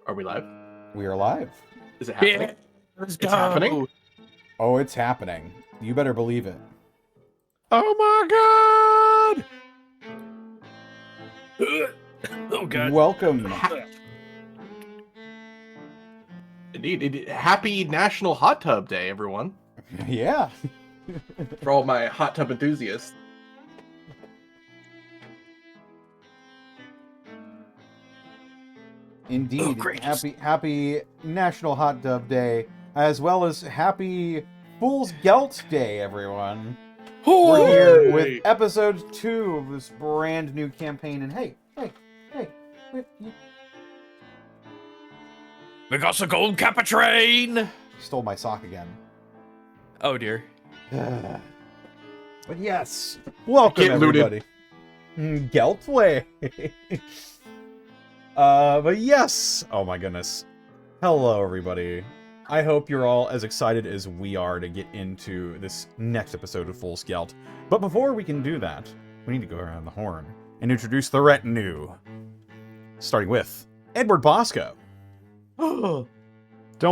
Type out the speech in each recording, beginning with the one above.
Are we live? We are live. Is it happening? Yeah, let's go. It's happening? Oh, it's happening. You better believe it. Oh my god! Oh god. Welcome. Indeed. Happy National Hot Tub Day, everyone. Yeah. For all my hot tub enthusiasts. Indeed. great. Happy National Hot Tub Day, as well as happy Fool's Gelt Day, everyone. We're here with episode 2 of this brand new campaign, and hey, you We got the gold kappa train! stole my sock again. Oh dear. But yes, welcome Get looted. everybody. Gelt way. But yes, oh my goodness. Hello everybody. I hope you're all as excited as we are to get into this next episode of Full Gelt. But before we can do that, we need to go around the horn and introduce the retinue. Starting with Edward Bosco. Don't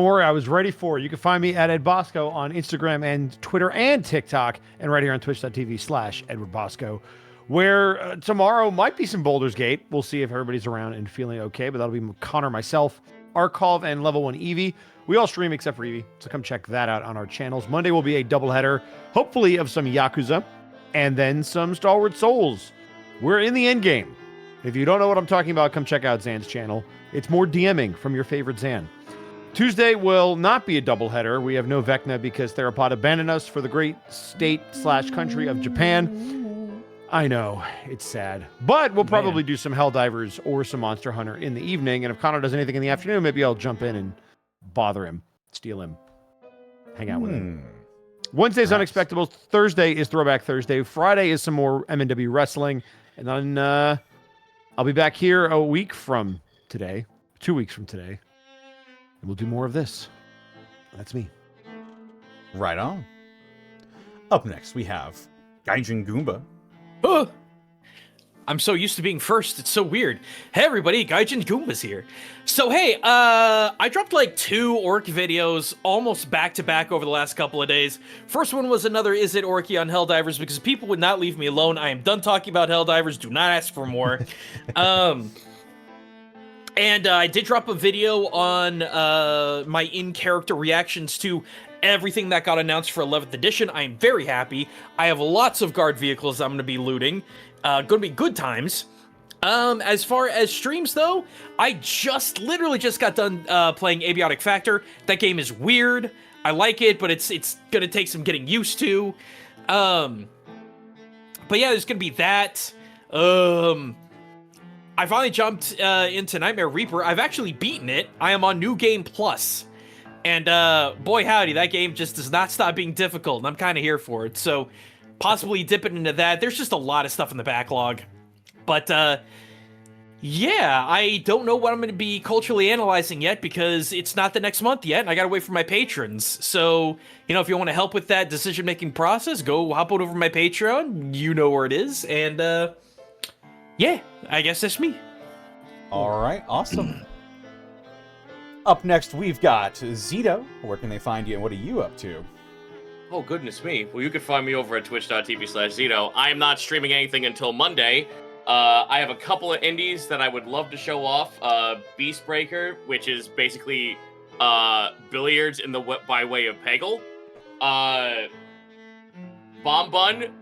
worry, I was ready for it. You can find me at Ed Bosco on Instagram and Twitter and TikTok, and right here on twitch.tv/Edward Bosco, where tomorrow might be some Baldur's Gate. We'll see if everybody's around and feeling okay, but that'll be Connor, myself, Arkolv, and Level 1 Eevee. We all stream except for Eevee, so come check that out on our channels. Monday will be a doubleheader, hopefully of some Yakuza, and then some Stalwart Souls. We're in the end game. If you don't know what I'm talking about, come check out Zan's channel. It's more DMing from your favorite Zan. Tuesday will not be a doubleheader. We have no Vecna because Therapod abandoned us for the great state/country of Japan. I know, it's sad. But we'll probably do some Helldivers or some Monster Hunter in the evening. And if Connor does anything in the afternoon, maybe I'll jump in and bother him, steal him, hang out with him. Wednesday's Nice. Unexpectables. Thursday is Throwback Thursday. Friday is some more MNW wrestling. And then I'll be back here a week from today, 2 weeks from today. And we'll do more of this. That's me. Right on. Up next, we have Gaijin Goomba. Oh, I'm so used to being first, it's so weird. Hey everybody, Gaijin Goomba's here. So hey, I dropped like 2 orc videos almost back to back over the last couple of days. First one was another Is It Orky on Helldivers because people would not leave me alone. I am done talking about Helldivers, do not ask for more. And I did drop a video on my in-character reactions to everything that got announced for 11th edition. I am very happy. I have lots of guard vehicles I'm going to be looting. Going to be good times. As far as streams, though, I literally just got done playing Abiotic Factor. That game is weird. I like it, but it's going to take some getting used to. But yeah, there's going to be that. I finally jumped into Nightmare Reaper. I've actually beaten it. I am on New Game Plus. And boy howdy, that game just does not stop being difficult, and I'm kind of here for it. So possibly dipping into that. There's just a lot of stuff in the backlog. But yeah, I don't know what I'm going to be culturally analyzing yet because it's not the next month yet, and I got to wait for my patrons. So, you know, if you want to help with that decision-making process, go hop on over to my Patreon. You know where it is. And yeah, I guess that's me. All right, awesome. Up next, we've got Zito. Where can they find you, and what are you up to? Oh, goodness me. Well, you can find me over at twitch.tv/Zito. I am not streaming anything until Monday. I have a couple of indies that I would love to show off. Beastbreaker, which is basically billiards by way of Peggle. Bomb Bun,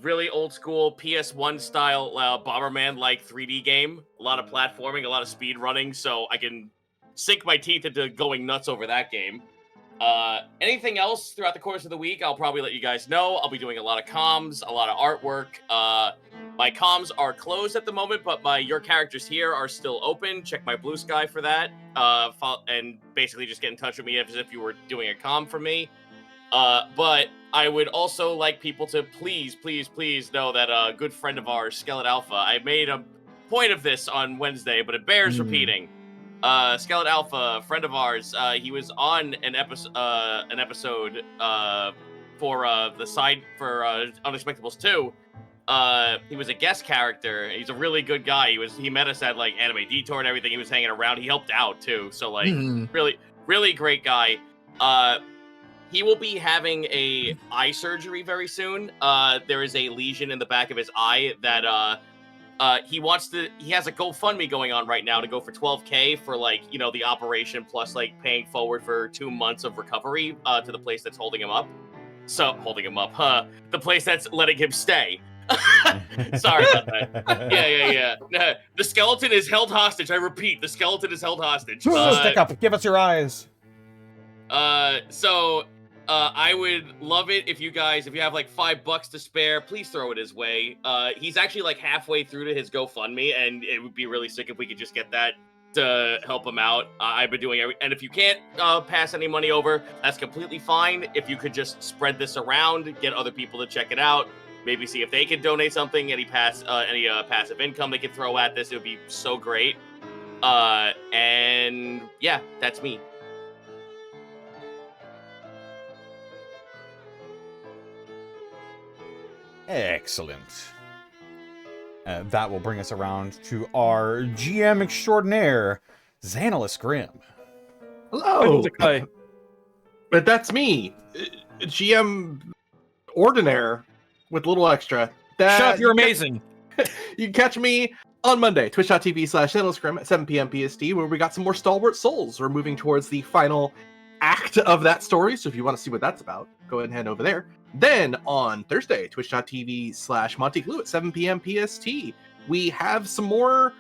really old school PS1 style Bomberman-like 3D game. A lot of platforming, a lot of speed running, so I can sink my teeth into going nuts over that game. Anything else throughout the course of the week, I'll probably let you guys know. I'll be doing a lot of comms, a lot of artwork. My comms are closed at the moment, but my Your Characters Here are still open. Check my Blue Sky for that. And basically just get in touch with me as if you were doing a comm for me. But I would also like people to please know that a good friend of ours, Skeleton Alpha, I made a point of this on Wednesday, but it bears repeating. Skeleton Alpha, friend of ours, he was on an episode for the side for Unexpectables 2, he was a guest character. He's a really good guy. He met us at like Anime Detour and everything. He was hanging around. He helped out too. So like really great guy. He will be having a eye surgery very soon. There is a lesion in the back of his eye that he has a GoFundMe going on right now to go for $12K for like, the operation plus like paying forward for 2 months of recovery to the place that's holding him up. The place that's letting him stay. Sorry about that. Yeah. The skeleton is held hostage. I repeat, the skeleton is held hostage. Stick up. Give us your eyes. I would love it if you have like $5 to spare, please throw it his way. He's actually like halfway through to his GoFundMe, and it would be really sick if we could just get that to help him out. I've been doing and if you can't pass any money over, that's completely fine. If you could just spread this around, get other people to check it out, maybe see if they could donate something, any passive income they could throw at this, it would be so great. And yeah, that's me. Excellent. That will bring us around to our GM extraordinaire, Xanalis Grimm. Hello. Hi. But that's me, GM Ordinaire, with a little extra. Shut up, you're amazing. You can catch me on Monday, twitch.tv/ChannelScrim at 7 p.m. PST, where we got some more Stalwart Souls. We're moving towards the final act of that story, so if you want to see what that's about, go ahead and head over there. Then on Thursday, twitch.tv/MontyGlue at 7 p.m. PST, we have some more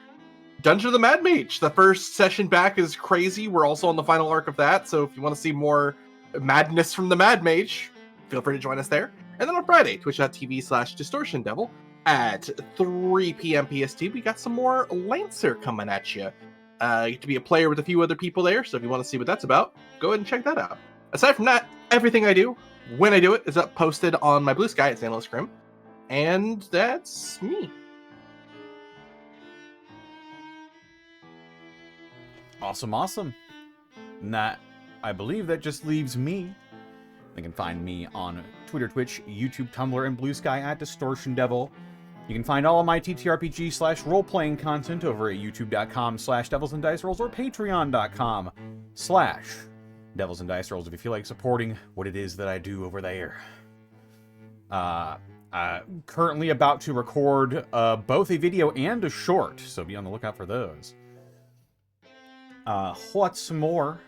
Dungeon of the Mad Mage. The first session back is crazy. We're also on the final arc of that, so if you want to see more madness from the Mad Mage, feel free to join us there. And then on Friday, twitch.tv/DistortionDevil at 3 p.m. PST, we got some more Lancer coming at you. You get to be a player with a few other people there, so if you want to see what that's about, go ahead and check that out. Aside from that, everything I do, when I do it, is up posted on my Blue Sky at Xanalis Grimm. And that's me. Awesome. And that, I believe that just leaves me. You can find me on Twitter, Twitch, YouTube, Tumblr, and Blue Sky at Distortion Devil. You can find all of my TTRPG/role-playing content over at youtube.com/Devils and Dice Rolls or patreon.com/Devils and Dice Rolls if you feel like supporting what it is that I do over there. Currently about to record both a video and a short, so be on the lookout for those. What's more?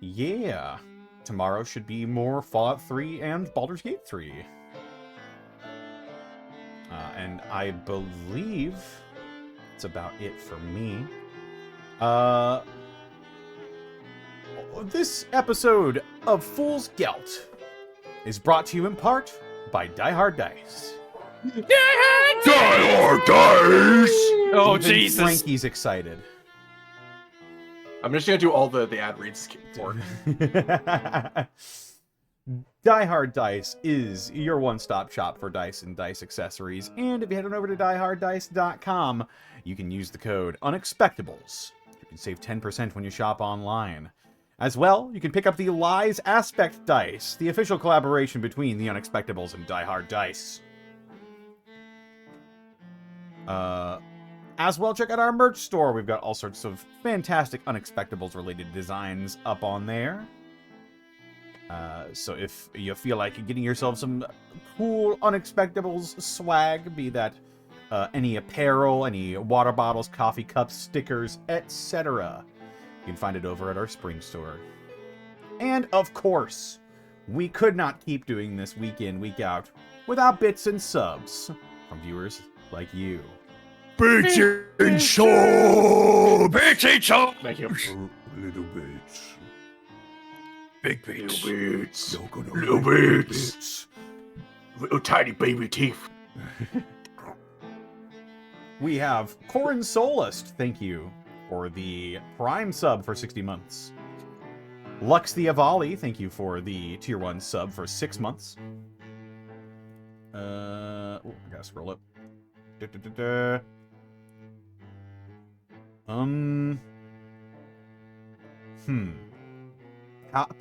Yeah. Tomorrow should be more Fallout 3 and Baldur's Gate 3. And I believe that's about it for me. This episode of Fool's Gelt is brought to you in part by Die Hard Dice. Die Hard Dice! Oh, Even Jesus. Frankie's excited. I'm just going to do all the ad reads for Die Hard Dice is your one-stop shop for dice and dice accessories, and if you head on over to dieharddice.com, you can use the code Unexpectables. You can save 10% when you shop online. As well, you can pick up the Lies Aspect Dice, the official collaboration between the Unexpectables and Die Hard Dice. As well, check out our merch store. We've got all sorts of fantastic Unexpectables-related designs up on there. So if you feel like getting yourself some cool Unexpectables swag, be that any apparel, any water bottles, coffee cups, stickers, etc., you can find it over at our spring store. And of course, we could not keep doing this week in, week out without bits and subs from viewers like you. Bits and subs! Bits and subs! Thank you. Little bits. Big bits. Little bits. Little bits. Little tiny baby teeth. We have Corin Solist, thank you for the Prime sub for 60 months. Lux the Avali, thank you for the Tier 1 sub for 6 months. I gotta scroll up.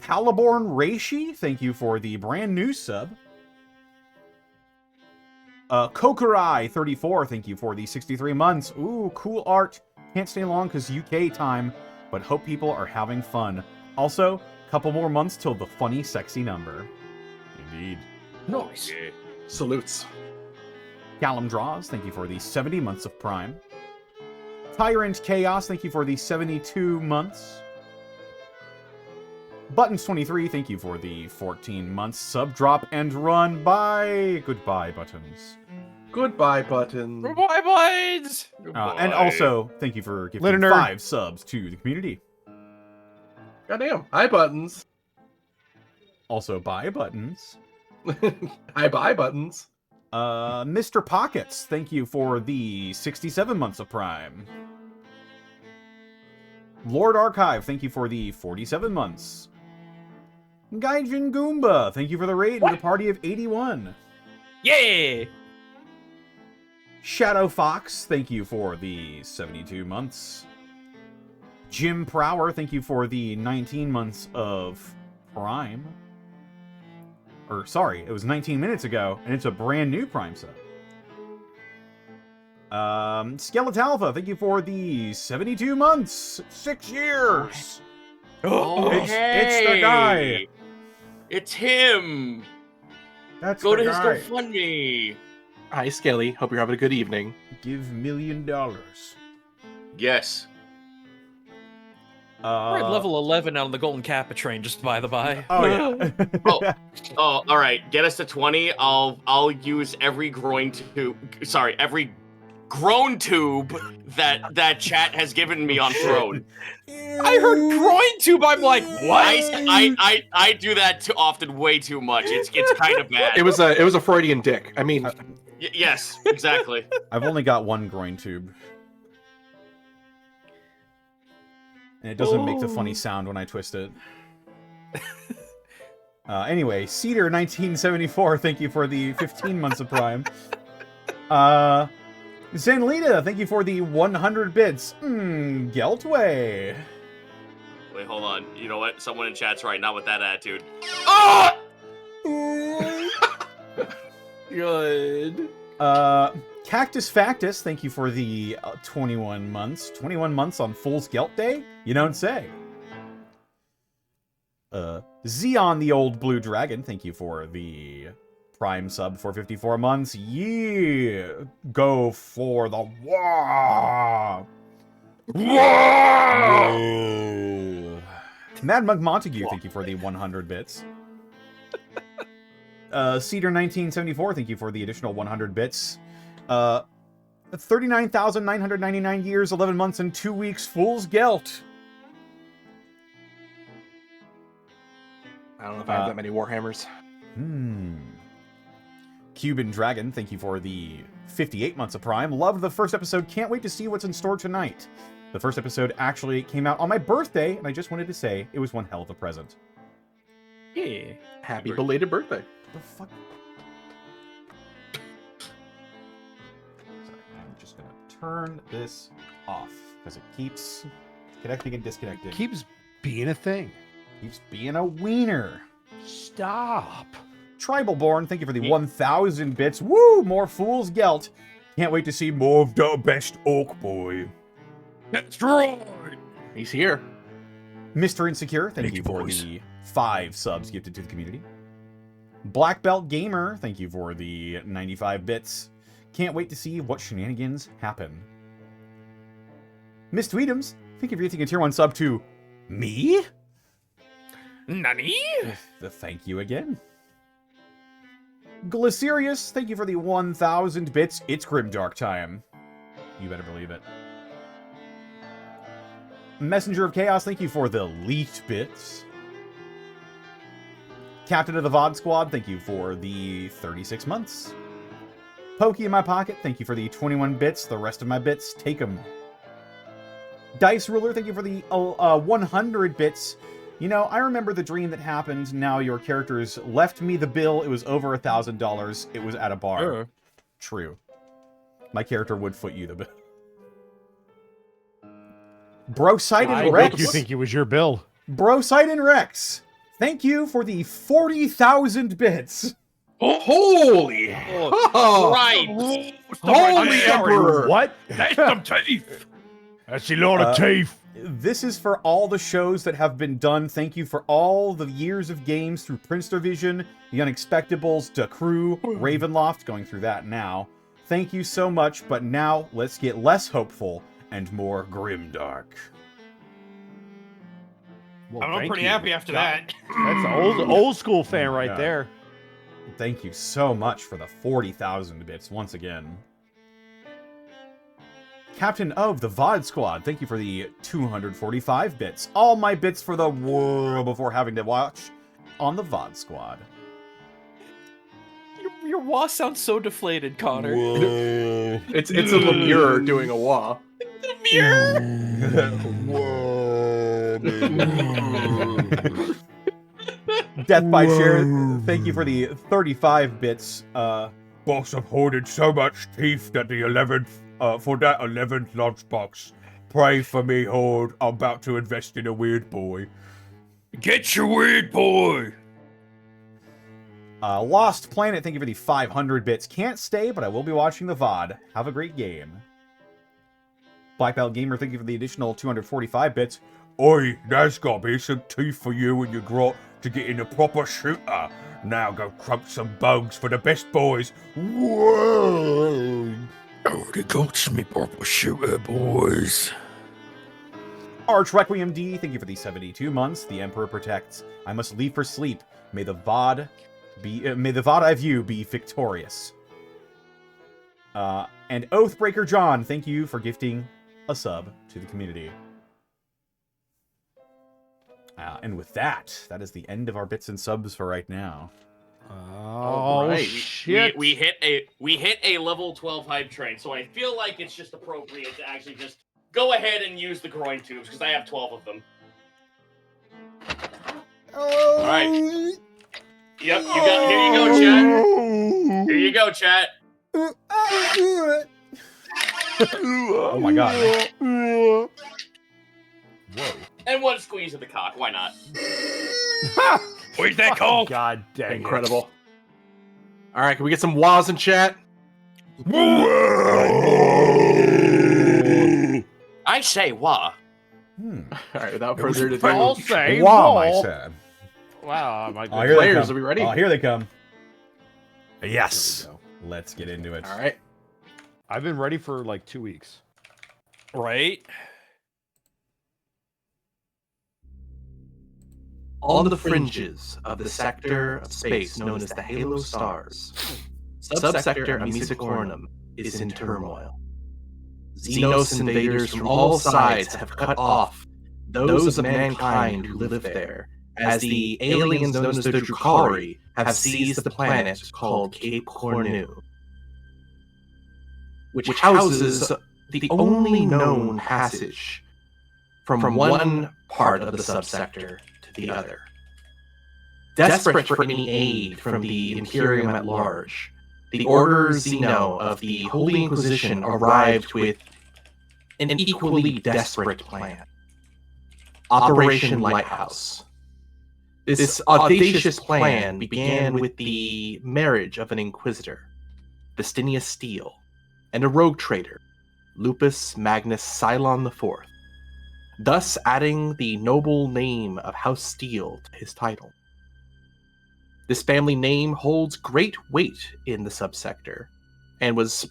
Palaborn Reishi, thank you for the brand new sub. Kokurai34, thank you for the 63 months. Ooh, cool art. Can't stay long because UK time, but hope people are having fun. Also, couple more months till the funny, sexy number. Indeed. Nice. Okay. Salutes. Callum Draws, thank you for the 70 months of Prime. Tyrant Chaos, thank you for the 72 months. Buttons23, thank you for the 14 months. Sub drop and run. Bye. Goodbye, Buttons. Goodbye, button. Goodbye, boys. And also, thank you for giving Later, nerd. 5 subs to the community. Goddamn. Hi, buttons. Also, bye, Buttons. Hi, bye, buttons. Mr. Pockets, thank you for the 67 months of Prime. Lord Archive, thank you for the 47 months. Gaijin Goomba, thank you for the raid with a party of 81. Yeah. Shadow Fox, thank you for the 72 months. Jim Prower, thank you for the 19 months of Prime. Or, sorry, it was 19 minutes ago, and it's a brand new Prime sub. Skeletalpha, thank you for the 72 months. 6 years. Oh, It's the guy. It's him. That's Go the to his guy. GoFundMe. Hi, Skelly. Hope you're having a good evening. Give $1 million. Yes. We're at level 11 on the Golden Kappa train, just by the by. Oh yeah. Oh, all right. Get us to 20. I'll use every groin tube that chat has given me on Throne. I heard groin tube. I'm like, what? I do that too often, way too much. It's kind of bad. It was a Freudian dick. I mean, Yes, exactly. I've only got one groin tube. And it doesn't make the funny sound when I twist it. Anyway, Cedar 1974, thank you for the 15 months of Prime. Zenlita, thank you for the 100 bits. Geltway. Wait, hold on. You know what? Someone in chat's right. Not with that attitude. Oh! Good. Cactus Factus, thank you for the 21 months. 21 months on Fool's Gelt Day? You don't say. Xeon the Old Blue Dragon, thank you for the Prime sub for 54 months. Yeah! Go for the wah! Whoa! Mad Mug Montague, thank you for the 100 bits. Cedar 1974, thank you for the additional 100 bits. 39,999 years, 11 months, and 2 weeks. Fool's Gelt. I don't know if I have that many Warhammers. Cuban Dragon, thank you for the 58 months of Prime. Loved the first episode. Can't wait to see what's in store tonight. The first episode actually came out on my birthday, and I just wanted to say it was one hell of a present. Yeah. Happy belated birthday. The fuck? Sorry, I'm just gonna turn this off because it keeps connecting and disconnecting. Keeps being a thing. Keeps being a wiener. Stop. Tribalborn, thank you for the 1,000 bits. Woo! More Fool's Gelt. Can't wait to see more of the best Oak Boy. That's right. He's here. Mr. Insecure, thank you for the 5 subs gifted to the community. Black Belt Gamer, thank you for the 95 bits. Can't wait to see what shenanigans happen. Miss Tweetums, thank you for gifting a tier 1 sub to me. Nani? Thank you again. Glycerius, thank you for the 1,000 bits. It's Grimdark time. You better believe it. Messenger of Chaos, thank you for the leaked bits. Captain of the VOD Squad, thank you for the 36 months. Pokey in my pocket, thank you for the 21 bits. The rest of my bits, take them. Dice Ruler, thank you for the 100 bits. You know, I remember the dream that happened. Now your characters left me the bill. It was over $1,000. It was at a bar. True. My character would foot you the bill. Brosite I and make Rex. you think it was your bill. Brosite and Rex. Thank you for the 40,000 bits. Holy! Oh, Right. Holy Emperor! What? That's some teeth. That's a lot of teeth. This is for all the shows that have been done. Thank you for all the years of games through Prince Division, The Unexpectables, The Crew, Ravenloft, going through that now. Thank you so much, but now let's get less hopeful and more grimdark. Well, I'm thank pretty you. happy after that. That's an old school fan right God. there. Thank you so much for the 40,000 bits once again. Captain of the VOD Squad, thank you for the 245 bits. All my bits for the world before having to watch on the VOD Squad. Your wah sounds so deflated, Connor. It's a Lemure doing a wah. Death by Share, thank you for the 35 bits. Boss, I've hoarded so much teeth that the 11th, for that 11th lunchbox. Pray for me, Horde. I'm about to invest in a weird boy. Get your weird boy. Lost Planet, thank you for the 500 bits. Can't stay, but I will be watching the VOD. Have a great game. Black Belt Gamer, thank you for the additional 245 bits. Oi, there's gotta be some teeth for you and your grot to get in a proper shooter. Now go crunch some bones for the best boys. Whoa! Oh, they got me proper shooter, boys. Arch Requiem D, thank you for the 72 months. The Emperor protects. I must leave for sleep. May the VOD I view be victorious. And Oathbreaker John, thank you for gifting a sub to the community. And with that is the end of our bits and subs for right now. Oh, right. shit. We hit a level 12 hype train, so I feel like it's just appropriate to actually just go ahead and use the groin tubes because I have 12 of them. All right. Yep, you got. Here you go, chat. Here you go, chat. Oh my god. Whoa. And one squeeze of the cock. Why not? Where's that call? God dang it. Incredible. All right, can we get some wahs in chat? I say wah. All right, without further ado, I'll say Wow, I wall. said. Wow, my Oh, here they players, come. are we ready? Oh, here they come. Yes. Let's get into it. All right. I've been ready for like 2 weeks. Right? On the fringes of the sector of space known as the Halo Stars, subsector Amesicornum is in turmoil. Xenos invaders from all sides have cut off those of mankind who live there, as the aliens known as the Drukari have seized the planet called Cape Cornu, which houses the only known passage from one part of the subsector to the other. Desperate for any aid from the Imperium at large, the Order Xeno of the Holy Inquisition arrived with an equally desperate plan. Operation Lighthouse. This audacious plan began with the marriage of an Inquisitor, Vestinius Steele, and a rogue trader, Lupus Magnus Cylon IV, thus adding the noble name of House Steele to his title. This family name holds great weight in the subsector, and was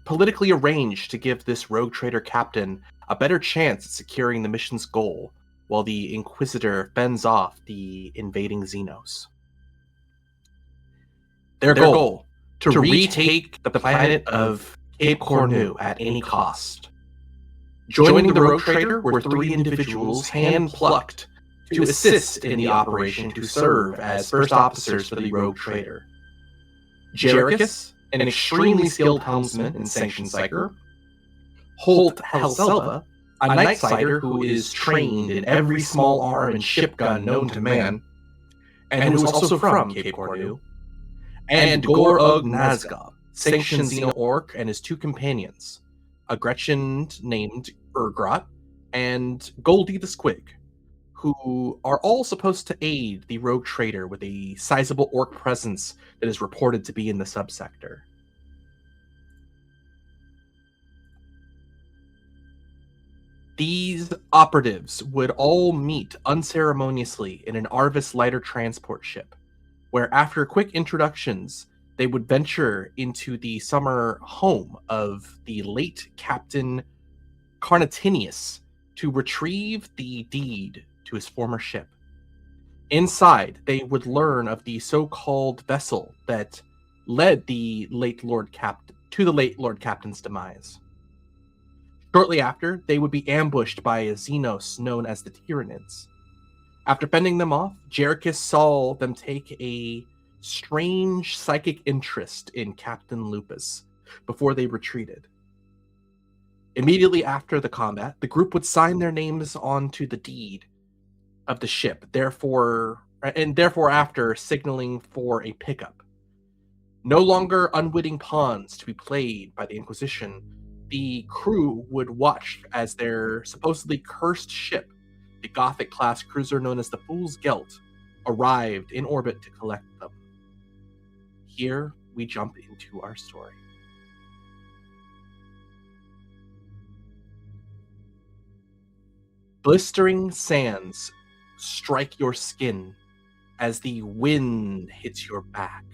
politically arranged to give this rogue trader captain a better chance at securing the mission's goal, while the Inquisitor fends off the invading Xenos. Their goal, to retake the planet of Cape Cornu at any cost. Joining the rogue trader were 3 individuals hand-plucked to assist in the operation to serve as first officers for the rogue trader. Jerichus, an extremely skilled helmsman and sanctioned psyker. Holt Helselva, a nightsider who is trained in every small arm and ship gun known to man, and who is also from Cape Cornu. And Gorug Nazgob, sanctioned Xeno-Orc, and his 2 companions, a Gretchen named Urgrot, and Goldie the Squig, who are all supposed to aid the rogue trader with a sizable orc presence that is reported to be in the subsector. These operatives would all meet unceremoniously in an Arvis lighter transport ship, where after quick introductions, they would venture into the summer home of the late Captain Carnitinius to retrieve the deed to his former ship. Inside, they would learn of the so-called vessel that led the late Lord Captain to the late Lord Captain's demise. Shortly after, they would be ambushed by a Xenos known as the Tyranids. After fending them off, Jerichus saw them take a strange psychic interest in Captain Lupus before they retreated. Immediately after the combat, the group would sign their names onto the deed of the ship, therefore after signaling for a pickup. No longer unwitting pawns to be played by the Inquisition, the crew would watch as their supposedly cursed ship, the Gothic-class cruiser known as the Fool's Gelt, arrived in orbit to collect them. Here we jump into our story. Blistering sands strike your skin as the wind hits your back.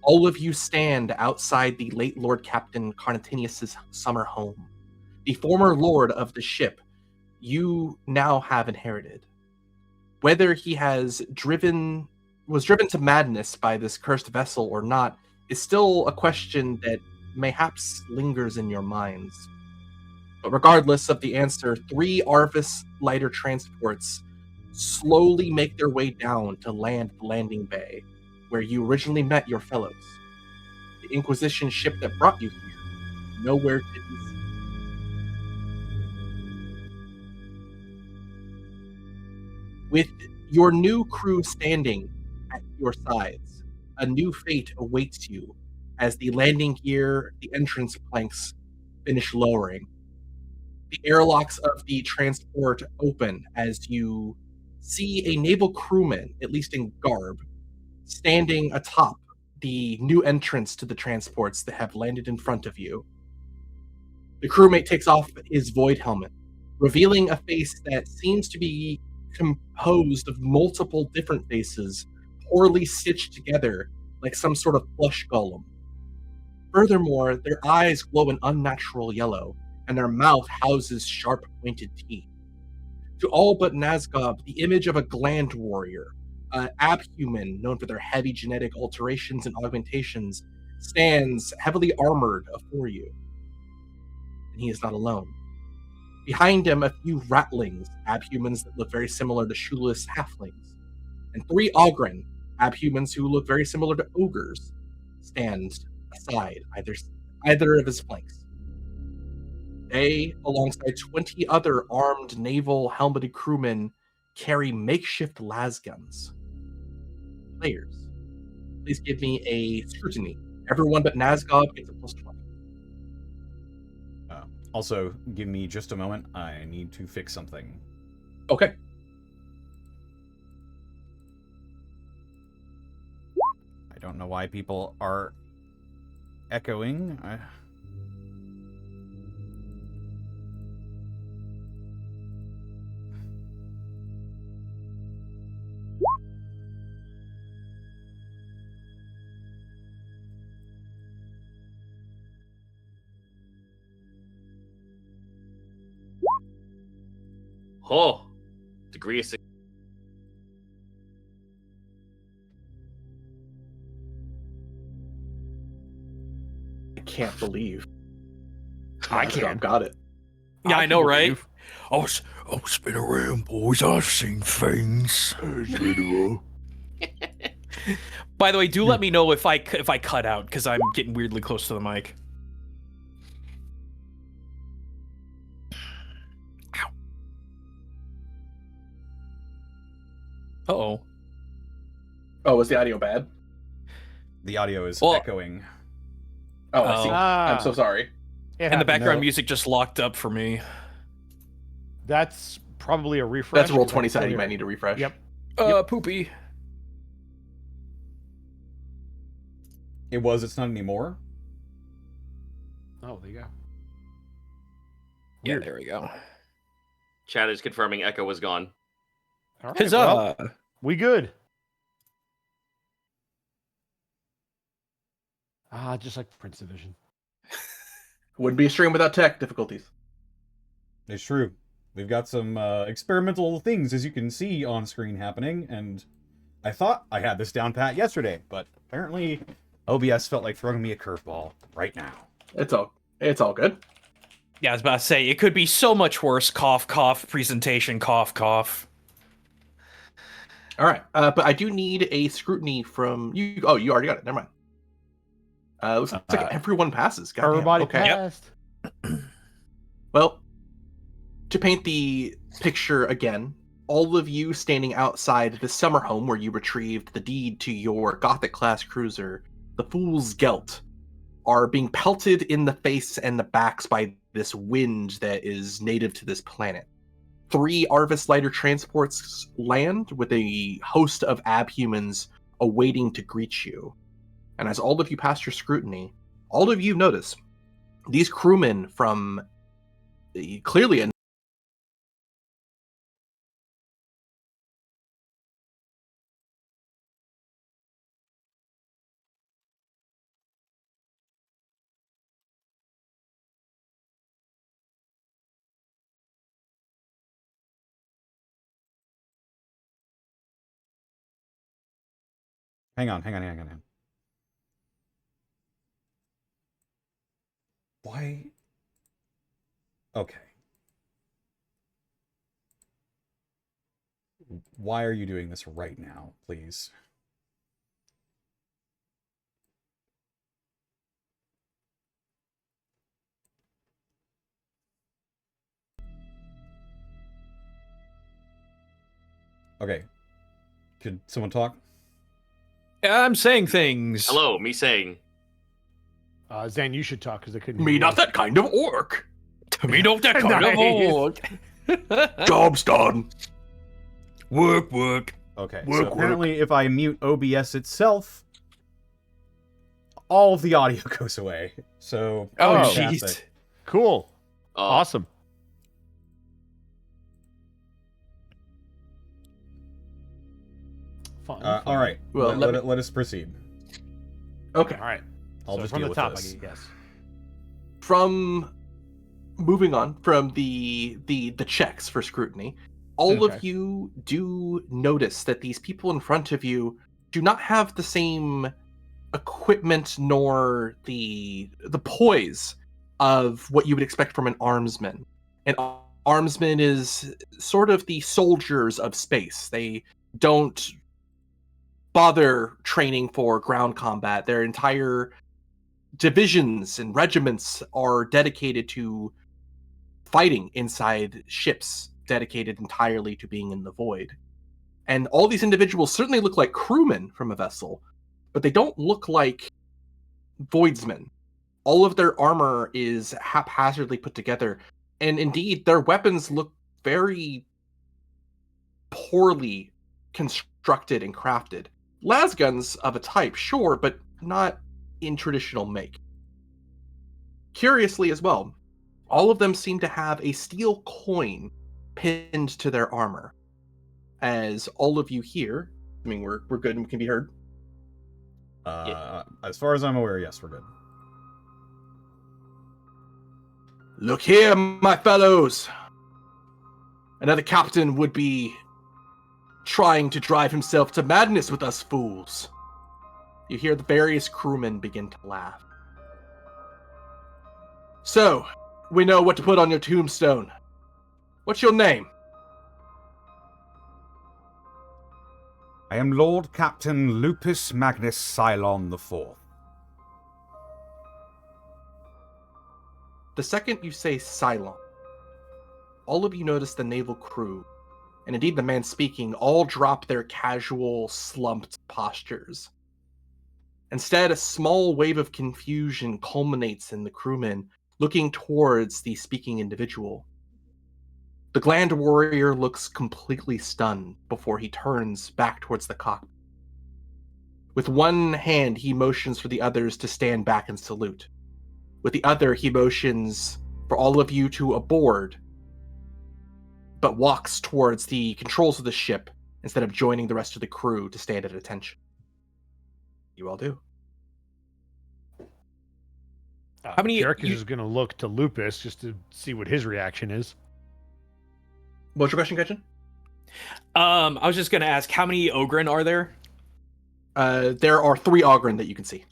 All of you stand outside the late Lord Captain Carnitinius' summer home. The former lord of the ship you now have inherited. Whether he was driven to madness by this cursed vessel or not is still a question that mayhaps lingers in your minds. But regardless of the answer, 3 Arvis lighter transports slowly make their way down to land the landing bay, where you originally met your fellows. The Inquisition ship that brought you here, nowhere to be seen. With your new crew standing at your sides, a new fate awaits you as the landing gear, the entrance planks finish lowering. The airlocks of the transport open as you see a naval crewman, at least in garb, standing atop the new entrance to the transports that have landed in front of you. The crewmate takes off his void helmet, revealing a face that seems to be composed of multiple different faces, poorly stitched together like some sort of flesh golem. Furthermore, their eyes glow an unnatural yellow, and their mouth houses sharp pointed teeth. To all but Nazgob, the image of a gland warrior, an abhuman known for their heavy genetic alterations and augmentations, stands heavily armored afore you. And he is not alone. Behind him, a few rattlings, abhumans that look very similar to shoeless halflings, and 3 Ogren, abhumans who look very similar to ogres, stand aside either of his flanks. They, alongside 20 other armed naval helmeted crewmen, carry makeshift lasguns. Players, please give me a scrutiny. Everyone but Nazgob gets a +20. Also, give me just a moment. I need to fix something. Okay. I don't know why people are echoing. Oh, degree of I can't believe. I Nazgob can't. got it. Yeah, I know, right? I'll spin around, boys. I've seen things. By the way, do let me know if I cut out, because I'm getting weirdly close to the mic. Ow. Uh-oh. Oh, was the audio bad? The audio is Well- echoing. Oh, I see. Oh. I'm so sorry. And the background music just locked up for me. That's probably a refresh. That's roll 'cause I 20 can still side. You hear might it. need to refresh. Yep. Poopy. It's not anymore. Oh, there you go. Yeah, Weird. there we go. Chat is confirming Echo was gone. All right, Huzzah! well, we good. Just like Prince Division. Wouldn't be a stream without tech difficulties. It's true. We've got some experimental things, as you can see on screen, happening, and I thought I had this down pat yesterday, but apparently OBS felt like throwing me a curveball right now. It's all good. Yeah, I was about to say, it could be so much worse. Cough, cough, presentation, cough, cough. All right, but I do need a scrutiny from you. Oh, you already got it. Never mind. Looks like everyone passes. Goddamn. Everybody Okay. passed. Well, to paint the picture again, all of you standing outside the summer home where you retrieved the deed to your Gothic-class cruiser, the Fool's Gelt, are being pelted in the face and the backs by this wind that is native to this planet. 3 Arvis lighter transports land with a host of abhumans awaiting to greet you. And as all of you pass your scrutiny, all of you notice these crewmen from clearly a Hang on. Why? Okay. Why are you doing this right now, please? Okay. Could someone talk? I'm saying things. Hello, me saying. Zane, you should talk because I couldn't. me hear not you. that kind of orc. Me don't that kind of Nice. old. Job's done. Work, work. Okay, Work, so apparently if I mute OBS itself, all of the audio goes away. So, Oh, fantastic. jeez. Cool. Oh, Awesome. Fun. All right, Well, let us proceed. Okay. All right. I'll So just from deal the with top, this. I guess. From moving on from the checks for scrutiny, all Okay. of you do notice that these people in front of you do not have the same equipment nor the poise of what you would expect from an armsman. An armsman is sort of the soldiers of space. They don't bother training for ground combat. Their entire divisions and regiments are dedicated to fighting inside ships dedicated entirely to being in the void. And all these individuals certainly look like crewmen from a vessel, but they don't look like voidsmen. All of their armor is haphazardly put together, and indeed their weapons look very poorly constructed and crafted. Lasguns of a type, sure, but not in traditional make. Curiously as well, all of them seem to have a steel coin pinned to their armor. As all of you here, I mean, we're good and we can be heard. As far as I'm aware, yes, we're good. Look here, my fellows! Another captain would be trying to drive himself to madness with us fools. You hear the various crewmen begin to laugh. So, we know what to put on your tombstone. What's your name? I am Lord Captain Lupus Magnus Cylon IV. The second you say Cylon, all of you notice the naval crew, and indeed the man speaking, all drop their casual, slumped postures. Instead, a small wave of confusion culminates in the crewmen looking towards the speaking individual. The Gland Warrior looks completely stunned before he turns back towards the cockpit. With one hand, he motions for the others to stand back and salute. With the other, he motions for all of you to aboard, but walks towards the controls of the ship instead of joining the rest of the crew to stand at attention. You all do. How many- Jerick is going to look to Lupus just to see what his reaction is. What's your question, Gretchen? I was just gonna ask, how many Ogren are there? There are 3 Ogren that you can see.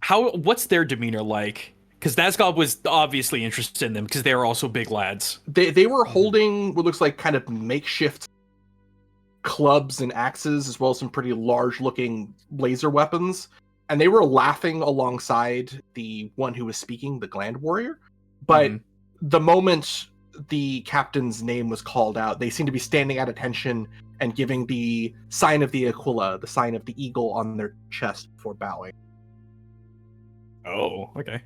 What's their demeanor like? Because Nazgob was obviously interested in them because they are also big lads. They were holding what looks like kind of makeshift clubs and axes, as well as some pretty large-looking laser weapons. And they were laughing alongside the one who was speaking, the Gland Warrior. But the moment the captain's name was called out, they seemed to be standing at attention and giving the sign of the Aquila, the sign of the eagle on their chest before bowing. Oh, okay.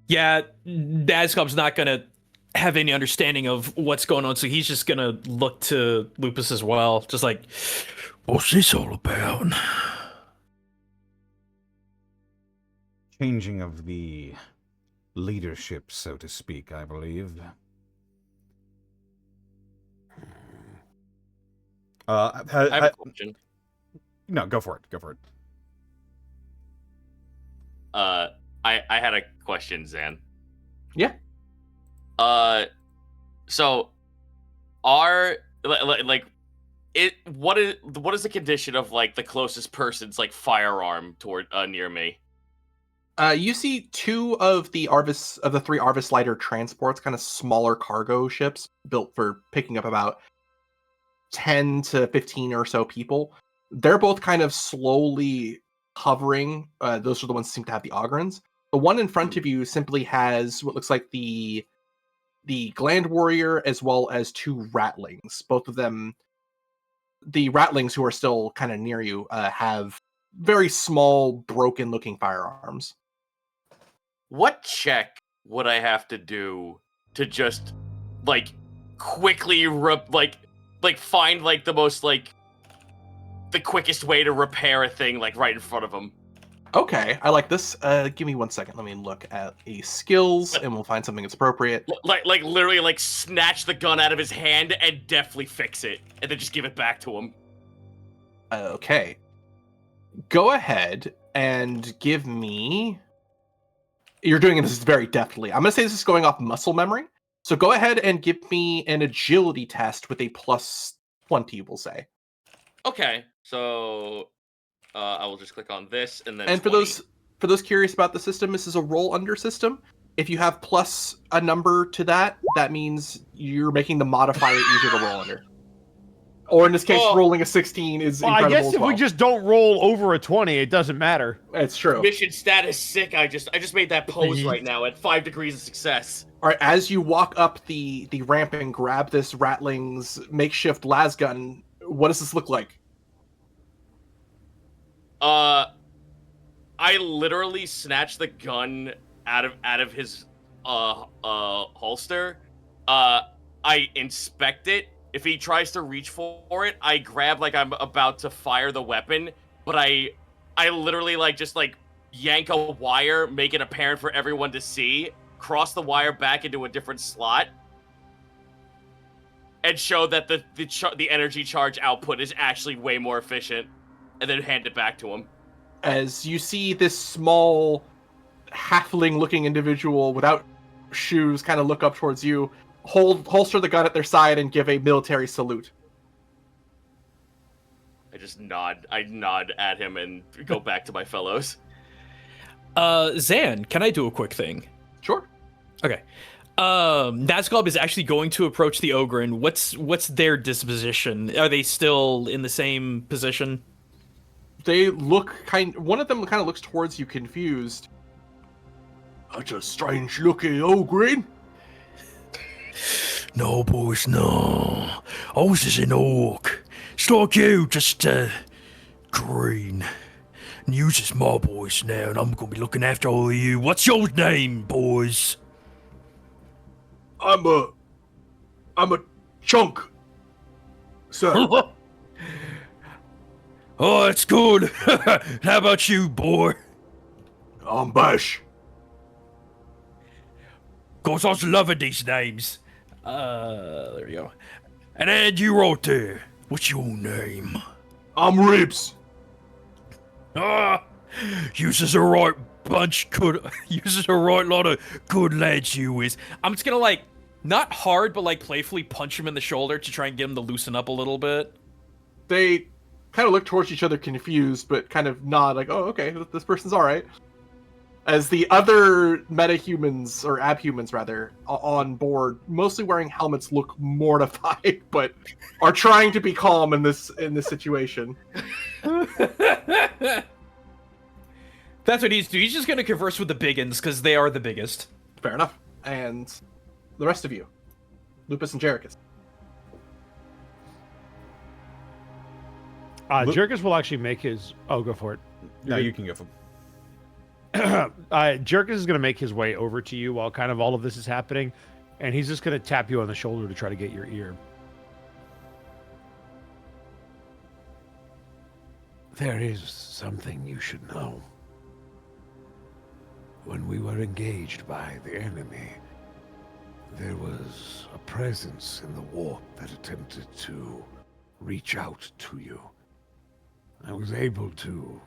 Yeah, Nazgob's not gonna have any understanding of what's going on, so he's just gonna look to Lupus as well, just like, What's this all about? Changing of the leadership, so to speak, I believe. I have a question. No, go for it. Go for it. I had a question, Zan. Yeah. So are like it? What is the condition of like the closest person's like firearm toward near me? You see 2 of the 3 Arvis lighter transports, kind of smaller cargo ships built for picking up about 10 to 15 or so people. They're both kind of slowly hovering. Those are the ones that seem to have the Ogrens. The one in front of you simply has what looks like the Gland Warrior as well as 2 Ratlings. Both of them, the Ratlings who are still kind of near you, have very small, broken-looking firearms. What check would I have to do to just like quickly find like the most like the quickest way to repair a thing like right in front of him? Okay, I like this. Give me 1 second. Let me look at the skills, and we'll find something that's appropriate. Like literally like snatch the gun out of his hand and deftly fix it, and then just give it back to him. Okay. Go ahead and give me... You're doing this very deftly. I'm going to say this is going off muscle memory. So go ahead and give me an agility test with a plus 20, we'll say. Okay, so I will just click on this and then. And 20. for those curious about the system, this is a roll under system. If you have plus a number to that, that means you're making the modifier easier to roll under. Or in this case, rolling a 16 is incredible. I guess if we just don't roll over a 20, it doesn't matter. It's true. Mission status sick. I just made that pose right now at 5 degrees of success. All right, as you walk up the ramp and grab this Ratling's makeshift las gun, what does this look like? I literally snatched the gun out of his holster. I inspect it. If he tries to reach for it, I grab like I'm about to fire the weapon, but I literally like just like yank a wire, make it apparent for everyone to see, cross the wire back into a different slot, and show that the energy charge output is actually way more efficient, and then hand it back to him. As you see this small halfling-looking individual without shoes kind of look up towards you, holster the gun at their side and give a military salute. I nod at him and go back to my fellows. Zan, can I do a quick thing? Sure. Okay. Nazgob is actually going to approach the Ogren. What's their disposition? Are they still in the same position? They look one of them kind of looks towards you confused. That's a strange looking Ogren. No, boys, no. Ours is an orc. It's like you, just, green. And yours is my boys now, and I'm gonna be looking after all of you. What's your name, boys? I'm a chunk, sir. Oh, that's good. How about you, boy? I'm Bash. Cause I was loving these names. There we go. And you right there. What's your name? I'm Ribs. Ah, uses a right bunch good. Uses a right lot of good lads. You is. I'm just gonna like, not hard, but like playfully punch him in the shoulder to try and get him to loosen up a little bit. They kind of look towards each other confused, but kind of nod like, oh, okay, this person's all right. As the other metahumans, or abhumans rather, on board, mostly wearing helmets, look mortified, but are trying to be calm in this situation. That's what he's doing. He's just gonna converse with the biggins, because they are the biggest. Fair enough. And the rest of you, Lupus and Jerichus. Jerichus will actually make his... Oh, go for it. No, you can go for. Jerichus is going to make his way over to you while kind of all of this is happening, and he's just going to tap you on the shoulder to try to get your ear. There is something you should know. When we were engaged by the enemy, there was a presence in the warp that attempted to reach out to you. I was able to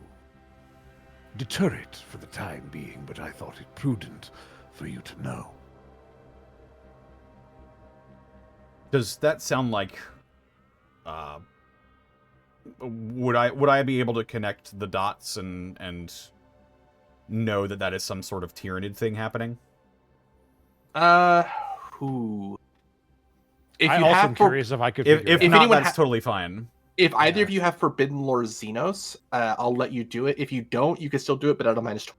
deter it for the time being, but I thought it prudent for you to know. Does that sound like? Would I be able to connect the dots and know that that is some sort of Tyranid thing happening? Who? If I you also have am curious if I could figure If it out. not, anyone that's totally fine. If either of you have Forbidden Lore Xenos, I'll let you do it. If you don't, you can still do it, but at a -20.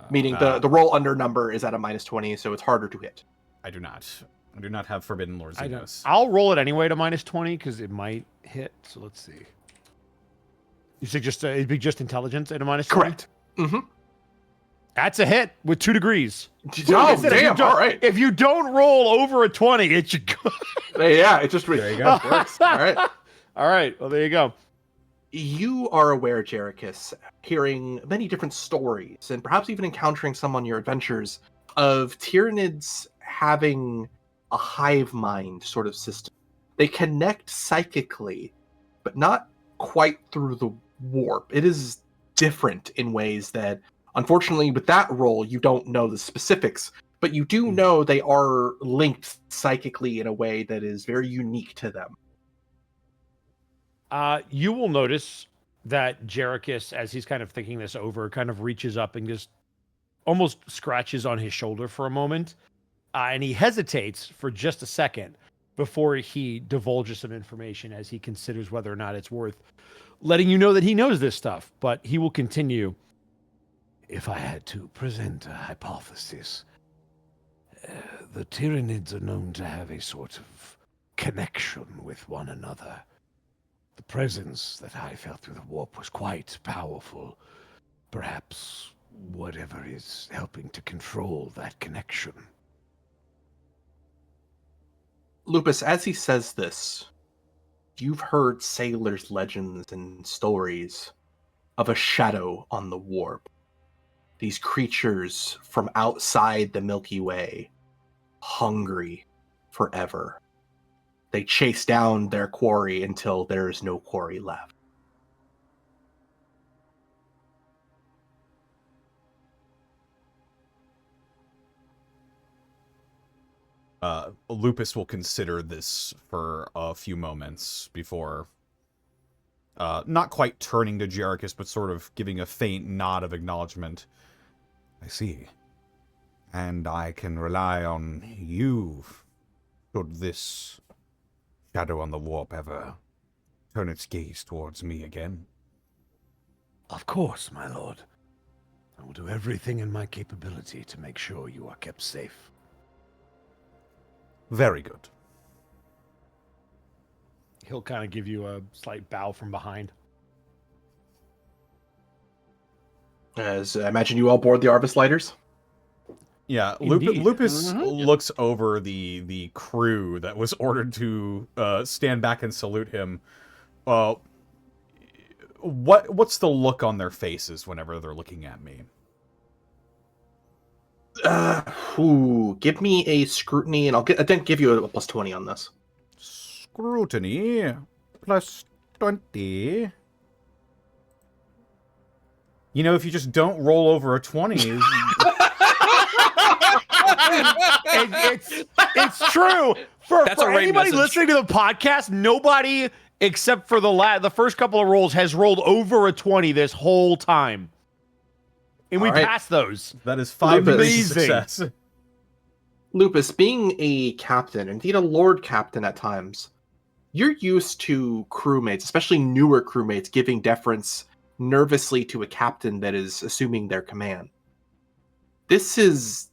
Meaning the roll under number is at a -20, so it's harder to hit. I do not. I do not have Forbidden Lord I don't. Xenos. I'll roll it anyway to -20 because it might hit. So let's see. You said just it'd be just intelligence at a -20? Correct. Mm-hmm. That's a hit with 2 degrees. Oh, damn! All right. If you don't roll over a 20, it should go. Yeah, it just There you go. works. All right. All right. Well, there you go. You are aware, Jerichus, hearing many different stories, and perhaps even encountering some on your adventures, of Tyranids having a hive mind sort of system. They connect psychically, but not quite through the warp. It is different in ways that, unfortunately, with that role, you don't know the specifics, but you do know they are linked psychically in a way that is very unique to them. You will notice that Jerichus, as he's kind of thinking this over, kind of reaches up and just almost scratches on his shoulder for a moment. And he hesitates for just a second before he divulges some information as he considers whether or not it's worth letting you know that he knows this stuff. But he will continue. If I had to present a hypothesis, the Tyranids are known to have a sort of connection with one another. The presence that I felt through the warp was quite powerful. Perhaps whatever is helping to control that connection. Lupus, as he says this, you've heard sailors' legends and stories of a shadow on the warp. These creatures from outside the Milky Way, hungry forever. They chase down their quarry until there is no quarry left. Lupus will consider this for a few moments before not quite turning to Jerichus, but sort of giving a faint nod of acknowledgement. I see. And I can rely on you should this shadow on the warp ever turn its gaze towards me again. Of course, my lord. I will do everything in my capability to make sure you are kept safe. Very good. He'll kind of give you a slight bow from behind. As I imagine you all board the Arvis lighters? Yeah, Indeed. Lupus Mhm. looks over the crew that was ordered to stand back and salute him. What's the look on their faces whenever they're looking at me? Give me a scrutiny, and I didn't give you a plus 20 on this. Scrutiny plus 20. You know, if you just don't roll over a 20, It's true. For That's a rain anybody message. listening to the podcast, nobody except for the first couple of rolls has rolled over a 20 this whole time. And we All right. passed those. that is 5 degrees of Amazing. success. Lupus, being a captain, indeed a lord captain at times, you're used to crewmates, especially newer crewmates, giving deference nervously to a captain that is assuming their command. This is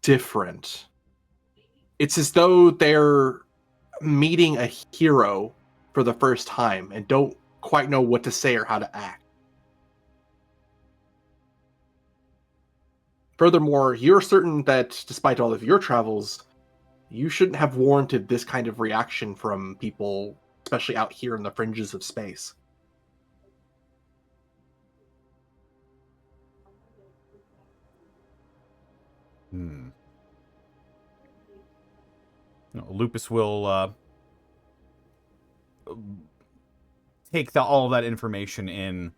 different. It's as though they're meeting a hero for the first time and don't quite know what to say or how to act. Furthermore, you're certain that despite all of your travels, you shouldn't have warranted this kind of reaction from people, especially out here in the fringes of space. No, Lupus will take all of that information in.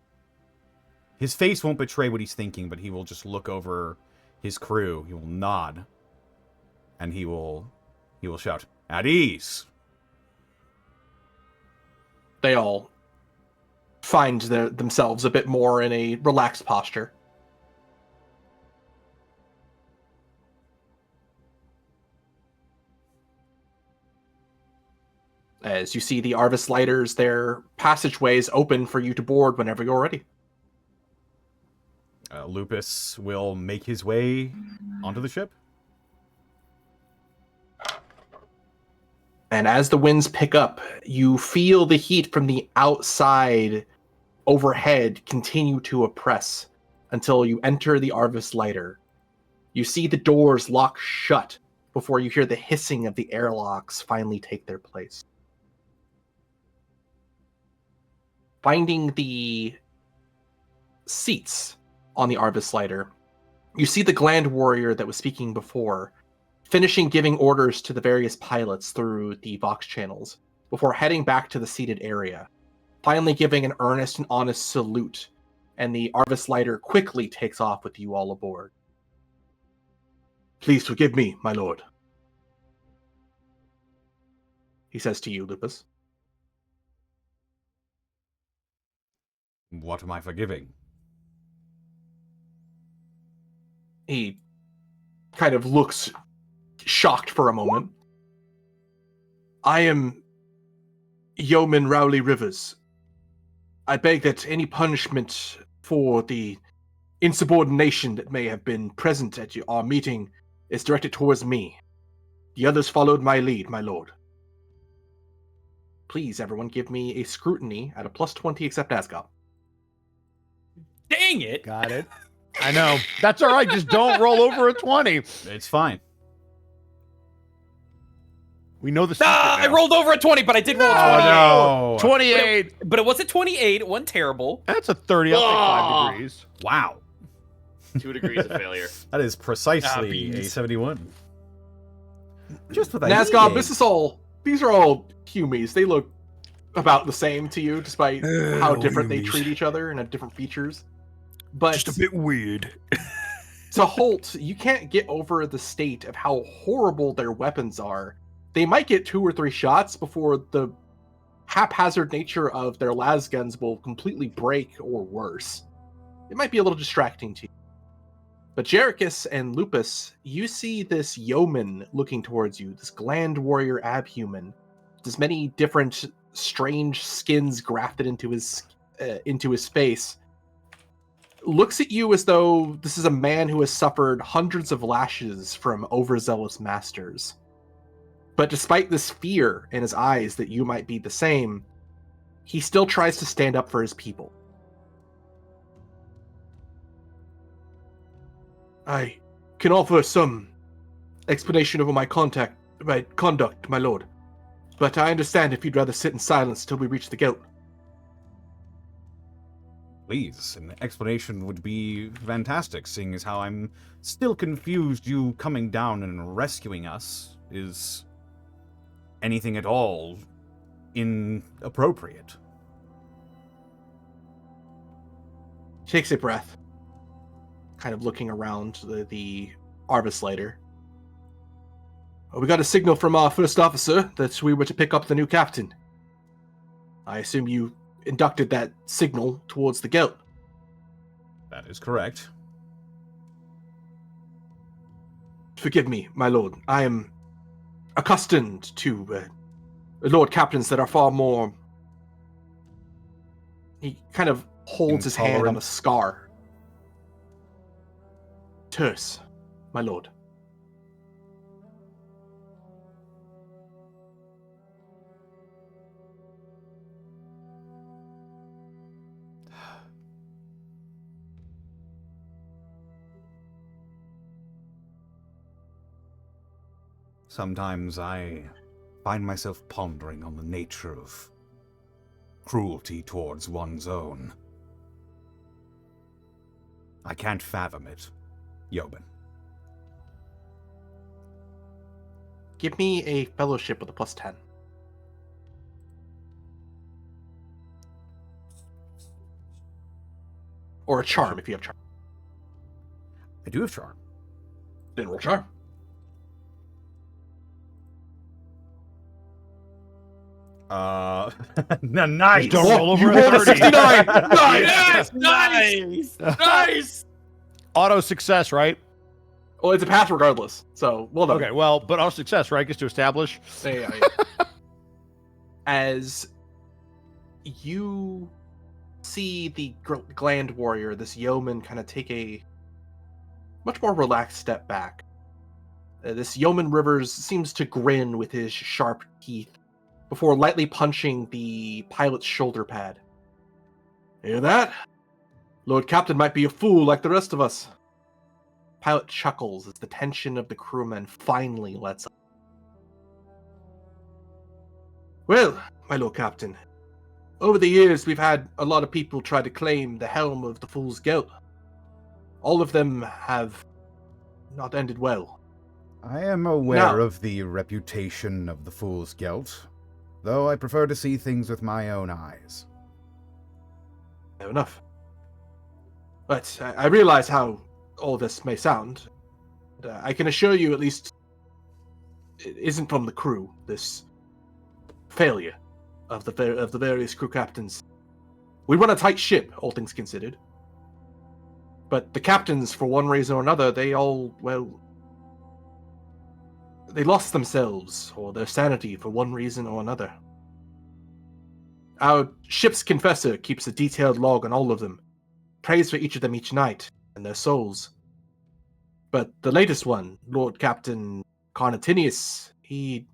His face won't betray what he's thinking, but he will just look over his crew. He will nod, and he will shout, "At ease!" They all find themselves a bit more in a relaxed posture. As you see the Arvis lighters, their passageways open for you to board whenever you're ready. Lupus will make his way onto the ship. And as the winds pick up, you feel the heat from the outside overhead continue to oppress until you enter the Arvis lighter. You see the doors lock shut before you hear the hissing of the airlocks finally take their place. Finding the seats on the Arvis lighter, you see the Gland Warrior that was speaking before, finishing giving orders to the various pilots through the Vox channels before heading back to the seated area, finally giving an earnest and honest salute, and the Arvis lighter quickly takes off with you all aboard. "Please forgive me, my lord," he says to you, Lupus. What am I forgiving? He kind of looks shocked for a moment. "I am Yeoman Rowley Rivers. I beg that any punishment for the insubordination that may have been present at our meeting is directed towards me. The others followed my lead, my lord." Please, everyone, give me a scrutiny at a plus 20 except Asgard. Dang it! Got it. I know. That's all right. Just don't roll over a 20. It's fine. We know the secret I now. rolled over a 20, but I did roll a 28. Oh no! 28. But it wasn't 28. It wasn't terrible. That's a 30. I'll take 5 degrees. Wow. 2 degrees of failure. That is precisely a bees. 71. Just what I Nazgob, needed. these are all humies. They look about the same to you, despite how different they humies. treat each other and have different features. But Just a bit weird. to Holt, you can't get over the state of how horrible their weapons are. They might get 2 or 3 shots before the haphazard nature of their las guns will completely break or worse. It might be a little distracting to you. But Jerichus and Lupus, you see this yeoman looking towards you, this Gland Warrior abhuman. There's many different strange skins grafted into his face. Looks at you as though this is a man who has suffered hundreds of lashes from overzealous masters. But despite this fear in his eyes that you might be the same, he still tries to stand up for his people. "I can offer some explanation over my conduct, my lord. But I understand if you'd rather sit in silence till we reach the Gelt. Please, an explanation would be fantastic, seeing as how I'm still confused. You coming down and rescuing us is anything at all inappropriate. Takes a breath, kind of looking around the Arbus lighter. We got a signal from our first officer that we were to pick up the new captain. I assume you inducted that signal towards the Gelt. That is correct. Forgive me, my lord. I am accustomed to lord captains that are far more... He kind of holds his hand on a scar. Terse, my lord. Sometimes I find myself pondering on the nature of cruelty towards one's own. I can't fathom it, Yobin. Give me a fellowship with a +10. Or a charm if you have charm. I do have charm. Then roll charm. Nice. Don't roll over You a rolled a 30. 69! Yes, nice, nice. Auto success, right? Well, it's a pass regardless, so well done. Okay, well, but auto success, right? Gets to establish. Yeah. As you see the Gland Warrior, this yeoman, kind of take a much more relaxed step back. This yeoman Rivers seems to grin with his sharp teeth before lightly punching the pilot's shoulder pad. Hear that? Lord Captain might be a fool like the rest of us. Pilot chuckles as the tension of the crewmen finally lets up. Well, my Lord Captain, over the years we've had a lot of people try to claim the helm of the Fool's Gelt. All of them have not ended well. I am aware No. of the reputation of the Fool's Gelt, though I prefer to see things with my own eyes. Fair enough. But I realize how all this may sound. I can assure you, at least, it isn't from the crew, this failure of the various crew captains. We run a tight ship, all things considered. But the captains, for one reason or another, they all, well, they lost themselves, or their sanity, for one reason or another. Our ship's confessor keeps a detailed log on all of them, prays for each of them each night, and their souls. But the latest one, Lord Captain Carnitinius, he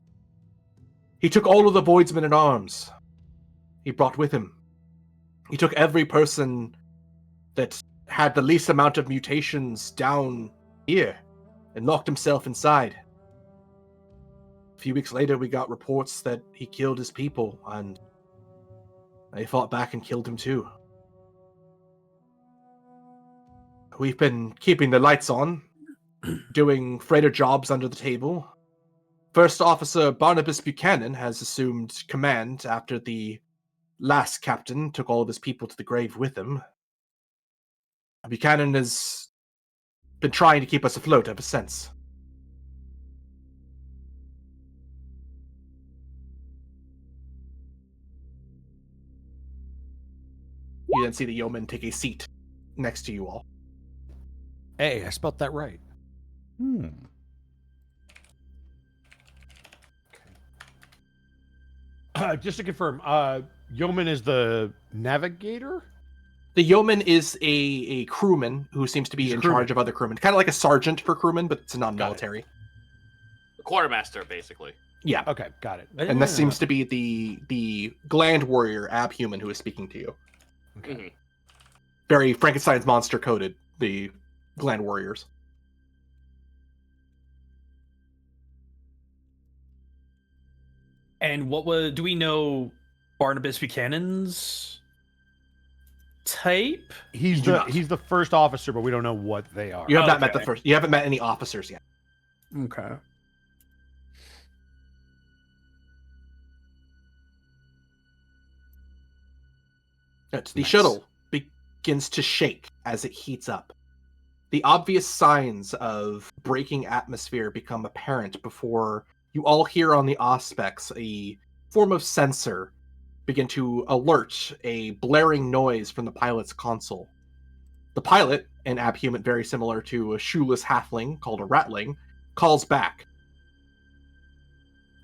took all of the Voidsmen in arms. He brought with him. He took every person that had the least amount of mutations down here and locked himself inside. A few weeks later, we got reports that he killed his people, and they fought back and killed him too. We've been keeping the lights on, doing freighter jobs under the table. First Officer Barnabas Buchanan has assumed command after the last captain took all of his people to the grave with him. Buchanan has been trying to keep us afloat ever since. You then see the yeoman take a seat next to you all. Hey, I spelt that right. Just to confirm, Yeoman is the navigator? The yeoman is a crewman who seems to be He's a in crewman. charge of other crewmen. Kind of like a sergeant for crewmen, but it's non-military. The quartermaster, basically. Yeah. Okay, got it. And this seems to be the Gland Warrior abhuman who is speaking to you. Mhm. Very Frankenstein's monster coded, the Gland Warriors. And do we know Barnabas Buchanan's type? He's the first officer, but we don't know what they are. You have not met Okay. the first. You haven't met any officers yet. Okay. The Nice. shuttle begins to shake as it heats up. The obvious signs of breaking atmosphere become apparent before you all hear on the auspex a form of sensor begin to alert a blaring noise from the pilot's console. The pilot, an abhuman very similar to a shoeless halfling called a ratling, calls back.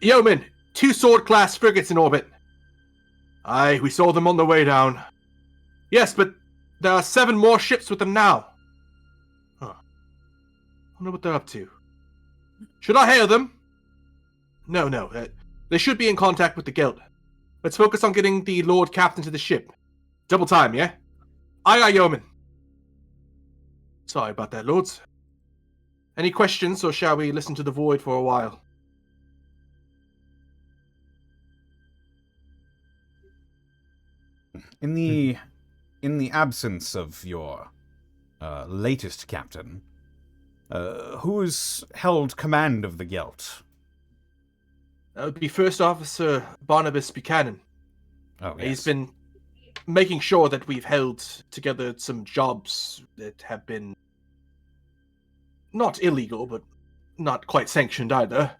Yeoman, 2 sword-class frigates in orbit. Aye, we saw them on the way down. Yes, but there are 7 more ships with them now. Huh. Wonder what they're up to. Should I hail them? No. They should be in contact with the Gelt. Let's focus on getting the Lord Captain to the ship. Double time, yeah? Aye, yeoman. Sorry about that, lords. Any questions, or shall we listen to the void for a while? In the absence of your latest captain, who's held command of the Gelt? That would be First Officer Barnabas Buchanan. Oh, yes. He's been making sure that we've held together some jobs that have been not illegal, but not quite sanctioned either.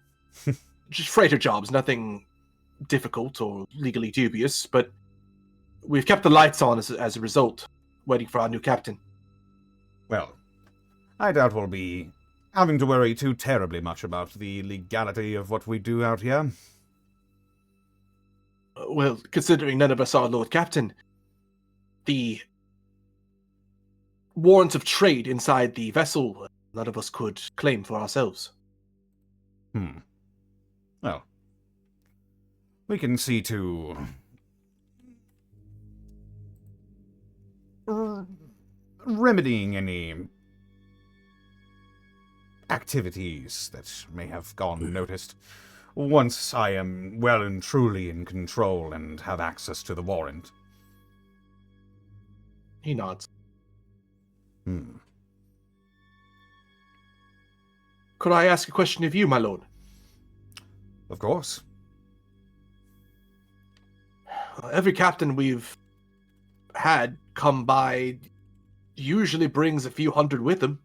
Just freighter jobs, nothing difficult or legally dubious, but we've kept the lights on as a result, waiting for our new captain. Well, I doubt we'll be having to worry too terribly much about the legality of what we do out here. Well, considering none of us are Lord Captain, the warrant of trade inside the vessel, none of us could claim for ourselves. Well, we can see to remedying any activities that may have gone unnoticed once I am well and truly in control and have access to the warrant. He nods. Could I ask a question of you, my lord? Of course. Every captain we've had come by usually brings a few hundred with him.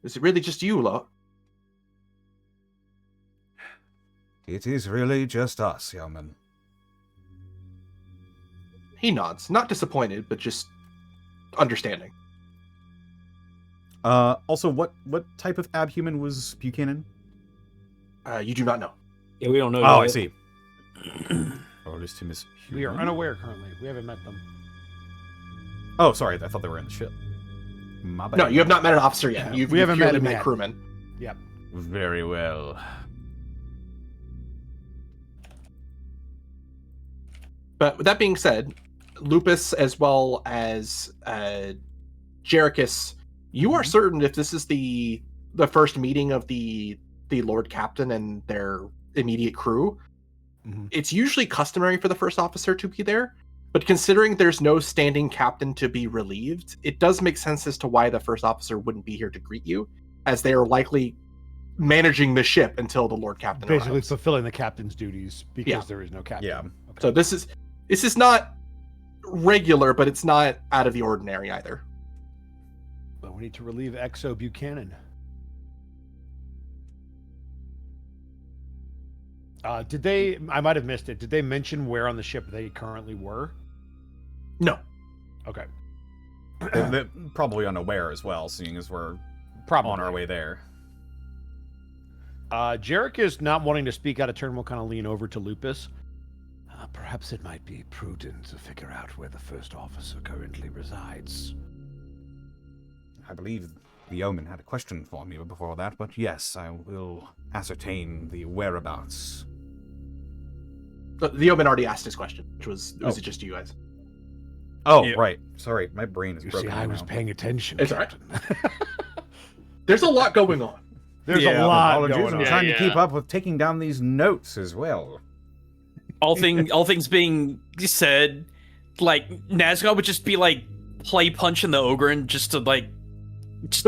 Is it really just you lot? It is really just us, yeoman. He nods, not disappointed, but just understanding. Also, what type of abhuman was Buchanan? You do not know. Yeah, we don't know. Oh, I yet. see. Or at least him is human. We are unaware currently. We haven't met them. Oh, sorry, I thought they were in the ship. My bad. No, you have not met an officer yet. No, You've we haven't met purely him met yet. crewmen. Yep. Very well. But with that being said, Lupus as well as Jerichus, you are certain if this is the first meeting of the Lord Captain and their immediate crew, it's usually customary for the first officer to be there. But considering there's no standing captain to be relieved, it does make sense as to why the first officer wouldn't be here to greet you, as they are likely managing the ship until the Lord Captain Basically arrives. fulfilling the captain's duties because Yeah. there is no captain. Yeah. Okay. So this is not regular, but it's not out of the ordinary either. Well, we need to relieve Exo Buchanan. Did they? I might have missed it. Did they mention where on the ship they currently were? No. Okay. They're probably unaware as well, seeing as we're Probably. on our way there. Jarek is not wanting to speak out of turn. Will kind of lean over to Lupus. Perhaps it might be prudent to figure out where the first officer currently resides. I believe the yeoman had a question for me before that, but yes, I will ascertain the whereabouts. The yeoman already asked his question, which was Oh. it just you guys? Oh, Yeah. right. Sorry, my brain is You broken see, I was now. paying attention. It's all right. Captain. There's a lot going on. There's Yeah, a lot Apologies, going I'm on. trying to Yeah. keep up with taking down these notes as well. all things being said, like Nazgul would just be like play punching the Ogren just to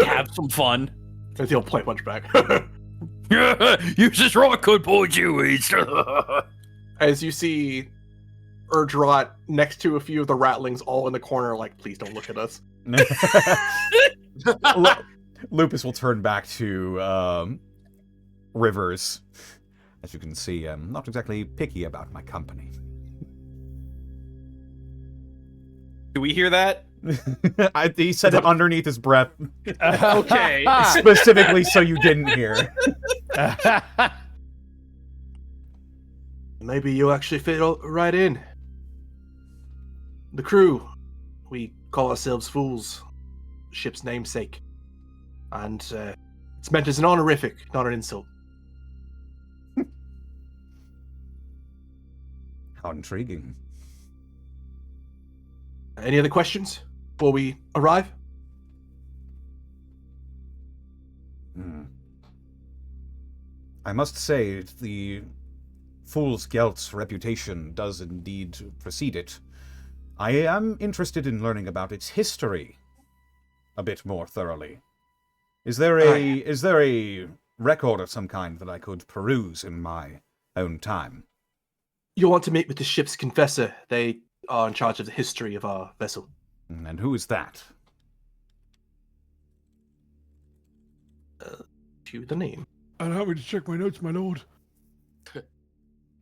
have some fun. And he'll play punch back. Use this rock good boy, Jewish. As you see Erdrot next to a few of the rattlings all in the corner, like, please don't look at us. Lupus will turn back to Rivers. As you can see, I'm not exactly picky about my company. Do we hear that? He said it underneath his breath. Okay. Specifically so you didn't hear. Maybe you actually fit right in. The crew, we call ourselves Fools, ship's namesake. And it's meant as an honorific, not an insult. How intriguing. Any other questions before we arrive? I must say, the Fool's Gelt's reputation does indeed precede it. I am interested in learning about its history a bit more thoroughly. Is there a record of some kind that I could peruse in my own time? You'll want to meet with the ship's confessor. They are in charge of the history of our vessel. And who is that? To the name. Allow me to check my notes, my lord.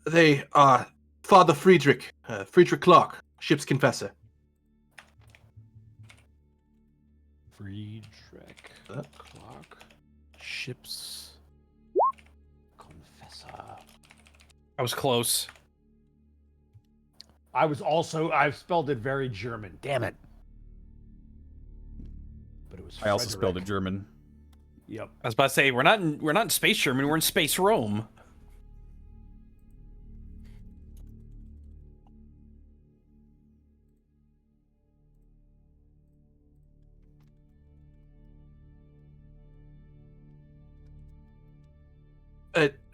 They are Father Friedrich Clark, ship's confessor. Friedrich Clark, ship's confessor. I was close. I've spelled it very German. Damn it. But it was I also spelled it Frederick. German. Yep. I was about to say we're not in space Germany, we're in space Rome.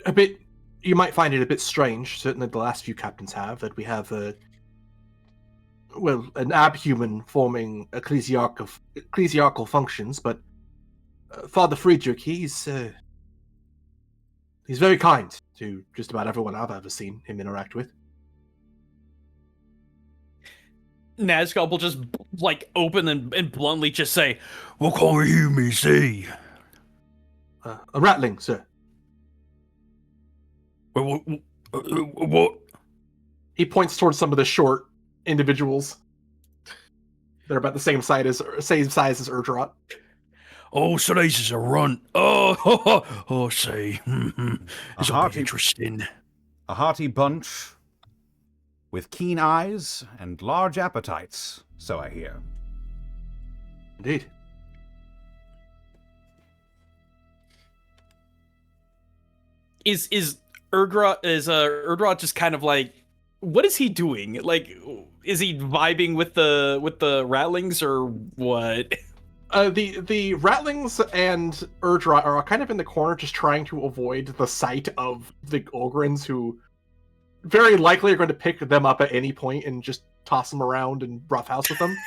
A bit. You might find it a bit strange. Certainly, the last few captains have that we have an abhuman forming ecclesiarchal functions, but Father Friedrich, he's very kind to just about everyone I've ever seen him interact with. Nazgul will just open and bluntly just say, What kind of human is he? A rattling, sir. What? He points towards some of the short individuals. They're about the same size as Erdrot. Oh, so this is a runt. Oh, see. This will be interesting. A hearty bunch with keen eyes and large appetites, so I hear. Indeed. Is Erdrot just kind of what is he doing? Is he vibing with the rattlings or what? The rattlings and Erdrot are kind of in the corner, just trying to avoid the sight of the Ogrins, who very likely are going to pick them up at any point and just toss them around and roughhouse with them.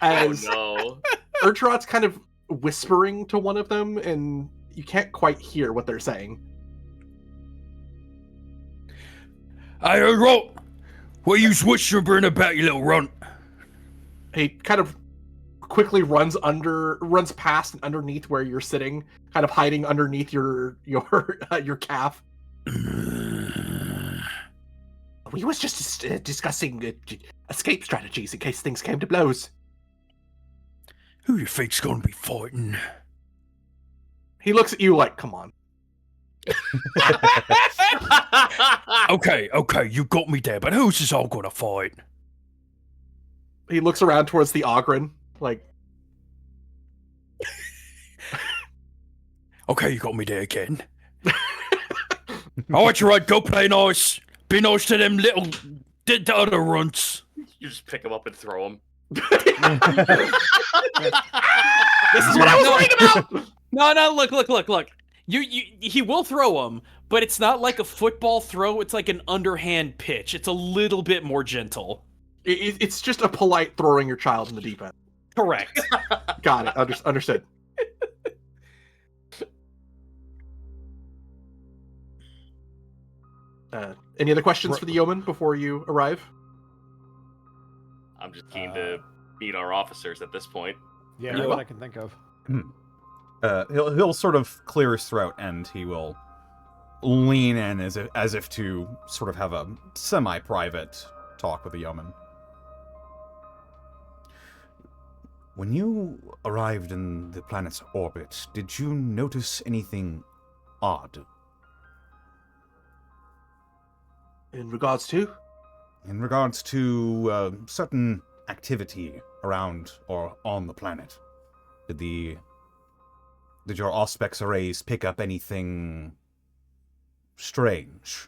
As Oh Erdrot's kind of whispering to one of them, and you can't quite hear what they're saying. I wrote. What are you whispering about, you little runt? He kind of quickly runs past and underneath where you're sitting, kind of hiding underneath your calf. We was just discussing escape strategies in case things came to blows. Who do you think's gonna be fighting? He looks at you like, come on. Okay, you got me there, but who's this all gonna fight? He looks around towards the Ogren, like... Okay, you got me there again. Alright, you're right, go play nice. Be nice to them little the other runts. You just pick him up and throw him. This is what I was worried about! No, look. He will throw them, but it's not like a football throw. It's like an underhand pitch. It's a little bit more gentle. It's just a polite throwing your child in the deep end. Correct. Got it. Understood. Any other questions for the yeoman before you arrive? I'm just keen to meet our officers at this point. Yeah, Very that's well. what I can think of. He'll sort of clear his throat, and he will lean in as if to sort of have a semi-private talk with the yeoman. When you arrived in the planet's orbit, did you notice anything odd? In regards to? In regards to certain activity around or on the planet, did your Auspex arrays pick up anything strange?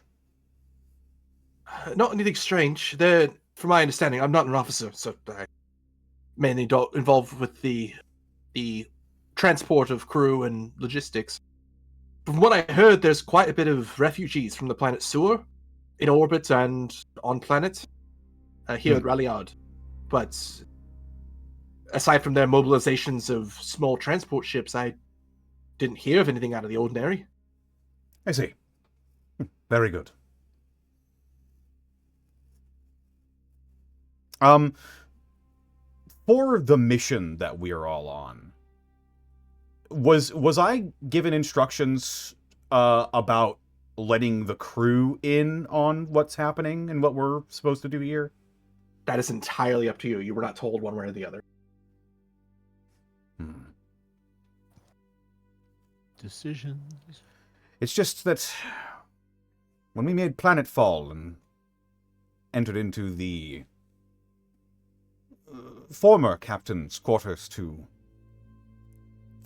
Not anything strange. From my understanding, I'm not an officer, so I mainly don't involved with the transport of crew and logistics. From what I heard, there's quite a bit of refugees from the planet Sewer in orbit and on planet here at Ralliard. But aside from their mobilizations of small transport ships, I didn't hear of anything out of the ordinary. I see. Very good. For the mission that we are all on, was I given instructions about letting the crew in on what's happening and what we're supposed to do here? That is entirely up to you. You were not told one way or the other. Decisions. It's just that when we made Planetfall and entered into the former captain's quarters to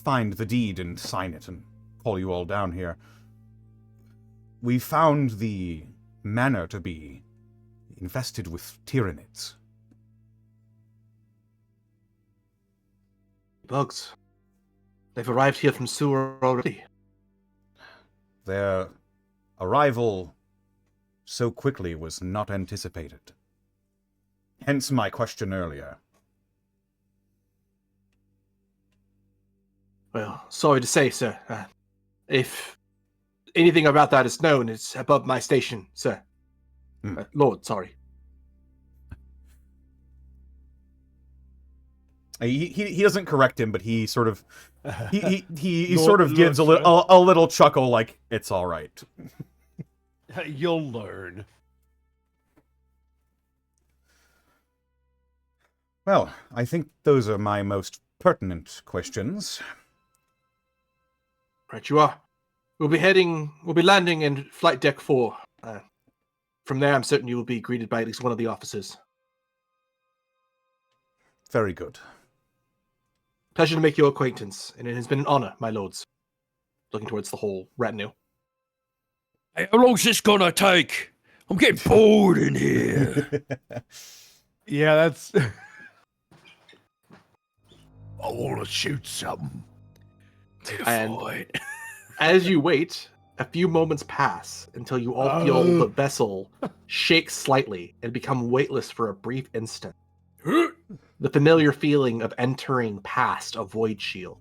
find the deed and sign it and call you all down here, we found the manor to be infested with Tyranids. Bugs. They've arrived here from Sewer already. Their arrival so quickly was not anticipated. Hence my question earlier. Well, sorry to say, sir. If anything about that is known, it's above my station, sir. Lord, sorry. He doesn't correct him, but he sort of he sort of gives a little chuckle, like it's all right. You'll learn. Well, I think those are my most pertinent questions. Right, you are. We'll be landing in Flight Deck 4. From there, I'm certain you will be greeted by at least one of the officers. Very good. Pleasure to make your acquaintance, and it has been an honor, my lords. Looking towards the whole retinue. Hey, how long's this gonna take? I'm getting bored in here. Yeah, that's. I want to shoot something. And as you wait, a few moments pass until you all feel the vessel shake slightly and become weightless for a brief instant. The familiar feeling of entering past a void shield.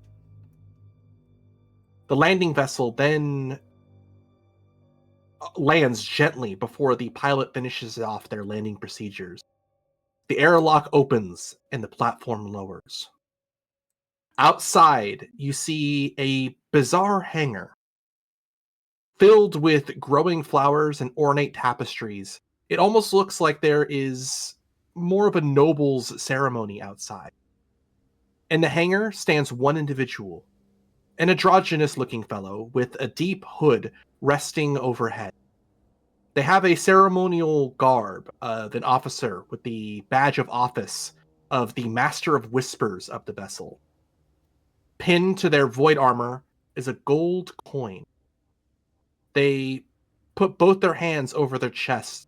The landing vessel then lands gently before the pilot finishes off their landing procedures. The airlock opens and the platform lowers. Outside, you see a bizarre hangar filled with growing flowers and ornate tapestries. It almost looks like there is more of a noble's ceremony outside. In the hangar stands one individual, an androgynous-looking fellow with a deep hood resting overhead. They have a ceremonial garb of an officer with the badge of office of the Master of Whispers of the vessel. Pinned to their void armor is a gold coin. They put both their hands over their chests,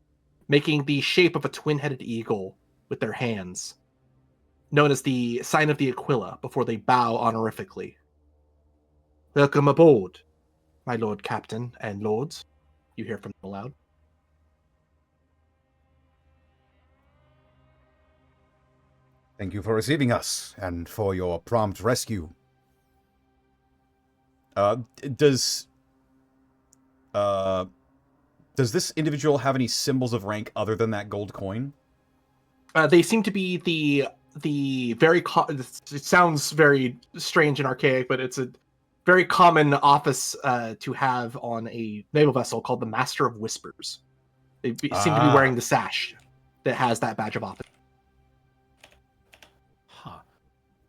making the shape of a twin-headed eagle with their hands, known as the sign of the Aquila, before they bow honorifically. Welcome aboard, my lord captain and lords. You hear from them aloud. Thank you for receiving us, and for your prompt rescue. Does this individual have any symbols of rank other than that gold coin? They seem to be the very... it sounds very strange and archaic, but it's a very common office to have on a naval vessel called the Master of Whispers. They seem to be wearing the sash that has that badge of office. Huh.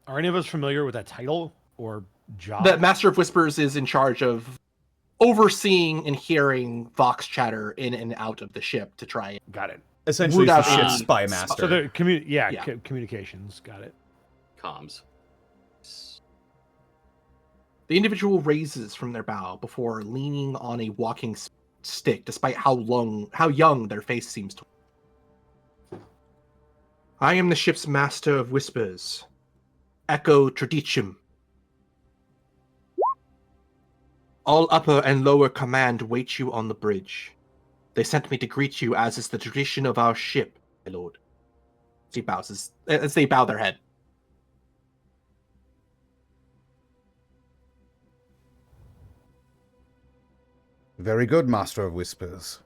Are any of us familiar with that title or job? The Master of Whispers is in charge of overseeing and hearing Vox chatter in and out of the ship to try and... Got it. Essentially, root it's the out ship's any spy master. So the Yeah. communications. Got it. Comms. The individual raises from their bow before leaning on a walking stick, despite how young their face seems to. I am the ship's Master of Whispers, Echo Traditium. All upper and lower command wait you on the bridge. They sent me to greet you, as is the tradition of our ship, my lord. He bows as they bow their head. Very good, Master of Whispers.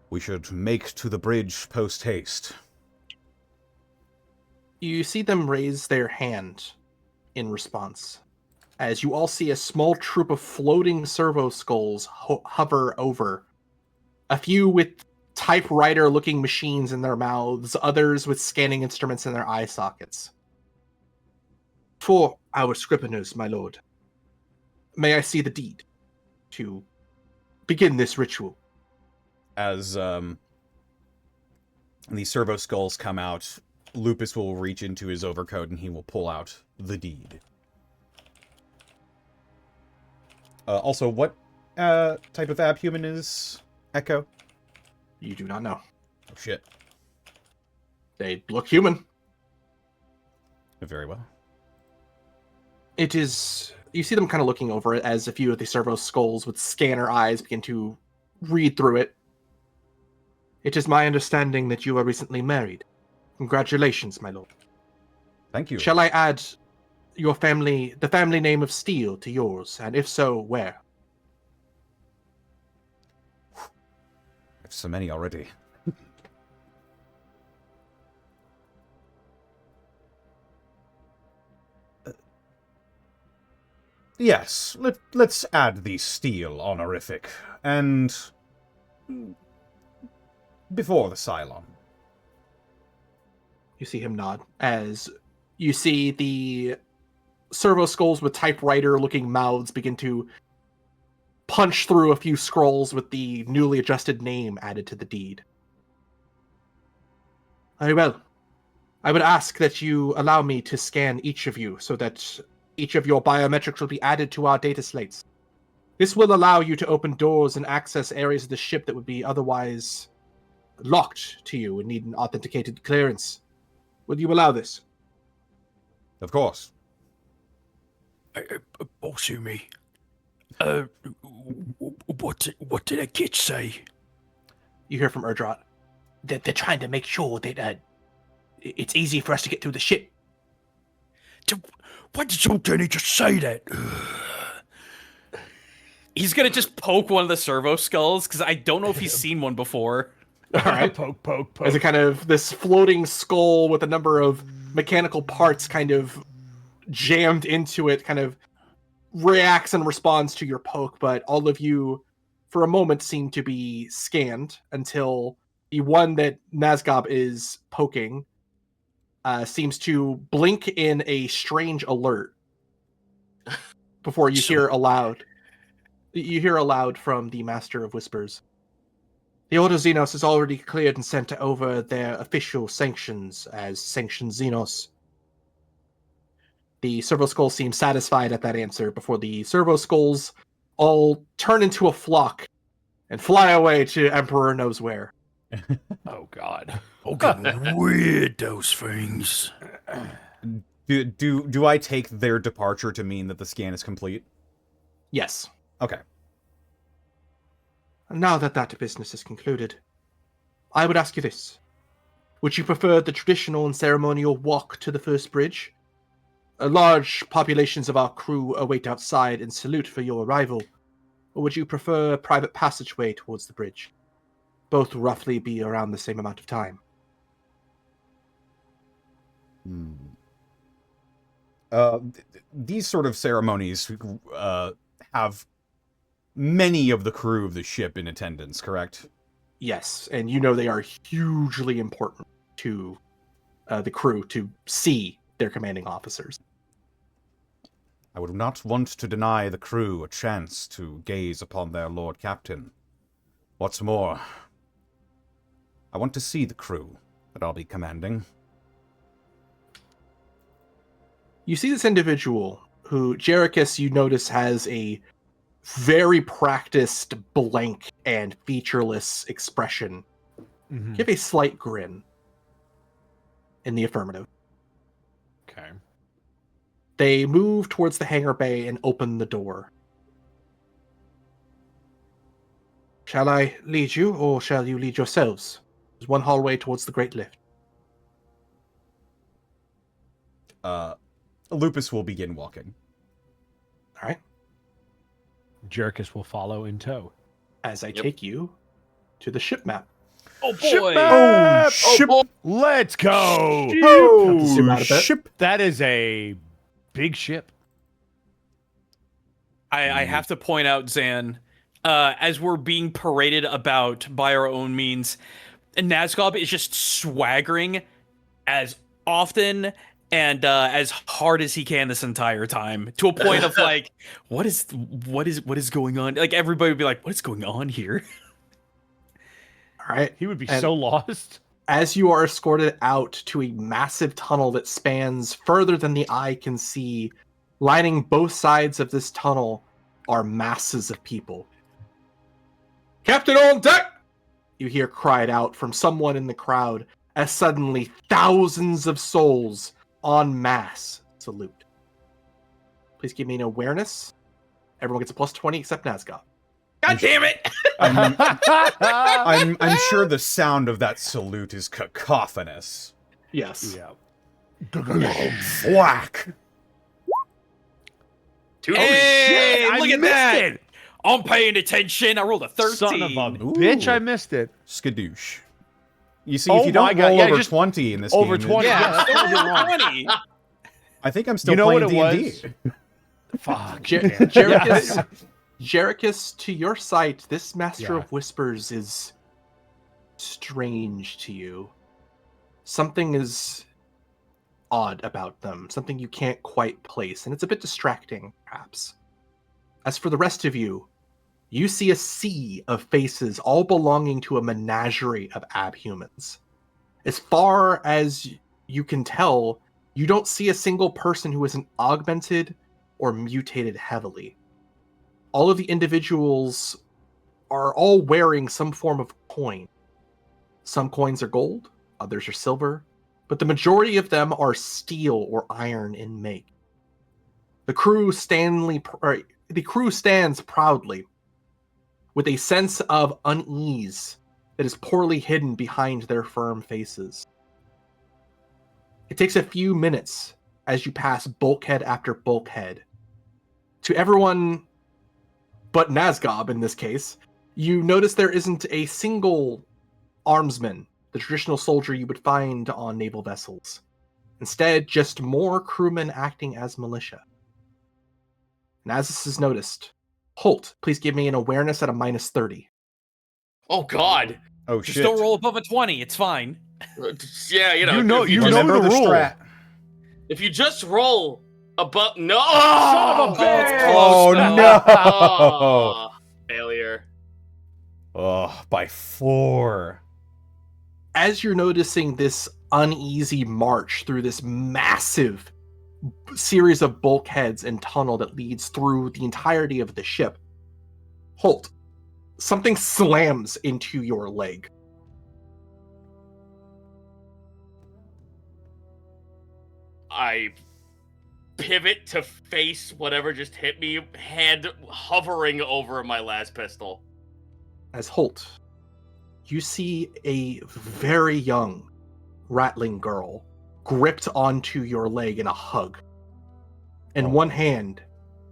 We should make to the bridge post-haste. You see them raise their hand in response, as you all see a small troop of floating servo skulls hover over. A few with typewriter-looking machines in their mouths, others with scanning instruments in their eye sockets. For our scriveners, my lord, may I see the deed to begin this ritual? As the servo skulls come out, Lupus will reach into his overcoat and he will pull out the deed. Also, what type of abhuman is Echo? You do not know. Oh, shit. They look human. Very well. It is... You see them kind of looking over it as a few of the servo skulls with scanner eyes begin to read through it. It is my understanding that you are recently married. Congratulations, my lord. Thank you. Shall I add the family name of Steele to yours? And if so, where? There's so many already. Yes, let's add the Steele honorific. And... before the Cylon. You see him nod as you see the servo skulls with typewriter-looking mouths begin to punch through a few scrolls with the newly adjusted name added to the deed. Very well. I would ask that you allow me to scan each of you so that each of your biometrics will be added to our data slates. This will allow you to open doors and access areas of the ship that would be otherwise locked to you and need an authenticated clearance. Will you allow this? Of course. Bossumi, what did a kid say? You hear from Erdrot. They're trying to make sure that it's easy for us to get through the ship. Why did Sultani just say that? He's gonna just poke one of the servo skulls, because I don't know if he's seen one before. All right. Poke. As a kind of this floating skull with a number of mechanical parts kind of jammed into it kind of reacts and responds to your poke, but all of you for a moment seem to be scanned until the one that Nazgob is poking seems to blink in a strange alert before you hear aloud. You hear aloud from the Master of Whispers. The Order Xenos has already cleared and sent over their official sanctions as Sanctioned Xenos. The Servo Skulls seem satisfied at that answer before the Servo Skulls all turn into a flock and fly away to Emperor knows where. Oh, God. Oh, getting weird, those things. Do I take their departure to mean that the scan is complete? Yes. Okay. Now that that business is concluded, I would ask you this. Would you prefer the traditional and ceremonial walk to the first bridge? Large populations of our crew await outside and salute for your arrival. Or would you prefer a private passageway towards the bridge? Both roughly be around the same amount of time. These sort of ceremonies have many of the crew of the ship in attendance, correct? Yes, and you know they are hugely important to the crew to see their commanding officers. I would not want to deny the crew a chance to gaze upon their Lord Captain. What's more, I want to see the crew that I'll be commanding. You see this individual who, Jerichus, you notice has a very practiced, blank, and featureless expression. Mhm. Give a slight grin in the affirmative. Okay. They move towards the hangar bay and open the door. Shall I lead you, or shall you lead yourselves? There's one hallway towards the Great Lift. Lupus will begin walking. All right. Jerichus will follow in tow. As I take you to the ship map. Oh Ship boy! map! ship! Let's go! Have to zoom out a bit. Ship! That is a big ship. I have to point out, Zan, as we're being paraded about by our own means, Nazgob is just swaggering as often and as hard as he can this entire time, to a point of like, what is going on? Like everybody would be like, what is going on here? All right. He would be And so lost. as you are escorted out to a massive tunnel that spans further than the eye can see, lining both sides of this tunnel are masses of people. Captain on deck! You hear cried out from someone in the crowd as suddenly thousands of souls en masse salute. Please give me an awareness. Everyone gets a plus 20 except Nazgob. God damn it! I'm sure the sound of that salute is cacophonous. Yes. Yeah. Whack! Two. Hey, I look at missed that! it! I'm paying attention. I rolled a 13. Son of a Ooh. bitch, I missed it. Skadoosh. You see, Oh if you my don't God, roll yeah, over just 20 in this over game... 20. Yeah, that's what I did wrong. 20. I think I'm still You know playing what it D&D. was? Fuck. Jerichus, Jerichus, to your sight, this Master Yeah. of Whispers is strange to you. Something is odd about them, something you can't quite place, and it's a bit distracting, perhaps. As for the rest of you, you see a sea of faces all belonging to a menagerie of abhumans. As far as you can tell, you don't see a single person who isn't augmented or mutated heavily. All of the individuals are all wearing some form of coin. Some coins are gold, others are silver, but the majority of them are steel or iron in make. The crew stands proudly, with a sense of unease that is poorly hidden behind their firm faces. It takes a few minutes as you pass bulkhead after bulkhead. To everyone but Nazgob in this case, you notice there isn't a single armsman, the traditional soldier you would find on naval vessels. Instead, just more crewmen acting as militia. And as this is noticed, Holt, please give me an awareness at a minus 30. Oh God. Oh, Just shit. don't roll above a 20. It's fine. Yeah, you know. You know- if you know Remember the rule. strat. If you just roll above, no. Son of a bitch! Oh, though. no. Oh, failure. Oh, by 4. As you're noticing this uneasy march through this massive series of bulkheads and tunnel that leads through the entirety of the ship, Holt, something slams into your leg. I pivot to face whatever just hit me, hand hovering over my last pistol. As Holt, you see a very young rattling girl gripped onto your leg in a hug. In one hand,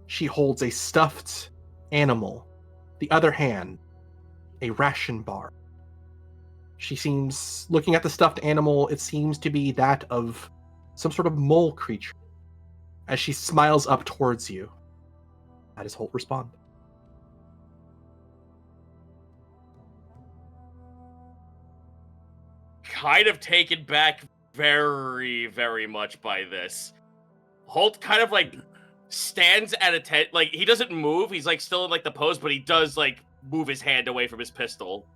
she holds a stuffed animal. The other hand, a ration bar. She seems, looking at the stuffed animal, it seems to be that of some sort of mole creature. As she smiles up towards you, how does Holt respond? Kind of taken back very, very much by this. Holt kind of like stands at a like he doesn't move. He's like still in like the pose, but he does like move his hand away from his pistol.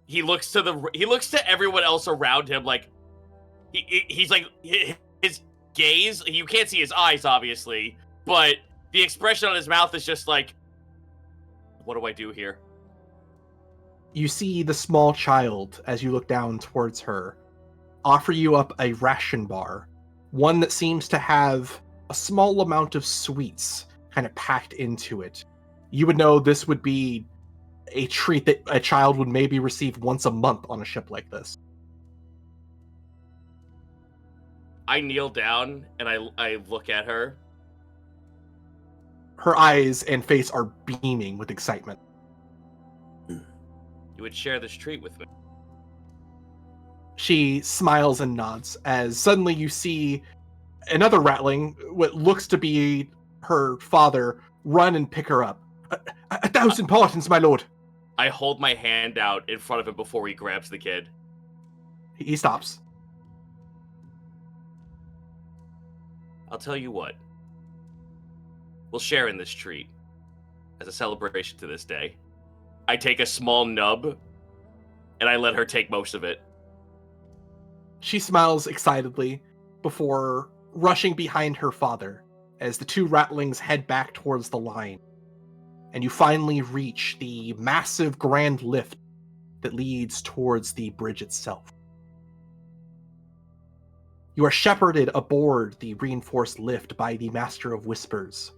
He looks to everyone else around him like he's like his gaze. You can't see his eyes obviously, but the expression on his mouth is just like, what do I do here? You see the small child, as you look down towards her, offer you up a ration bar, one that seems to have a small amount of sweets kind of packed into it. You would know this would be a treat that a child would maybe receive once a month on a ship like this. I kneel down and I look at her. Her eyes and face are beaming with excitement. You would share this treat with me. She smiles and nods as suddenly you see another rattling, what looks to be her father, run and pick her up. A thousand pardons, my lord. I hold my hand out in front of him before he grabs the kid. He stops. I'll tell you what. We'll share in this treat as a celebration to this day. I take a small nub and I let her take most of it. She smiles excitedly before rushing behind her father as the two rattlings head back towards the line. And you finally reach the massive grand lift that leads towards the bridge itself. You are shepherded aboard the reinforced lift by the Master of Whispers.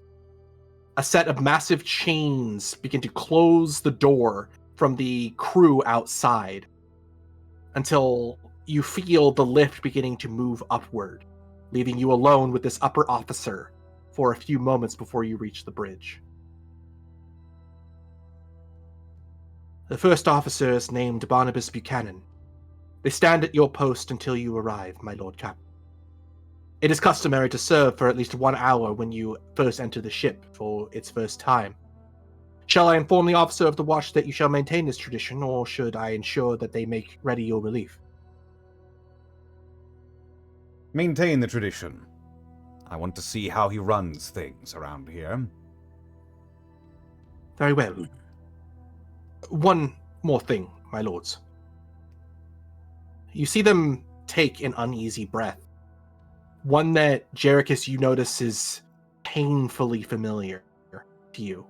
A set of massive chains begin to close the door from the crew outside until you feel the lift beginning to move upward, leaving you alone with this upper officer for a few moments before you reach the bridge. The first officer is named Barnabas Buchanan. They stand at your post until you arrive, my Lord Captain. It is customary to serve for at least 1 hour when you first enter the ship for its first time. Shall I inform the officer of the watch that you shall maintain this tradition, or should I ensure that they make ready your relief? Maintain the tradition. I want to see how he runs things around here. Very well. One more thing, my lords. You see them take an uneasy breath. One that, Jerichus, you notice is painfully familiar to you.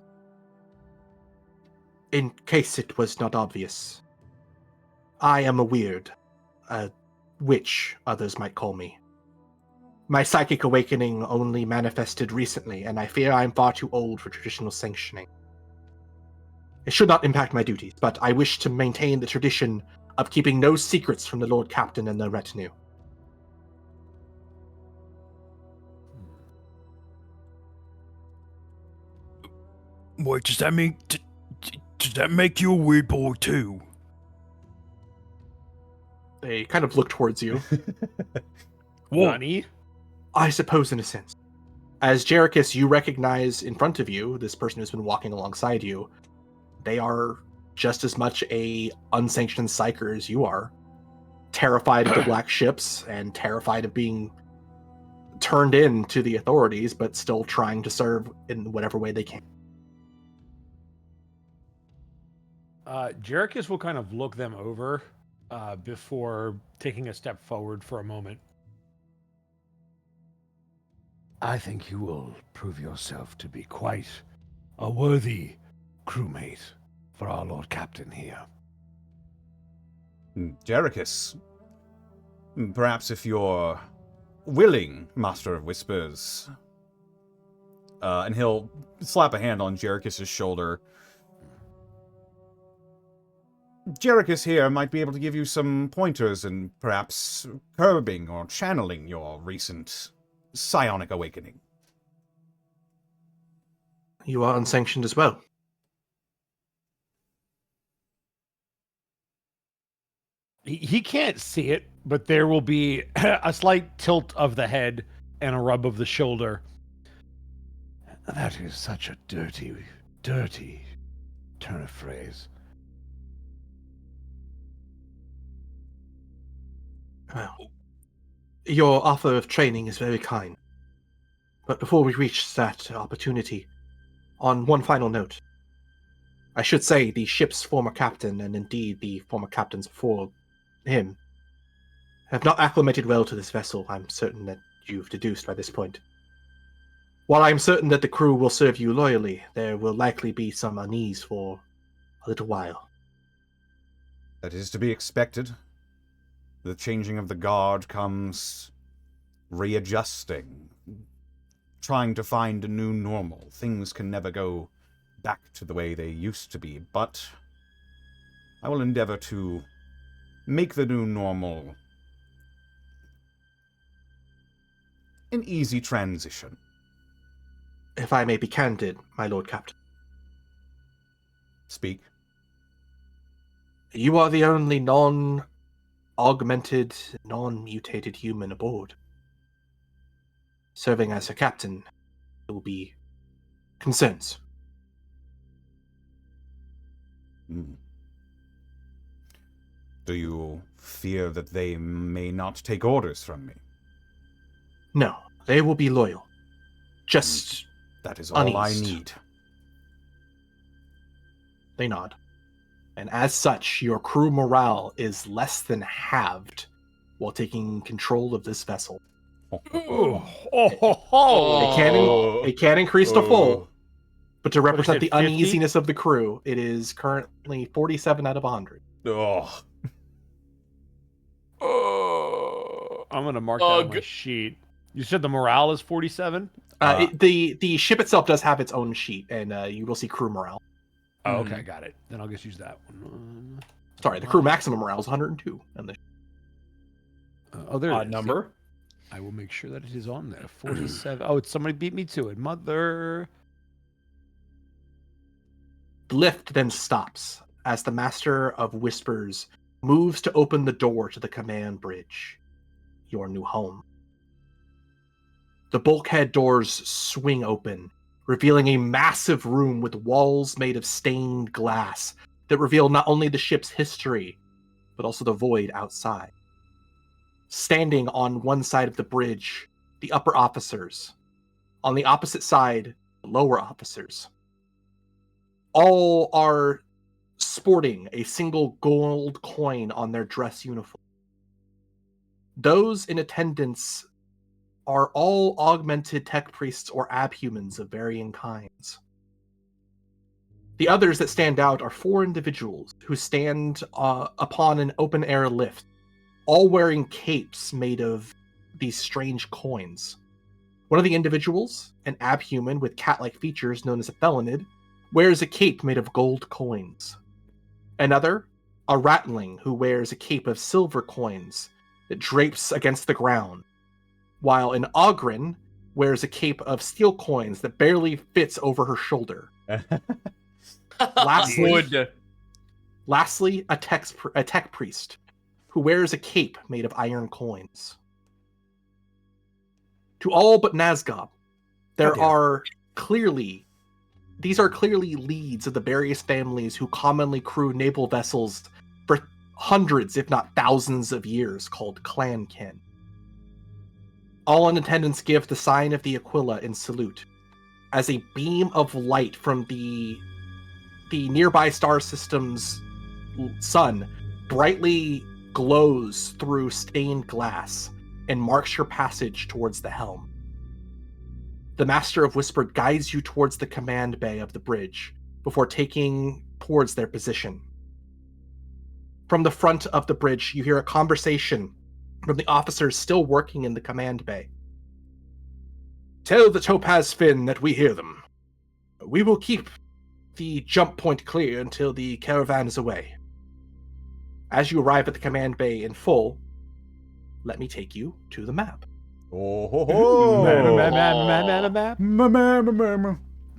In case it was not obvious, I am a weird, a witch, others might call me. My psychic awakening only manifested recently, and I fear I am far too old for traditional sanctioning. It should not impact my duties, but I wish to maintain the tradition of keeping no secrets from the Lord Captain and their retinue. Wait, does that mean... does that make you a weird boy too? They kind of look towards you. What? Nani? I suppose in a sense. As Jerichus, you recognize in front of you, this person who's been walking alongside you, they are just as much a unsanctioned psyker as you are. Terrified of the black ships and terrified of being turned in to the authorities, but still trying to serve in whatever way they can. Jerichus will kind of look them over before taking a step forward for a moment. I think you will prove yourself to be quite a worthy crewmate for our Lord Captain here. Jerichus, perhaps if your willing, Master of Whispers. And he'll slap a hand on Jerichus's shoulder. Jerichus here might be able to give you some pointers and perhaps curbing or channeling your recent psionic awakening. You are unsanctioned as well. He can't see it, but there will be a slight tilt of the head and a rub of the shoulder. That is such a dirty, dirty turn of phrase. Well, your offer of training is very kind. But before we reach that opportunity, on one final note, I should say the ship's former captain, and indeed the former captains before him, have not acclimated well to this vessel. I'm certain that you've deduced by this point. While I'm certain that the crew will serve you loyally, there will likely be some unease for a little while. That is to be expected. The changing of the guard comes readjusting, trying to find a new normal. Things can never go back to the way they used to be, but I will endeavor to make the new normal an easy transition. If I may be candid, my Lord Captain. Speak. You are the only non-augmented, non-mutated human aboard. Serving as a captain, there will be concerns. Do you fear that they may not take orders from me? No, they will be loyal. Just that is all I uneased. need. They nod. And as such, your crew morale is less than halved while taking control of this vessel. It can increase to full, but to represent the 50? uneasiness of the crew, it is currently 47 out of 100. Oh, I'm going to mark that on my sheet. You said the morale is 47? The ship itself does have its own sheet, and you will see crew morale. Oh, okay, got it. Then I'll just use that one. Sorry, the crew maximum morale is 102. And there it is. Number. I will make sure that it is on there. 47. Oh, somebody beat me to it. Mother. The lift then stops as the Master of Whispers moves to open the door to the command bridge, your new home. The bulkhead doors swing open, revealing a massive room with walls made of stained glass that reveal not only the ship's history, but also the void outside. Standing on one side of the bridge, the upper officers. On the opposite side, the lower officers. All are sporting a single gold coin on their dress uniform. Those in attendance are all augmented tech priests or abhumans of varying kinds. The others that stand out are 4 individuals who stand upon an open-air lift, all wearing capes made of these strange coins. One of the individuals, an abhuman with cat-like features known as a felonid, wears a cape made of gold coins. Another, a ratling who wears a cape of silver coins that drapes against the ground, while an Ogren wears a cape of steel coins that barely fits over her shoulder. Lastly, a tech priest who wears a cape made of iron coins. To all but Nazgob, these are clearly leads of the various families who commonly crew naval vessels for hundreds, if not thousands of years, called clankin. All in attendance give the sign of the Aquila in salute, as a beam of light from the nearby star system's sun brightly glows through stained glass and marks your passage towards the helm. The Master of Whisper guides you towards the command bay of the bridge before taking towards their position. From the front of the bridge, you hear a conversation from the officers still working in the command bay. Tell the Topaz Fin that we hear them. We will keep the jump point clear until the caravan is away. As you arrive at the command bay in full, let me take you to the map. Oh, ho, ho.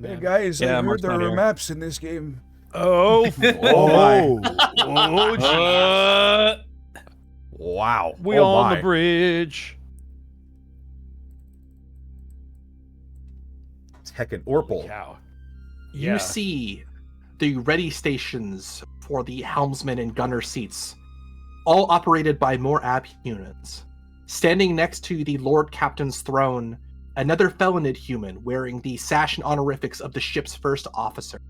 Hey guys, Yeah, I heard Mark's there not are here. maps in this game. Oh, oh, geez. Wow. We Oh, on my. the bridge. It's heckin' Orpal. Cow. You see the ready stations for the helmsman and gunner seats, all operated by more AB units. Standing next to the Lord Captain's throne, another felonid human wearing the sash and honorifics of the ship's first officer.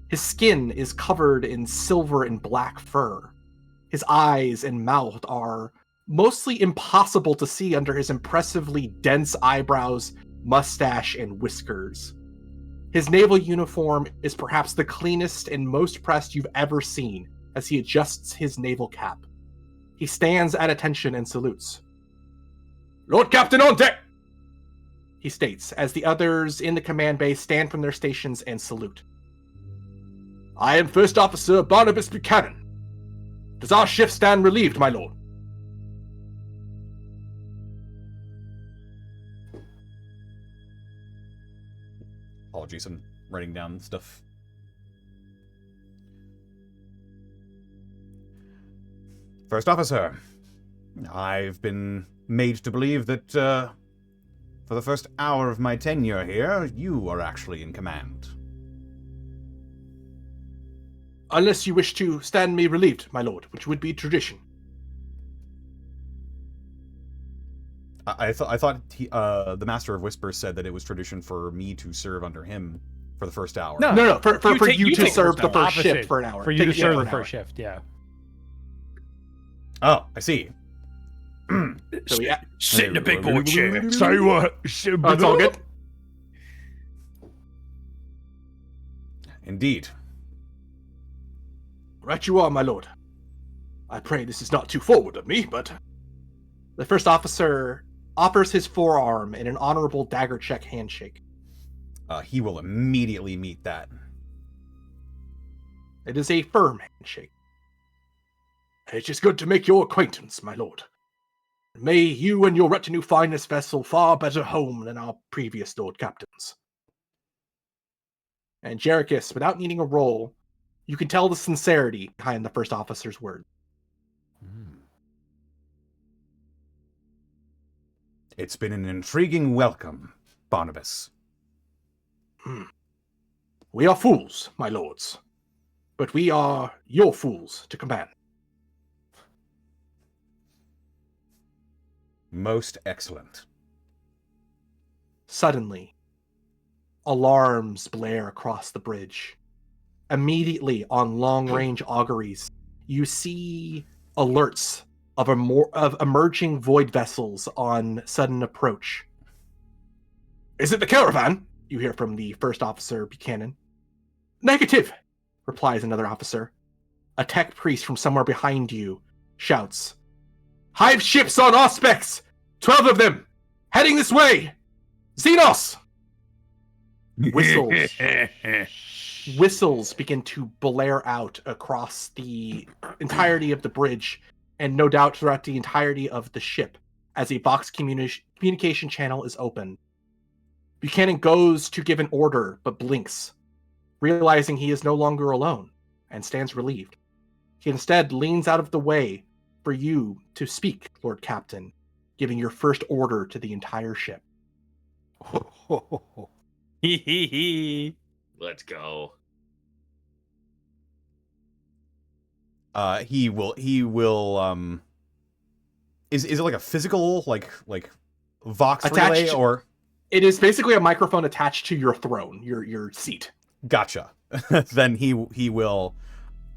His skin is covered in silver and black fur. His eyes and mouth are mostly impossible to see under his impressively dense eyebrows, mustache, and whiskers. His naval uniform is perhaps the cleanest and most pressed you've ever seen as he adjusts his naval cap. He stands at attention and salutes. "Lord Captain on deck!" he states as the others in the command bay stand from their stations and salute. "I am First Officer Barnabas Buchanan. Does our ship stand relieved, my lord?" Apologies, I'm writing down stuff. First Officer, I've been made to believe that, for the first hour of my tenure here, you are actually in command. Unless you wish to stand me relieved, my lord, which would be tradition. I thought the Master of Whispers said that it was tradition for me to serve under him for the first hour. No, for you to take serve the the first Opposite. shift for an hour. For you Take to a shift serve for the an hour. first shift, yeah. Oh, I see. So we, Sit in the big boy chair. Say what? oh, it's all good. Indeed. Right you are, my lord. I pray this is not too forward of me, but... The first officer offers his forearm in an honorable dagger check handshake. He will immediately meet that. It is a firm handshake. It is good to make your acquaintance, my lord. May you and your retinue find this vessel far better home than our previous lord captains. And Jerichus, without needing a roll, you can tell the sincerity behind the first officer's words. It's been an intriguing welcome, Barnabas. We are fools, my lords, but we are your fools to command. Most excellent. Suddenly, alarms blare across the bridge. Immediately on long-range auguries, you see alerts of emerging void vessels on sudden approach. "Is it the caravan?" you hear from the first officer, Buchanan. "Negative," replies another officer. A tech priest from somewhere behind you shouts, "Hive ships on Auspex! 12 of them! Heading this way! Xenos!" Whistles begin to blare out across the entirety of the bridge, and no doubt throughout the entirety of the ship, as a Vox communication channel is open. Buchanan goes to give an order, but blinks, realizing he is no longer alone, and stands relieved. He instead leans out of the way for you to speak, Lord Captain, giving your first order to the entire ship. Let's go. He will is it like a physical like Vox Attached relay to- or It is basically a microphone attached to your throne, your seat. gotcha. Then he will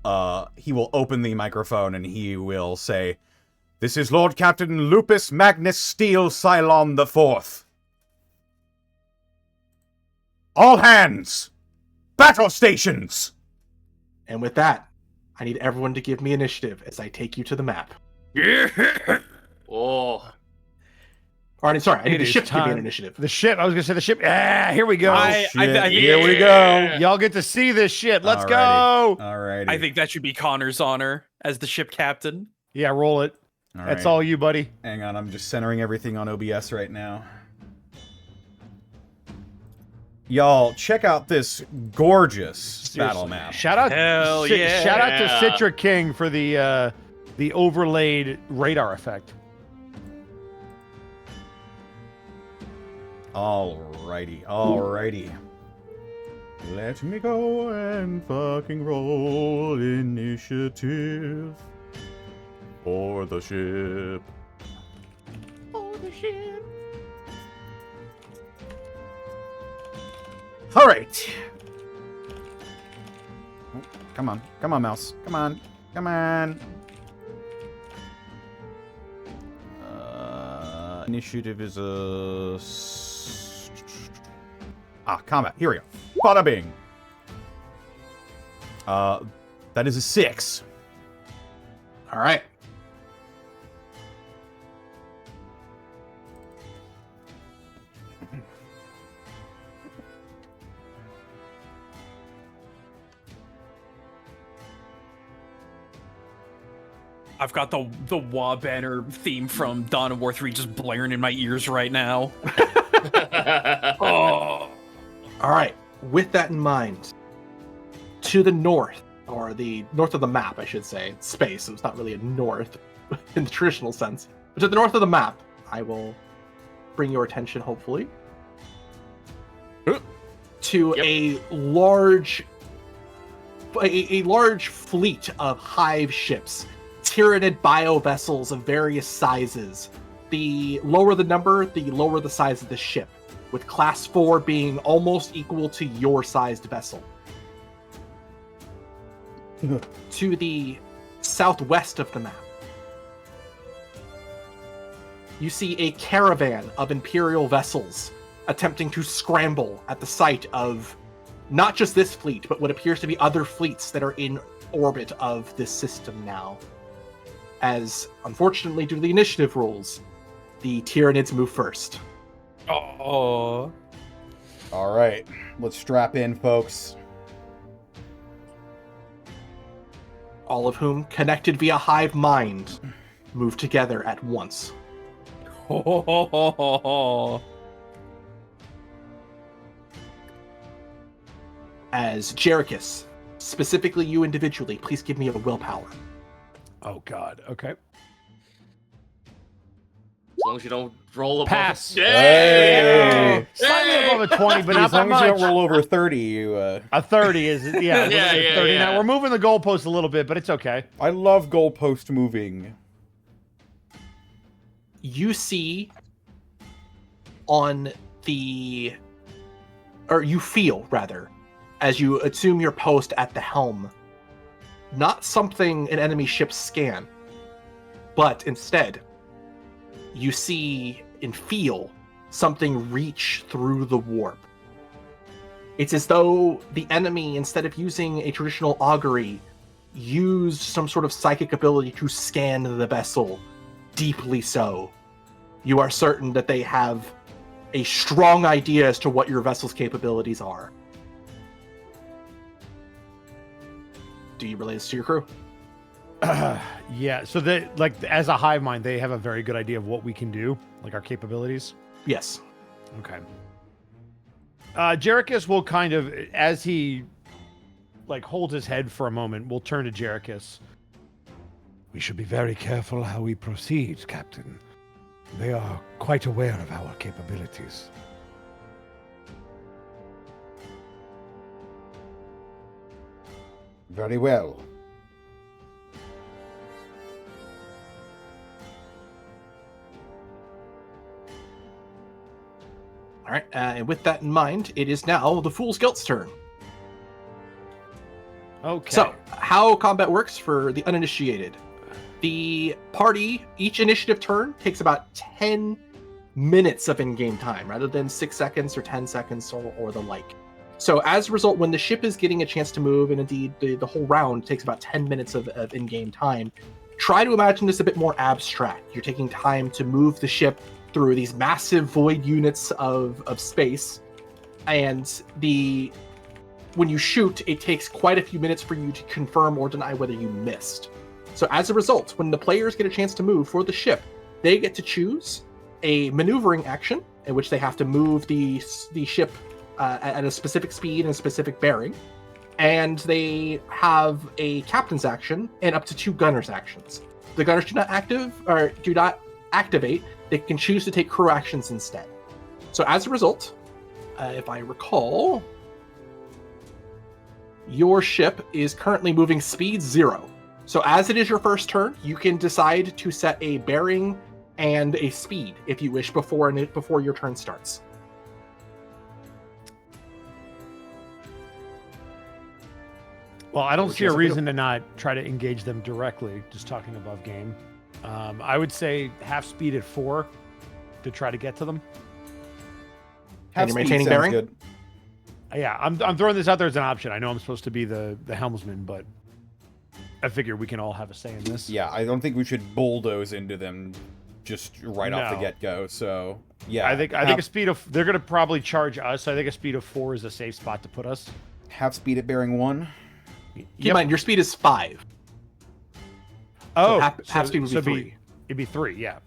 open the microphone and he will say, "This is Lord Captain Lupus Magnus Steel Cylon IV. All hands! Battle stations!" And with that, I need everyone to give me initiative as I take you to the map. Oh. Or, sorry, I need It the is ship to give me an time. initiative. The ship. I was gonna say the ship. Ah, here we go. I think- Here we go. Y'all get to see this shit. Let's Alrighty. go. Alrighty. I think that should be Connor's honor as the ship captain. Yeah, roll it. That's all you, buddy. Hang on, I'm just centering everything on OBS right now. Y'all, check out this gorgeous battle map. Shout out, Hell yeah. Shout out to Citra King for the overlaid radar effect. Alrighty. Let me go and fucking roll initiative for the ship. All right. Come on, mouse. Come on. Initiative is a... combat. Here we go. Bada bing. That is a 6. All right. I've got the Wa Banner theme from Dawn of War 3 just blaring in my ears right now. Oh. All right. With that in mind, to the north, or the north of the map, I should say, it's space, so it's not really a north in the traditional sense, but to the north of the map, I will bring your attention, hopefully, to a large fleet of hive ships, Tyranid bio-vessels of various sizes. The lower the number, the lower the size of the ship, with Class 4 being almost equal to your sized vessel. To the southwest of the map, you see a caravan of Imperial vessels attempting to scramble at the sight of not just this fleet, but what appears to be other fleets that are in orbit of this system now. As, unfortunately, due to the initiative rules, the Tyranids move first. Oh. Alright, let's strap in, folks. All of whom, connected via hive mind, move together at once. As Jerichus, specifically you individually, please give me a willpower. Oh God. Okay. As long as you don't roll above Pass. Yay! Slightly above a 20, but not As that long as you much. don't roll over 30, you, A 30 is yeah. Yeah, 30 yeah. now. We're moving the goalpost a little bit, but it's okay. I love goalpost moving. You see on the... or you feel, rather, as you assume your post at the helm, not something an enemy ship scan, but instead, you see and feel something reach through the warp. It's as though the enemy, instead of using a traditional augury, used some sort of psychic ability to scan the vessel, deeply so. You are certain that they have a strong idea as to what your vessel's capabilities are. Do you relay this to your crew? Yeah. So they like as a hive mind, they have a very good idea of what we can do, like our capabilities. Yes. Okay. Jerichus will kind of, as he like holds his head for a moment, we'll turn to Jerichus. We should be very careful how we proceed, Captain. They are quite aware of our capabilities. Very well. All right. And with that in mind, it is now the Fool's Gelt's turn. Okay. So, how combat works for the uninitiated. The party, each initiative turn takes about 10 minutes of in-game time, rather than 6 seconds or 10 seconds or the like. So as a result, when the ship is getting a chance to move, and indeed the whole round takes about 10 minutes of in-game time, try to imagine this a bit more abstract. You're taking time to move the ship through these massive void units of space, and when you shoot, it takes quite a few minutes for you to confirm or deny whether you missed. So as a result, when the players get a chance to move for the ship, they get to choose a maneuvering action in which they have to move the ship at a specific speed and a specific bearing, and they have a captain's action and up to 2 gunner's actions. The gunners do not activate. They can choose to take crew actions instead. So as a result, if I recall, your ship is currently moving speed 0. So as it is your first turn, you can decide to set a bearing and a speed if you wish before your turn starts. Well, I don't see a reason to not try to engage them directly, just talking above game. I would say half speed at 4 to try to get to them. And you're maintaining bearing? Good. Yeah, I'm throwing this out there as an option. I know I'm supposed to be the helmsman, but I figure we can all have a say in this. Yeah, I don't think we should bulldoze into them just right off the get-go. So, yeah. I think a speed of... They're going to probably charge us, so I think a speed of 4 is a safe spot to put us. Half speed at bearing 1. Keep in mind, your speed is 5. Oh, so half speed would be 3. It'd be 3, yeah.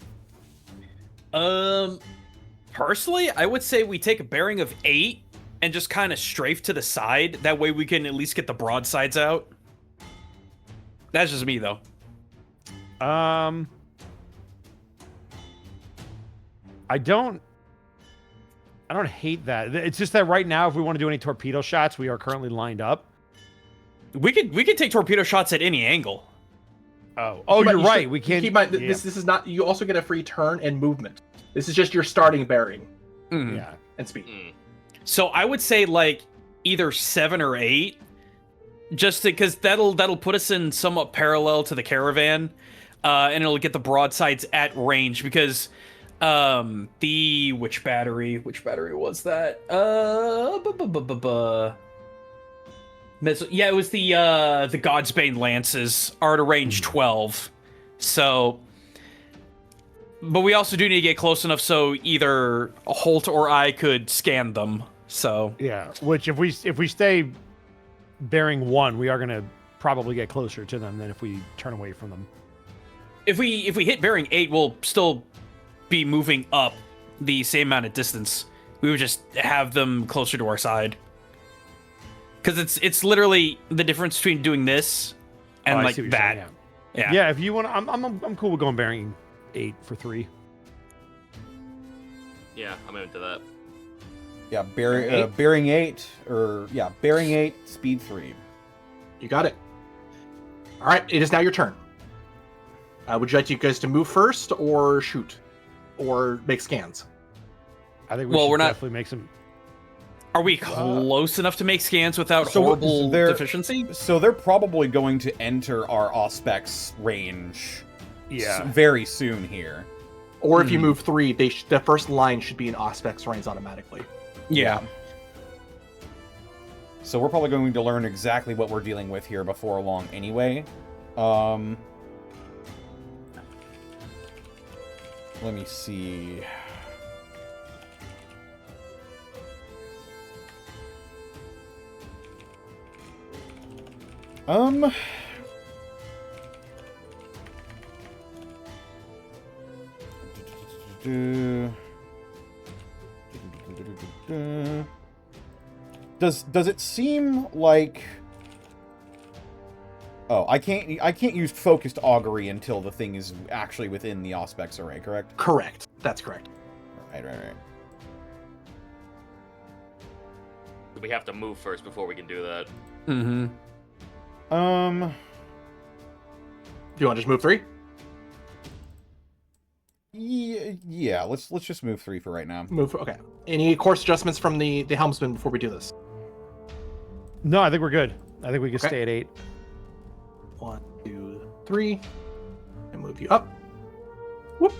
Personally, I would say we take a bearing of 8 and just kind of strafe to the side. That way we can at least get the broadsides out. That's just me, though. I don't hate that. It's just that right now, if we want to do any torpedo shots, we are currently lined up. We could take torpedo shots at any angle. Oh, you're right. We can't. Keep in mind, this is not. You also get a free turn and movement. This is just your starting bearing. Yeah. And speed. So I would say like either 7 or 8, just because that'll put us in somewhat parallel to the caravan, and it'll get the broadsides at range because which battery was that? Yeah, it was the Godsbane lances are at a range 12. So, but we also do need to get close enough so either Holt or I could scan them. So yeah, which if we stay bearing 1, we are gonna probably get closer to them than if we turn away from them. If we hit bearing 8, we'll still be moving up the same amount of distance. We would just have them closer to our side. Because it's literally the difference between doing this and like that. Saying, yeah. If you want, I'm cool with going bearing 8 for 3. Yeah, I'm into that. Yeah, bearing 8 bearing 8, speed 3. You got it. All right, it is now your turn. Would you like you guys to move first, or shoot, or make scans? I think we should definitely make some. Are we close enough to make scans without horrible deficiency? So they're probably going to enter our Auspex range Yeah. very soon here. Or if you move 3, the first line should be in Auspex range automatically. Yeah. So we're probably going to learn exactly what we're dealing with here before long anyway. Let me see. Does it seem like... Oh, I can't use focused augury until the thing is actually within the Auspex array, correct? Correct. That's correct. Right. We have to move first before we can do that. Mm-hmm. Do you want to just move 3? Yeah, let's just move 3 for right now. Okay. Any course adjustments from the helmsman before we do this? No, I think we're good. I think we can stay at 8. 1, 2, 3, and move you up. Whoop.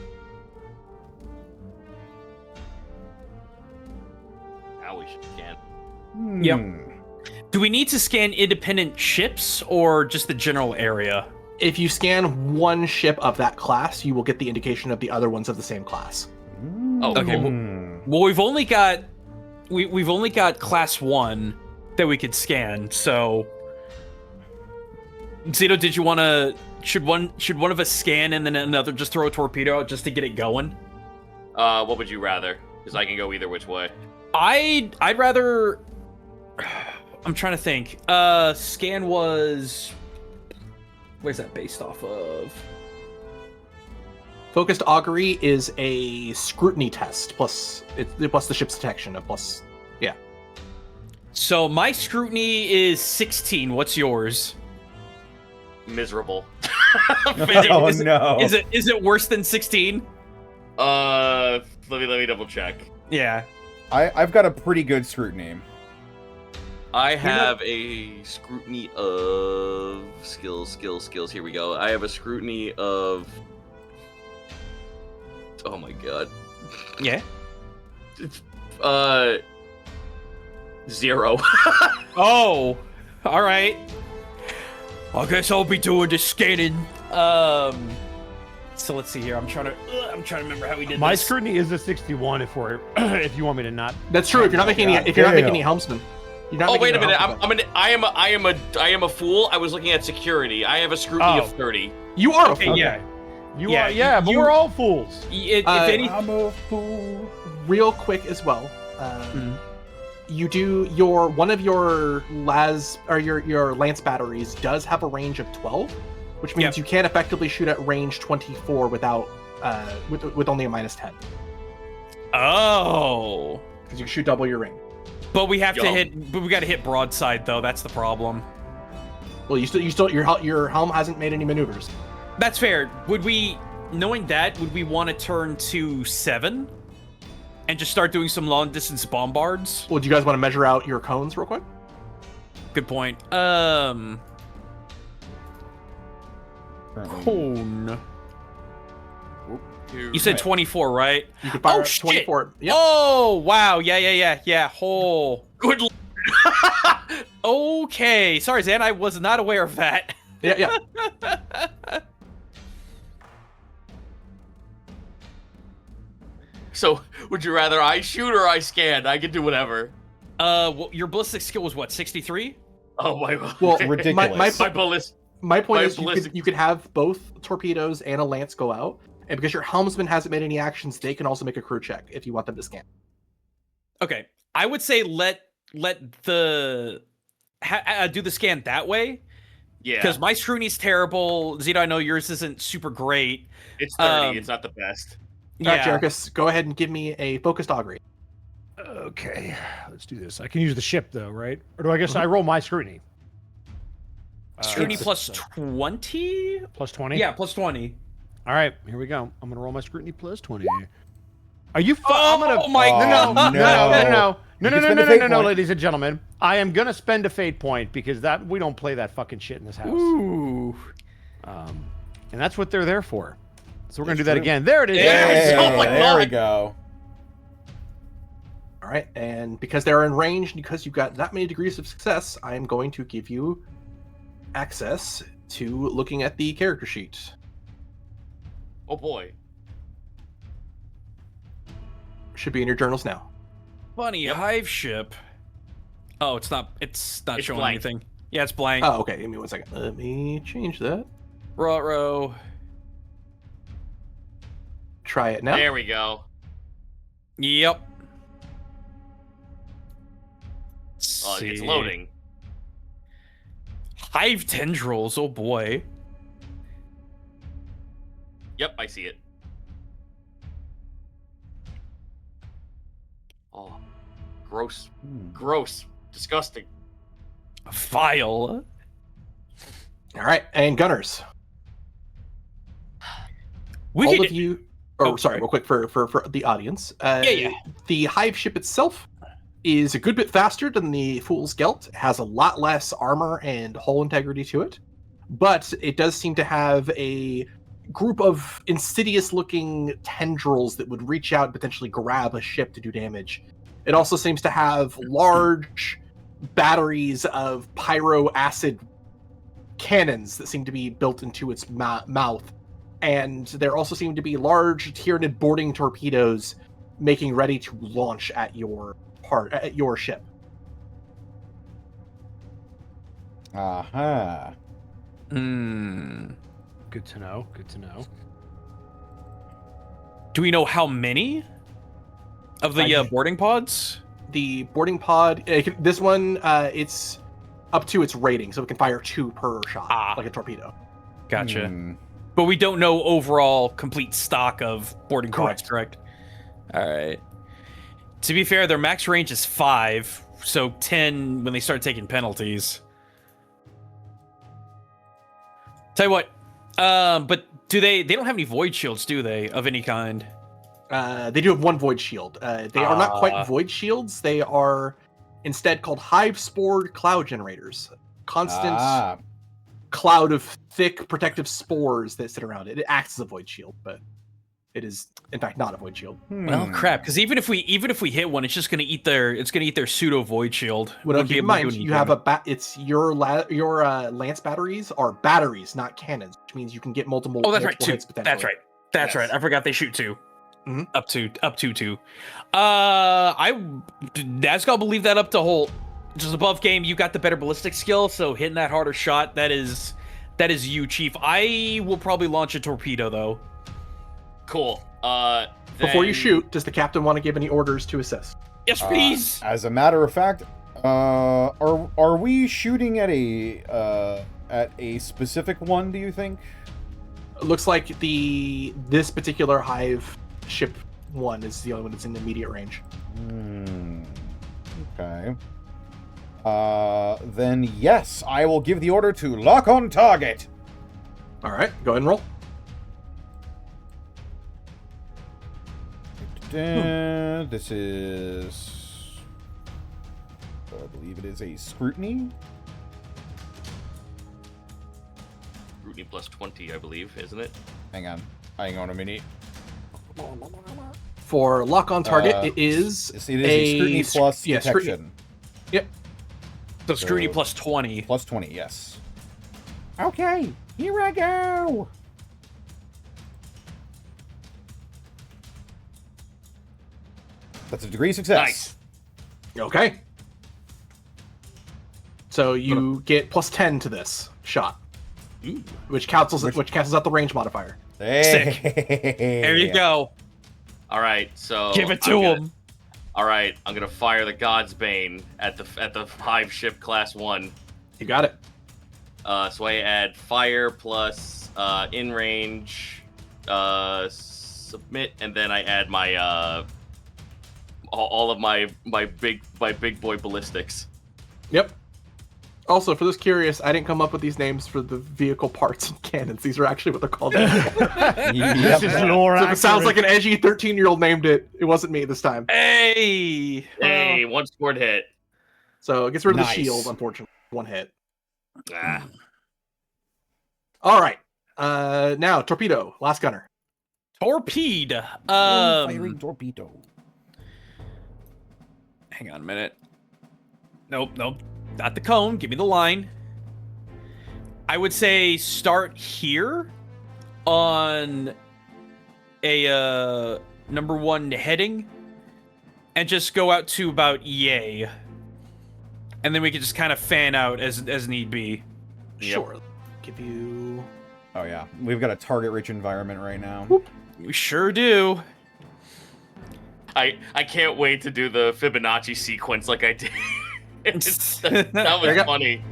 Now we should scan. Yep. Do we need to scan independent ships or just the general area? If you scan one ship of that class, you will get the indication of the other ones of the same class. Oh, Okay, well, we've only got we've only got class 1 that we could scan. So, Zito, did you want to? Should one of us scan and then another just throw a torpedo out just to get it going? What would you rather? Because I can go either which way. I'd rather. I'm trying to think. Scan was. Where's that based off of? Focused augury is a scrutiny test plus the ship's detection of plus. Yeah. So my scrutiny is 16. What's yours? Miserable. Oh no! Is it worse than 16? Let me double check. Yeah. I've got a pretty good scrutiny. I have a scrutiny of skills. Here we go. I have a scrutiny of. Oh my god. Yeah. It's 0. Oh. All right. I guess I'll be doing the scanning. So let's see here. I'm trying to remember how we did My this. scrutiny is a 61 if you want me to not. That's true. If you're not making any, if you're not making any helmsman. You're not Oh making wait a any minute! helmsman. I am a fool. I was looking at security. I have a scrutiny of 30. You are a Okay, fool. yeah. You Yeah, are, yeah, but you- we're all fools. If any, I'm a fool. Real quick as well. You do one of your your lance batteries does have a range of 12, which means you can't effectively shoot at range 24 without with only a -10 oh. because you can shoot double your range. But we have to Yo. hit. But we got to hit broadside though. That's the problem. Well, your helm hasn't made any maneuvers. That's fair. Would we, knowing that, would we want to turn to 7 and just start doing some long distance bombards? Well, do you guys want to measure out your cones real quick? Good point. Currently- Cone. You said 24, right? You could fire Oh, at shit. 24. Yep. Oh wow! Yeah. Oh. Good. Okay. Sorry, Zan. I was not aware of that. Yeah. So, would you rather I shoot or I scan? I can do whatever. Well, your ballistic skill was what? 63? Oh my. Well, Ridiculous. My ballist. My point My is ballistic- you could have both torpedoes and a lance go out, and because your helmsman hasn't made any actions, they can also make a crew check if you want them to scan. Okay. I would say let the do the scan that way. Yeah. Because my scrutiny's terrible. Zito, I know yours isn't super great. It's 30. It's not the best. All right, Jerichus, go ahead and give me a focused augury. Okay, let's do this. I can use the ship though, right? Or do I guess I roll my scrutiny? Scrutiny It's- plus 20? Plus 20? Yeah, plus 20. All right, here we go. I'm gonna roll my scrutiny plus 20. Are you? Oh I'm gonna. my Oh, god! No, point. ladies and gentlemen. I am gonna spend a fate point because we don't play that fucking shit in this house. Ooh. And that's what they're there for. So we're gonna That's do that true. again. There it is. Yeah. Oh my there we God. go. All right, and because they're in range, and because you've got that many degrees of success, I am going to give you access to looking at the character sheet. Oh boy. Should be in your journals now. Funny hive ship. Oh, it's not It's showing blank. anything. Yeah, it's blank. Oh, okay. Give me 1 second. Let me change that. Ruh-roh. Try it now. There we go. Yep. Oh, it's See. loading. Hive tendrils, oh boy. Yep, I see it. Oh, gross. Gross. Disgusting. Vile. All right, and gunners. We All could, of you. Oh, Oh, sorry, sorry. real quick for the audience. Yeah. The hive ship itself is a good bit faster than the Fool's Gelt. It has a lot less armor and hull integrity to it, but it does seem to have a group of insidious-looking tendrils that would reach out and potentially grab a ship to do damage. It also seems to have large batteries of pyro acid cannons that seem to be built into its mouth, and there also seem to be large Tyranid boarding torpedoes making ready to launch at your ship. Aha. Good to know. Good to know. Do we know how many of the boarding pods? The boarding pod, this one, it's up to its rating, so it can fire 2 per shot, like a torpedo. Gotcha. But we don't know overall complete stock of boarding pods, correct? All right. To be fair, their max range is 5, so 10 when they start taking penalties. Tell you what, but do they don't have any void shields, do they, of any kind? They do have 1 void shield. They are not quite void shields. They are instead called hive-spored cloud generators. Constant cloud of thick protective spores that sit around it. It acts as a void shield, but it is in fact not a void shield. Well, crap, because even if we hit one, it's just gonna eat their pseudo void shield. Well, keep in mind, you have it's your lance batteries are batteries, not cannons, which means you can get multiple. Oh, that's right. Hits potentially. That's right. That's right. I forgot they shoot 2. Mm-hmm. Up to 2. Nazgul believe that up to Holt. Just above game, you got the better ballistic skill, so hitting that harder shot, that is you, Chief. I will probably launch a torpedo though. Cool. Before you shoot, does the captain want to give any orders to assist? Yes, please. As a matter of fact, are we shooting at a specific one, do you think? It looks like this particular hive ship one is the only one that's in immediate range. Okay. Then yes, I will give the order to lock on target. All right, go ahead and roll. This is, I believe it is a scrutiny. Scrutiny plus 20, I believe, isn't it? Hang on a minute. For lock on target, it is a scrutiny plus detection. Scrutiny. Yep. So scrutiny plus 20. Plus 20, yes. Okay, here I go. That's a degree of success. Nice. Okay. So you get plus 10 to this shot, which cancels out the range modifier. Hey. There you go. All right, so Give it to him. All right, I'm gonna fire the God's Bane at the hive ship class 1. You got it. So I add fire plus in range, submit, and then I add my all of my big boy ballistics. Yep. Also, for those curious, I didn't come up with these names for the vehicle parts and cannons. These are actually what they're called. This is lore. So if it sounds like an edgy 13-year-old named it, it wasn't me this time. Hey! Hey, 1 scored hit. So it gets rid of Nice. the shield, unfortunately. 1 hit. Ah. All right. Now, torpedo. Last gunner. Torpedo. Firing torpedo. Hang on a minute. Nope. Not the cone. Give me the line. I would say start here on a number 1 heading and just go out to about yay. And then we can just kind of fan out as need be. Sure. Give you... Oh yeah, we've got a target-rich environment right now. Whoop. We sure do. I can't wait to do the Fibonacci sequence like I did. that was funny.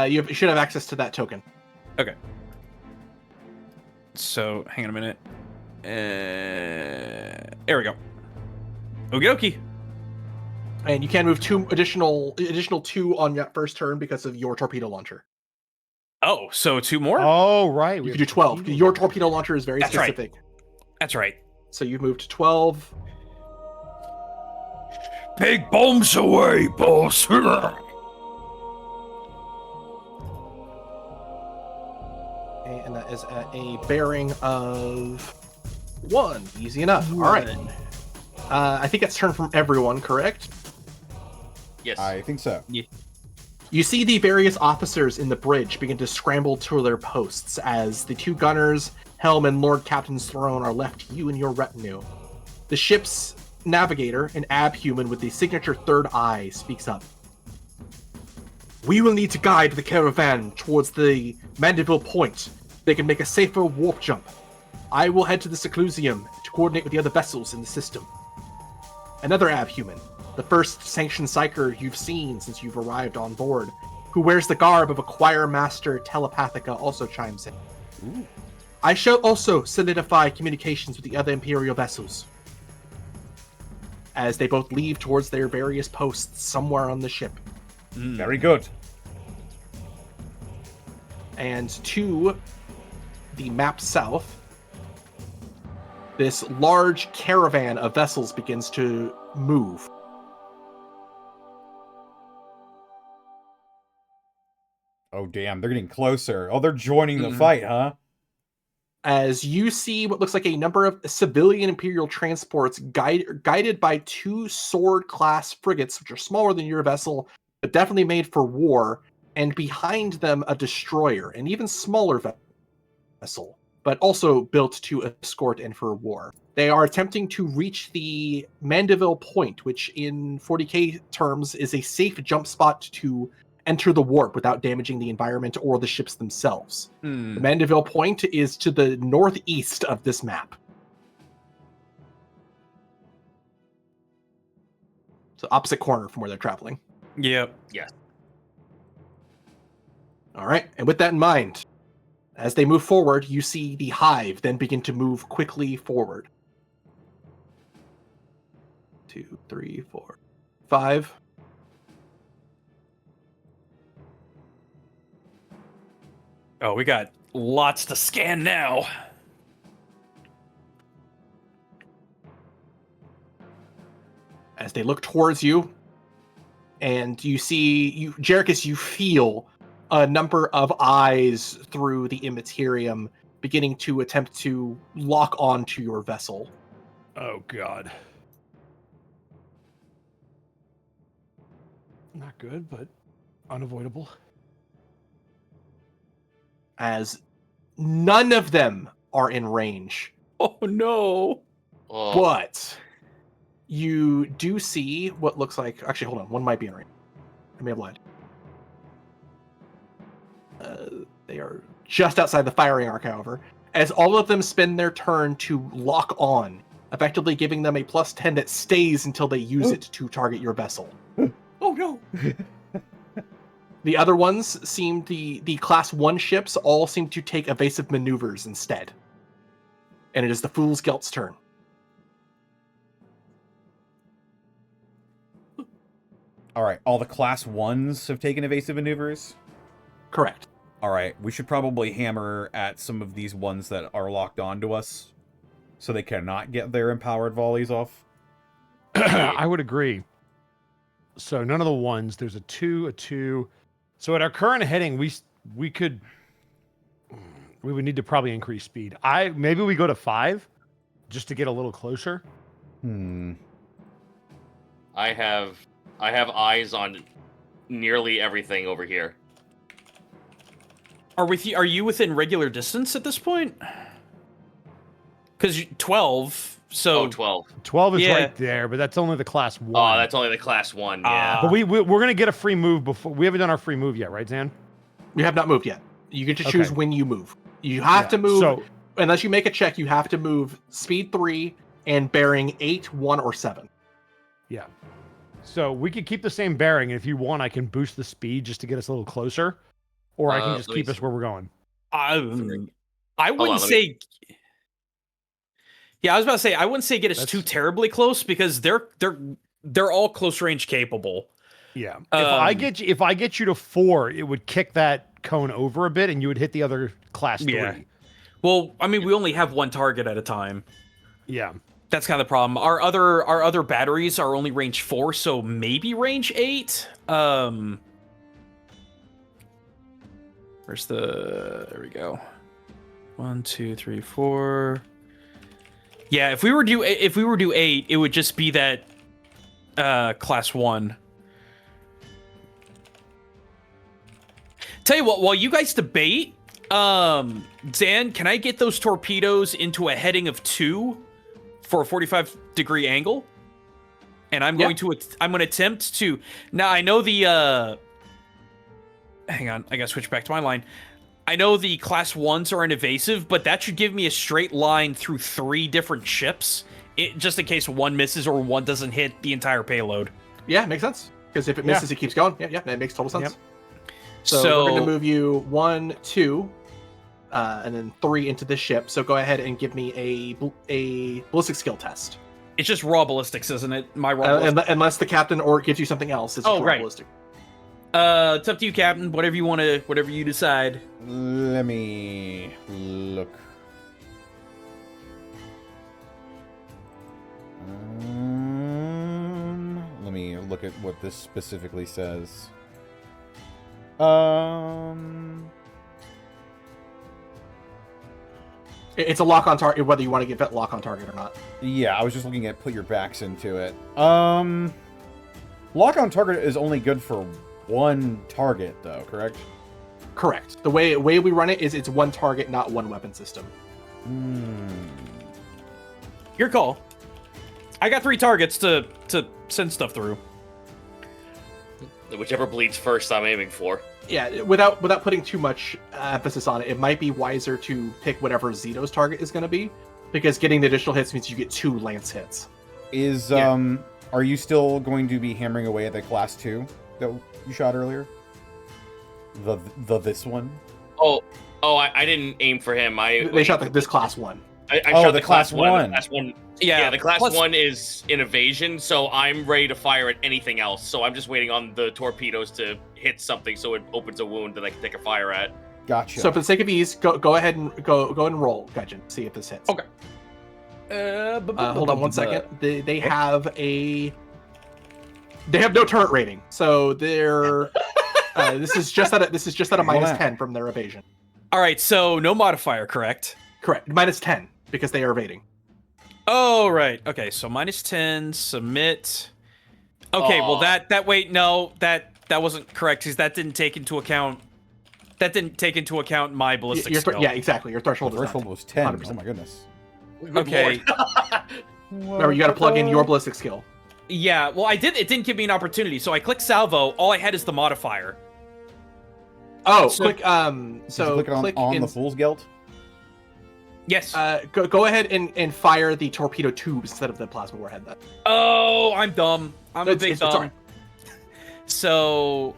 You should have access to that token. Okay. So, hang on a minute. There we go. Okie dokie. And you can move 2 additional 2 on your first turn because of your torpedo launcher. Oh, so 2 more? Oh, right. You can do 12. Your torpedo launcher is very That's right. specific. That's right. So you've moved to 12. Big bombs away, boss. And that is at a bearing of 1. Easy enough. All right. I think that's turn from everyone, correct? Yes. I think so. You see the various officers in the bridge begin to scramble to their posts as the 2 gunners, Helm and Lord Captain's Throne are left to you and your retinue. The ship's navigator, an ab-human with the signature third eye, speaks up. We will need to guide the caravan towards the Mandeville Point. They can make a safer warp jump. I will head to the Seclusium to coordinate with the other vessels in the system. Another ab-human, the first sanctioned psyker you've seen since you've arrived on board, who wears the garb of a choir master telepathica, also chimes in. Ooh. I shall also solidify communications with the other Imperial vessels. As they both leave towards their various posts somewhere on the ship. Very good. And to the map south, this large caravan of vessels begins to move. Oh, damn. They're getting closer. Oh, they're joining the fight, huh? As you see what looks like a number of civilian Imperial transports guided by 2 sword-class frigates, which are smaller than your vessel, but definitely made for war, and behind them a destroyer, an even smaller vessel, but also built to escort and for war. They are attempting to reach the Mandeville Point, which in 40k terms is a safe jump spot to enter the warp without damaging the environment or the ships themselves. The Mandeville Point is to the northeast of this map. So opposite corner from where they're traveling. Yep. Yes. All right, and with that in mind, as they move forward, you see the hive then begin to move quickly forward. 2, 3, 4, 5. Oh, we got lots to scan now. As they look towards you, and you see, Jerichus, you feel a number of eyes through the immaterium beginning to attempt to lock on to your vessel. Oh, God. Not good, but unavoidable. As none of them are in range. Oh, no. Oh. But you do see what looks like... Actually, hold on. One might be in range. I may have lied. They are just outside the firing arc, however, as all of them spend their turn to lock on, effectively giving them a +10 that stays until they use it to target your vessel. Oh, no. The other ones seem the class 1 ships all seem to take evasive maneuvers instead. And it is the Fool's Gelt's turn. All right, all the class 1s have taken evasive maneuvers? Correct. All right, we should probably hammer at some of these ones that are locked onto us so they cannot get their empowered volleys off. I would agree. So none of the ones. There's a 2, a 2. So at our current heading, we would need to probably increase speed. Maybe we go to 5 just to get a little closer. I have eyes on nearly everything over here. Are you within regular distance at this point? Because 12. So 12. 12 is Yeah. right there, but that's only the class 1. Oh, that's only the class 1. Yeah. But we're gonna get a free move before. We haven't done our free move yet, right, Zan? You have not moved yet. You get to choose Okay. when you move. You have to move, So unless you make a check, you have to move speed 3 and bearing 8, 1, or 7. yeah. So we could keep the same bearing. If you want, I can boost the speed just to get us a little closer, or I can just let me keep us see. where we're going. I on, wouldn't let say. Yeah, I was about to say I wouldn't say get us That's- too terribly close because they're all close range capable. Yeah. If I get you to 4, it would kick that cone over a bit, and you would hit the other class 3. Yeah. Well, I mean, we only have one target at a time. Yeah. That's kind of the problem. Our other batteries are only range 4, so maybe range 8. Where's there we go. 1, 2, 3, 4. Yeah, if we were do 8, it would just be that class 1. tell you what, while you guys debate, Zan, can I get those torpedoes into a heading of 2 for a 45-degree angle? And I'm going to attempt to. Now I know the. Hang on, I gotta switch back to my line. I know the class 1s are an evasive, but that should give me a straight line through 3 different ships, just in case one misses or one doesn't hit the entire payload. Yeah, makes sense. Because if it misses, it keeps going. Yeah, that makes total sense. Yep. So we're going to move you 1, 2, and then 3 into this ship. So go ahead and give me a ballistic skill test. It's just raw ballistics, isn't it? My raw ballistics. Unless the captain or gives you something else. It's raw ballistic. It's up to you, Captain. Whatever you decide. Let me look. Let me look at what this specifically says. It's a lock on target, whether you want to get that lock on target or not. Yeah, I was just looking at put your backs into it. Lock on target is only good for 1 target, though, correct? Correct. The way we run it is it's 1 target, not 1 weapon system. Your call. I got 3 targets to send stuff through. Whichever bleeds first, I'm aiming for. Yeah, without putting too much emphasis on it, it might be wiser to pick whatever Zito's target is going to be, because getting the additional hits means you get 2 lance hits. Are you still going to be hammering away at the class 2 that you shot earlier? This one? I didn't aim for him. They shot this class 1. I shot the class 1. The class 1. Yeah, the class 1 is in evasion, so I'm ready to fire at anything else. So I'm just waiting on the torpedoes to hit something so it opens a wound that I can take a fire at. Gotcha. So for the sake of ease, go ahead and go and roll, Gudgeon. See if this hits. Okay. Hold on 1 second. They have no turret rating, so they're this is just at a -10 from their evasion. All right, so no modifier, correct? Correct. -10 because they are evading. Oh, right. Okay, so -10, submit. Okay, well that wasn't correct because that didn't take into account my ballistic skill. Yeah, exactly. Your threshold was 10. 100%. Oh my goodness. Okay. Remember, you got to plug in your ballistic skill. Yeah, well, it didn't give me an opportunity, so I clicked salvo. All I had is the modifier. Oh, So- click So click on the fool's gelt. Yes. Go ahead and fire the torpedo tubes instead of the plasma warhead. Then. Oh, I'm dumb. I'm a big it's all dumb. right. So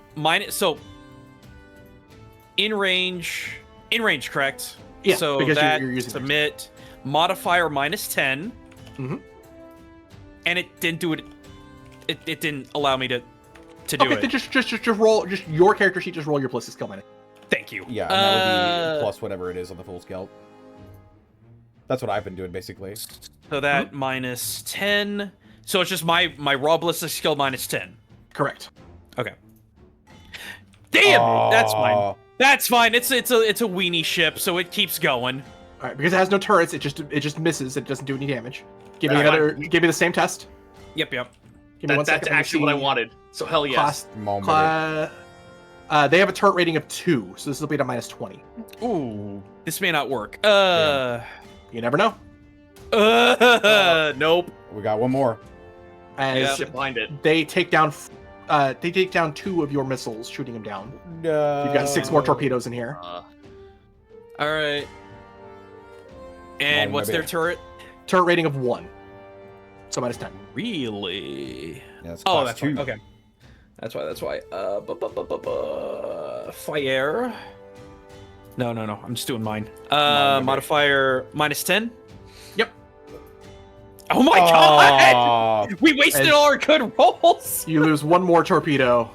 in range, correct? Yeah, So because that you're using submit modifier -10. Mhm. And it didn't do it. It didn't allow me to do Okay, it. then just roll. Just your character sheet. Just roll your ballistic skill minus. Thank you. Yeah, and that would be plus whatever it is on the fool's gelt. That's what I've been doing, basically. So that -10. So it's just my raw ballistic skill -10. Correct. Okay. Damn, that's fine. That's fine. It's a weenie ship, so it keeps going. All right, because it has no turrets, it just misses. It doesn't do any damage. Give me the same test. Yep. Give me 1 second. That's actually what I wanted. So hell yes. They have a turret rating of 2, so this will be at a -20. Ooh, this may not work. You never know. Nope. We got one more. As Ship behind it. they take down 2 of your missiles, shooting them down. No. You've got 6 more torpedoes in here. All right. And what's their turret? Turret rating of 1, so -10. Really? Yeah, it's Oh, class that's 2. why. Okay. That's why. Fire. No. I'm just doing mine. Modifier -10. Yep. Oh my god! We wasted And- all our good rolls. You lose 1 more torpedo.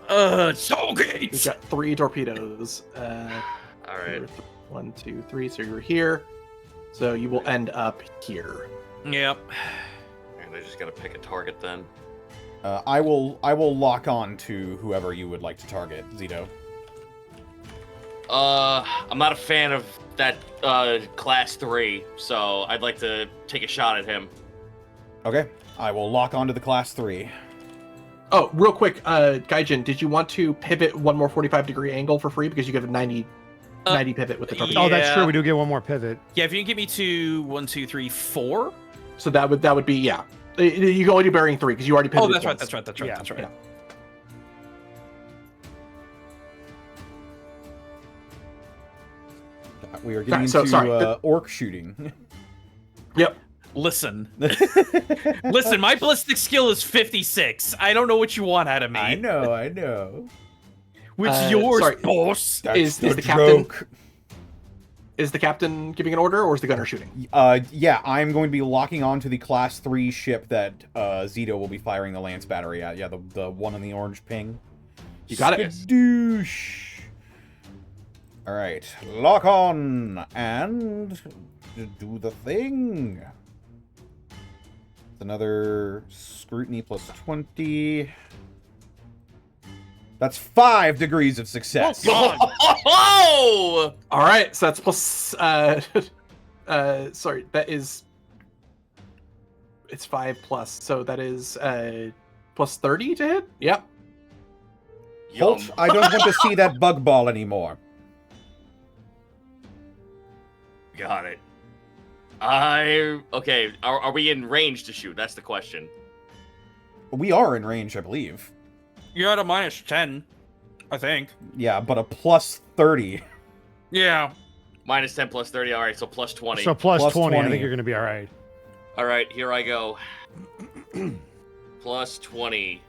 So good. You've got 3 torpedoes. All right. 1, 2, 3. So you're here. So you will end up here. Yep. And I just gotta pick a target then. I will lock on to whoever you would like to target, Zito. I'm not a fan of that class 3, so I'd like to take a shot at him. Okay. I will lock on to the class 3. Oh, real quick, Gaijin, did you want to pivot one more 45-degree angle for free because you get a 90 pivot with the torpedo? Oh, that's Yeah. true. We do get one more pivot. Yeah, if you can get me to 1, 2, 3, 4. So that would be You can only do bearing 3 because you already pivoted. Oh, that's right. once. That's right. That's right. Yeah. That's right. Yeah. We are getting So, into sorry. orc shooting. Yep. Listen, my ballistic skill is 56. I don't know what you want out of me. I know. What's yours, sorry. boss? Is That's the a captain joke. is the captain giving an order or is the gunner shooting? Yeah, I'm going to be locking on to the Class 3 ship that Zito will be firing the Lance battery at. Yeah, the one on the orange ping. You got it. Skadoosh. All right, lock on and do the thing. Another scrutiny plus 20. That's 5 degrees of success. Oh! All right, so that's plus. Sorry, that is. It's 5 plus, so that is plus 30 to hit. Yep. Holt, I don't want to see that bug ball anymore. Got it. Okay. Are we in range to shoot? That's the question. We are in range, I believe. You're at a minus 10, I think. Yeah, but a plus 30. Yeah. Minus 10 plus 30. All right, so plus 20. So plus Plus 20, I 20. think you're going to be all right. All right, here I go. Plus 20.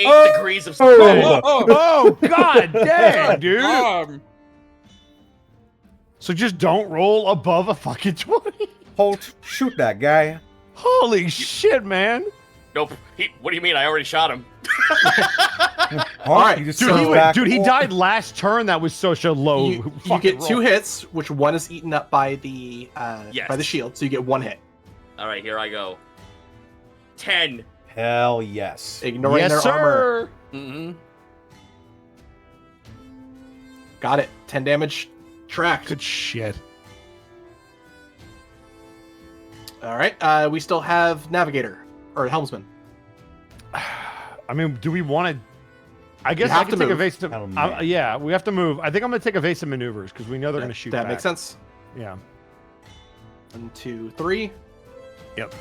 8 degrees of Oh, God dang, dude. So just don't roll above a fucking 20. Holt, shoot that guy. Holy shit, man. Nope. What do you mean? I already shot him. All right, you just dude, goes he- back. Dude, he died last turn. That was such a low. You fucking get 2 roll. hits, which one is eaten up by the Yes. shield, so you get 1 hit, All right, here I go. 10. Hell yes. ignoring Yes, their armor. sir. Mm-hmm. Got it. 10 damage. Tracked. Good shit. All right. We still have navigator or helmsman. I mean, do we want to? I guess You I have can to take move. evasive. Oh, man. Yeah, we have to move. I think I'm going to take evasive maneuvers because we know they're going to shoot That back. makes sense. Yeah. 1, 2, 3. Yep.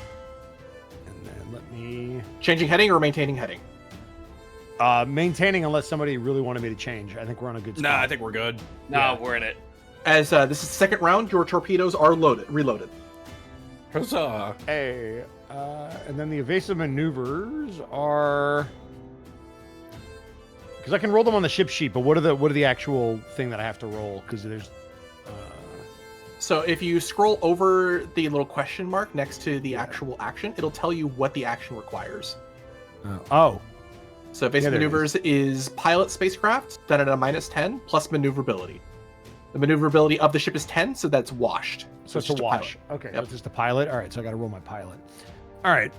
And then let me Changing heading or maintaining heading. maintaining unless somebody really wanted me to change. I think we're on a good spot. Nah, I think we're good. No, Yeah. we're in it. As this is the second round, your torpedoes are reloaded. Huzzah. Hey, and then the evasive maneuvers are because I can roll them on the ship sheet. But what are the actual thing that I have to roll? Because there's So if you scroll over the little question mark next to the actual action, it'll tell you what the action requires. oh. So evasive there it maneuvers is pilot spacecraft, done at a minus 10, plus maneuverability. The maneuverability of the ship is 10, so that's washed. So it's a just wash. pilot. Okay, Yep. that's just a pilot. All right, so I got to roll my pilot. All right,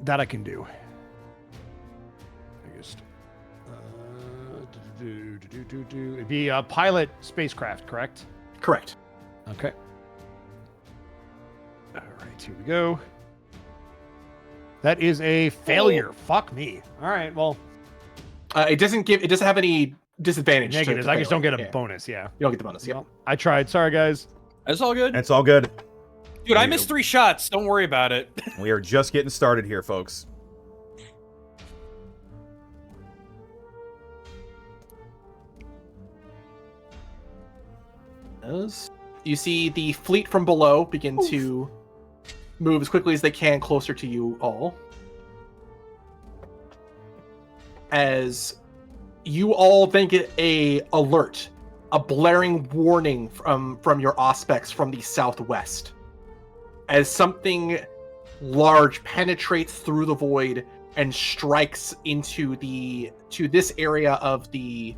that I can do. I guess. It'd be a pilot spacecraft, correct? Correct. Okay. All right, here we go. That is a failure. Fuck me. All right, well, It doesn't have any disadvantage. to negatives. I just don't failing. get a Yeah. bonus. Yeah. You don't get the bonus. Yeah. Well, I tried. Sorry, guys. That's all good. It's all good. Dude, I missed 3 shots. Don't worry about it. We are just getting started here, folks. You see the fleet from below begin to move as quickly as they can closer to you all. As you all then get a alert, a blaring warning from your auspex from the southwest. As something large penetrates through the void and strikes into this area of the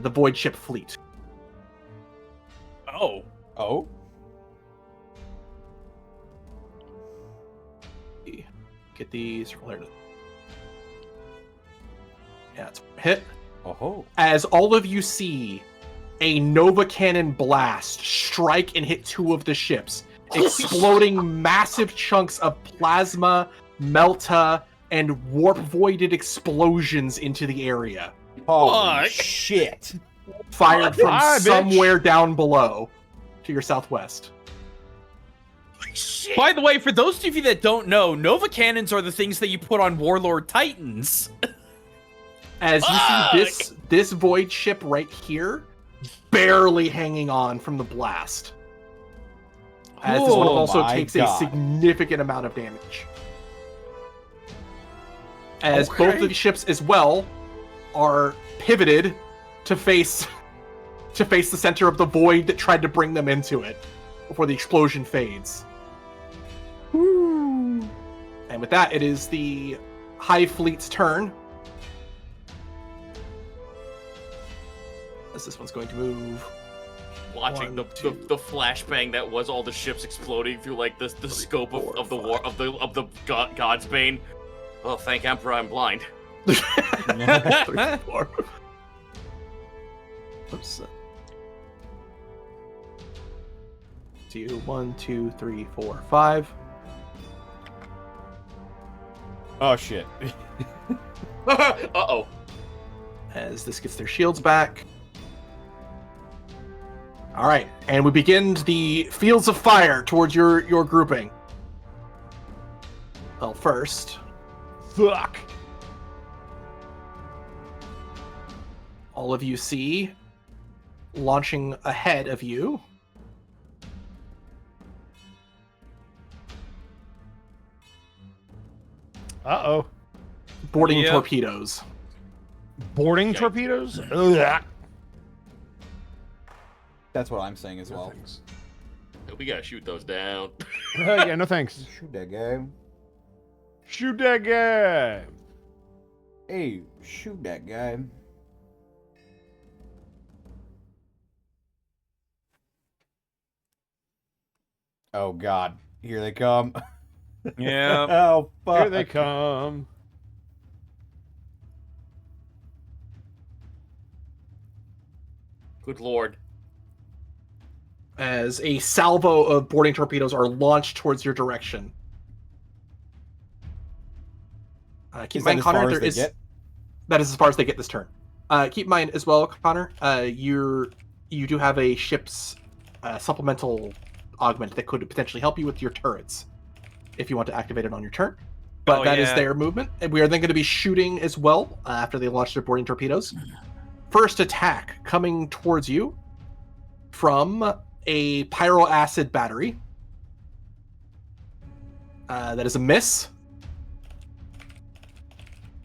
void ship fleet. Oh. Oh? Get the circle here. Yeah, it's a hit. Oh. As all of you see a Nova Cannon blast strike and hit 2 of the ships, exploding massive chunks of plasma melta, and warp voided explosions into the area, Holy Fuck. shit. fired from Hi, bitch. somewhere down below to your southwest. By the way, for those of you that don't know, Nova Cannons are the things that you put on Warlord Titans. As you see this void ship right here, barely hanging on from the blast. As this one Oh also my takes God. a significant amount of damage. As Okay. both of the ships as well are pivoted to face the center of the void that tried to bring them into it before the explosion fades. And with that, it is the Hive Fleet's turn. As this one's going to move. Watching One, the flashbang that was all the ships exploding through like the scope of the war of the God's Bane. Oh, thank Emperor, I'm blind. 3, 4. Oops. 2, 1, 2, 3, 4, 5. Oh, shit. Uh-oh. As this gets their shields back. All right, and we begin the fields of fire towards your grouping. Well, first, Fuck. all of you see launching ahead of you. Uh-oh. Boarding Yep. torpedoes. Boarding Yikes. torpedoes? Ugh. That's what I'm saying as No well. thanks. We gotta shoot those down. Yeah, no thanks. Shoot that guy. Shoot that guy. Hey, shoot that guy. Oh, God. Here they come. Yeah. Oh, fuck. Here they come. Good lord. As a salvo of boarding torpedoes are launched towards your direction. Keep in Is that mind, as Connor, far as there they is get? that is as far as they get this turn. Keep in mind as well, Connor, you do have a ship's supplemental augment that could potentially help you with your turrets if you want to activate it on your turn. But Oh, that is yeah. their movement, and we are then going to be shooting as well after they launch their boarding torpedoes. First attack coming towards you from a pyro acid battery. That is a miss.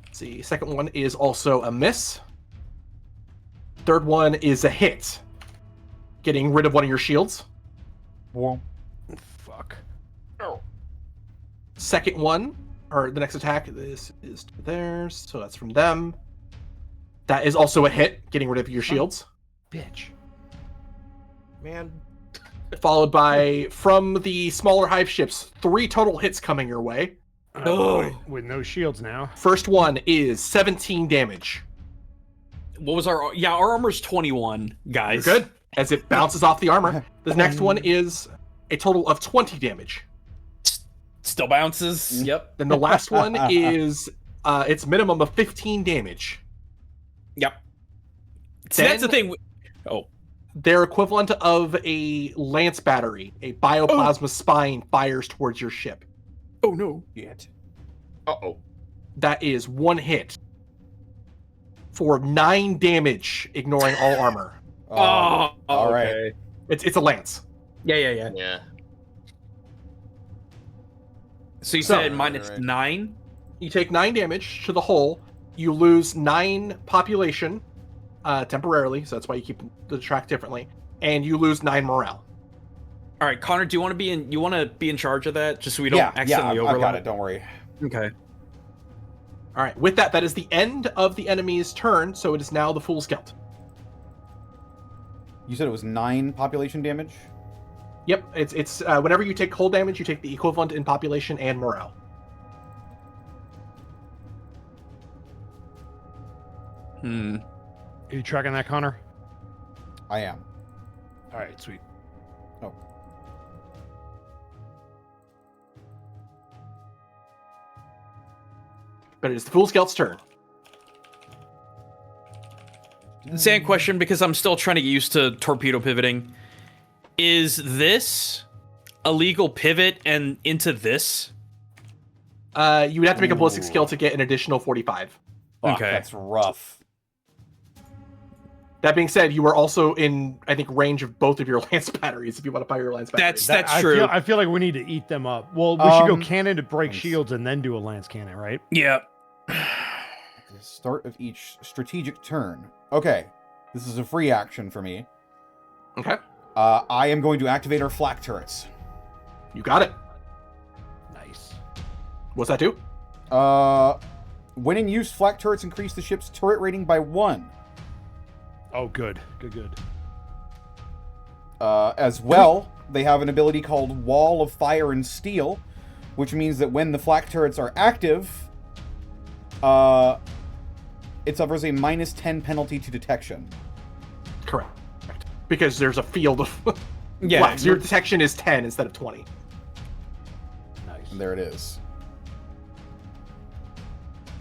Let's see, second one is also a miss. Third one is a hit, getting rid of one of your shields. Well, Fuck. Second one, or the next attack, this is theirs, so that's from them. That is also a hit, getting rid of your shields. Bitch. Man. Followed by, from the smaller hive ships, 3 total hits coming your way. Oh. Boy, with no shields now. First one is 17 damage. What was our... Yeah, our armor's 21, guys. You're good, as it bounces off the armor. The next one is a total of 20 damage. Still bounces. Yep. Then the last one is its minimum of 15 damage. Yep. So that's the Then- thing. Oh. Their equivalent of a lance battery, a bioplasma spine, fires towards your ship. Oh, no. shit. Uh-oh. That is 1 hit for 9 damage, ignoring all armor. Oh, all right. okay. It's a lance. Yeah, yeah, yeah. Yeah. So you So- said minus Right. 9? You take 9 damage to the hull. You lose 9 population temporarily, so that's why you keep the track differently. And you lose 9 morale. All right, Connor, do you want to be in charge of that, just so we don't Yeah, accidentally I've overlap? got it. Don't worry. Okay. All right, with that, that is the end of the enemy's turn, so it is now the Fool's Gelt. You said it was 9 population damage? Yep, it's whenever you take hull damage, you take the equivalent in population and morale. Hmm. Are you tracking that, Connor? I am. All right, sweet. But it's the Fool Skelt's turn. Sand question, because I'm still trying to get used to torpedo pivoting. Is this a legal pivot and into this? You would have to make a ballistic skill to get an additional 45. Fuck, Okay. that's rough. That being said, you are also in, I think, range of both of your lance batteries if you want to fire your lance batteries. That's I true. I feel like we need to eat them up. Well, we should go cannon to break nice. shields and then do a lance cannon, right? Yeah. Start of each strategic turn. Okay, this is a free action for me. Okay. I am going to activate our flak turrets. You got it. Nice. What's that do? When in use, flak turrets increase the ship's turret rating by 1. Oh, good. Good. As well, they have an ability called Wall of Fire and Steel, which means that when the flak turrets are active, it suffers a minus 10 penalty to detection. Correct. Because there's a field of Yeah. flags. Your detection is 10 instead of 20. Nice. And there it is.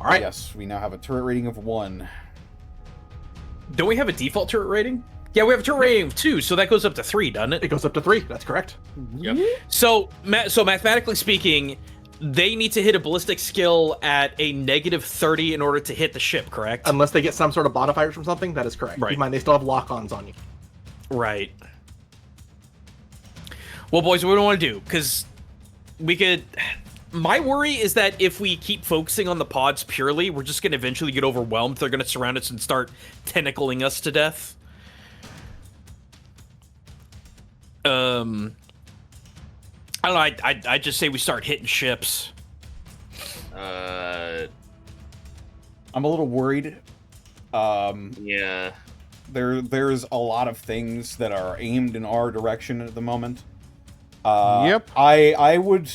All right. Yes, we now have a turret rating of 1. Don't we have a default turret rating? Yeah, we have a turret rating of 2, so that goes up to 3, doesn't it? It goes up to 3. That's correct. Yep. So mathematically speaking, they need to hit a ballistic skill at a negative 30 in order to hit the ship, correct? Unless they get some sort of modifiers from something, that is correct. Right. Keep in mind, they still have lock-ons on you. Right. Well, boys, what do we want to do? Because we could... My worry is that if we keep focusing on the pods purely, we're just going to eventually get overwhelmed. They're going to surround us and start tentacling us to death. I don't know. I just say we start hitting ships. I'm a little worried. Yeah. There's a lot of things that are aimed in our direction at the moment. Yep. I would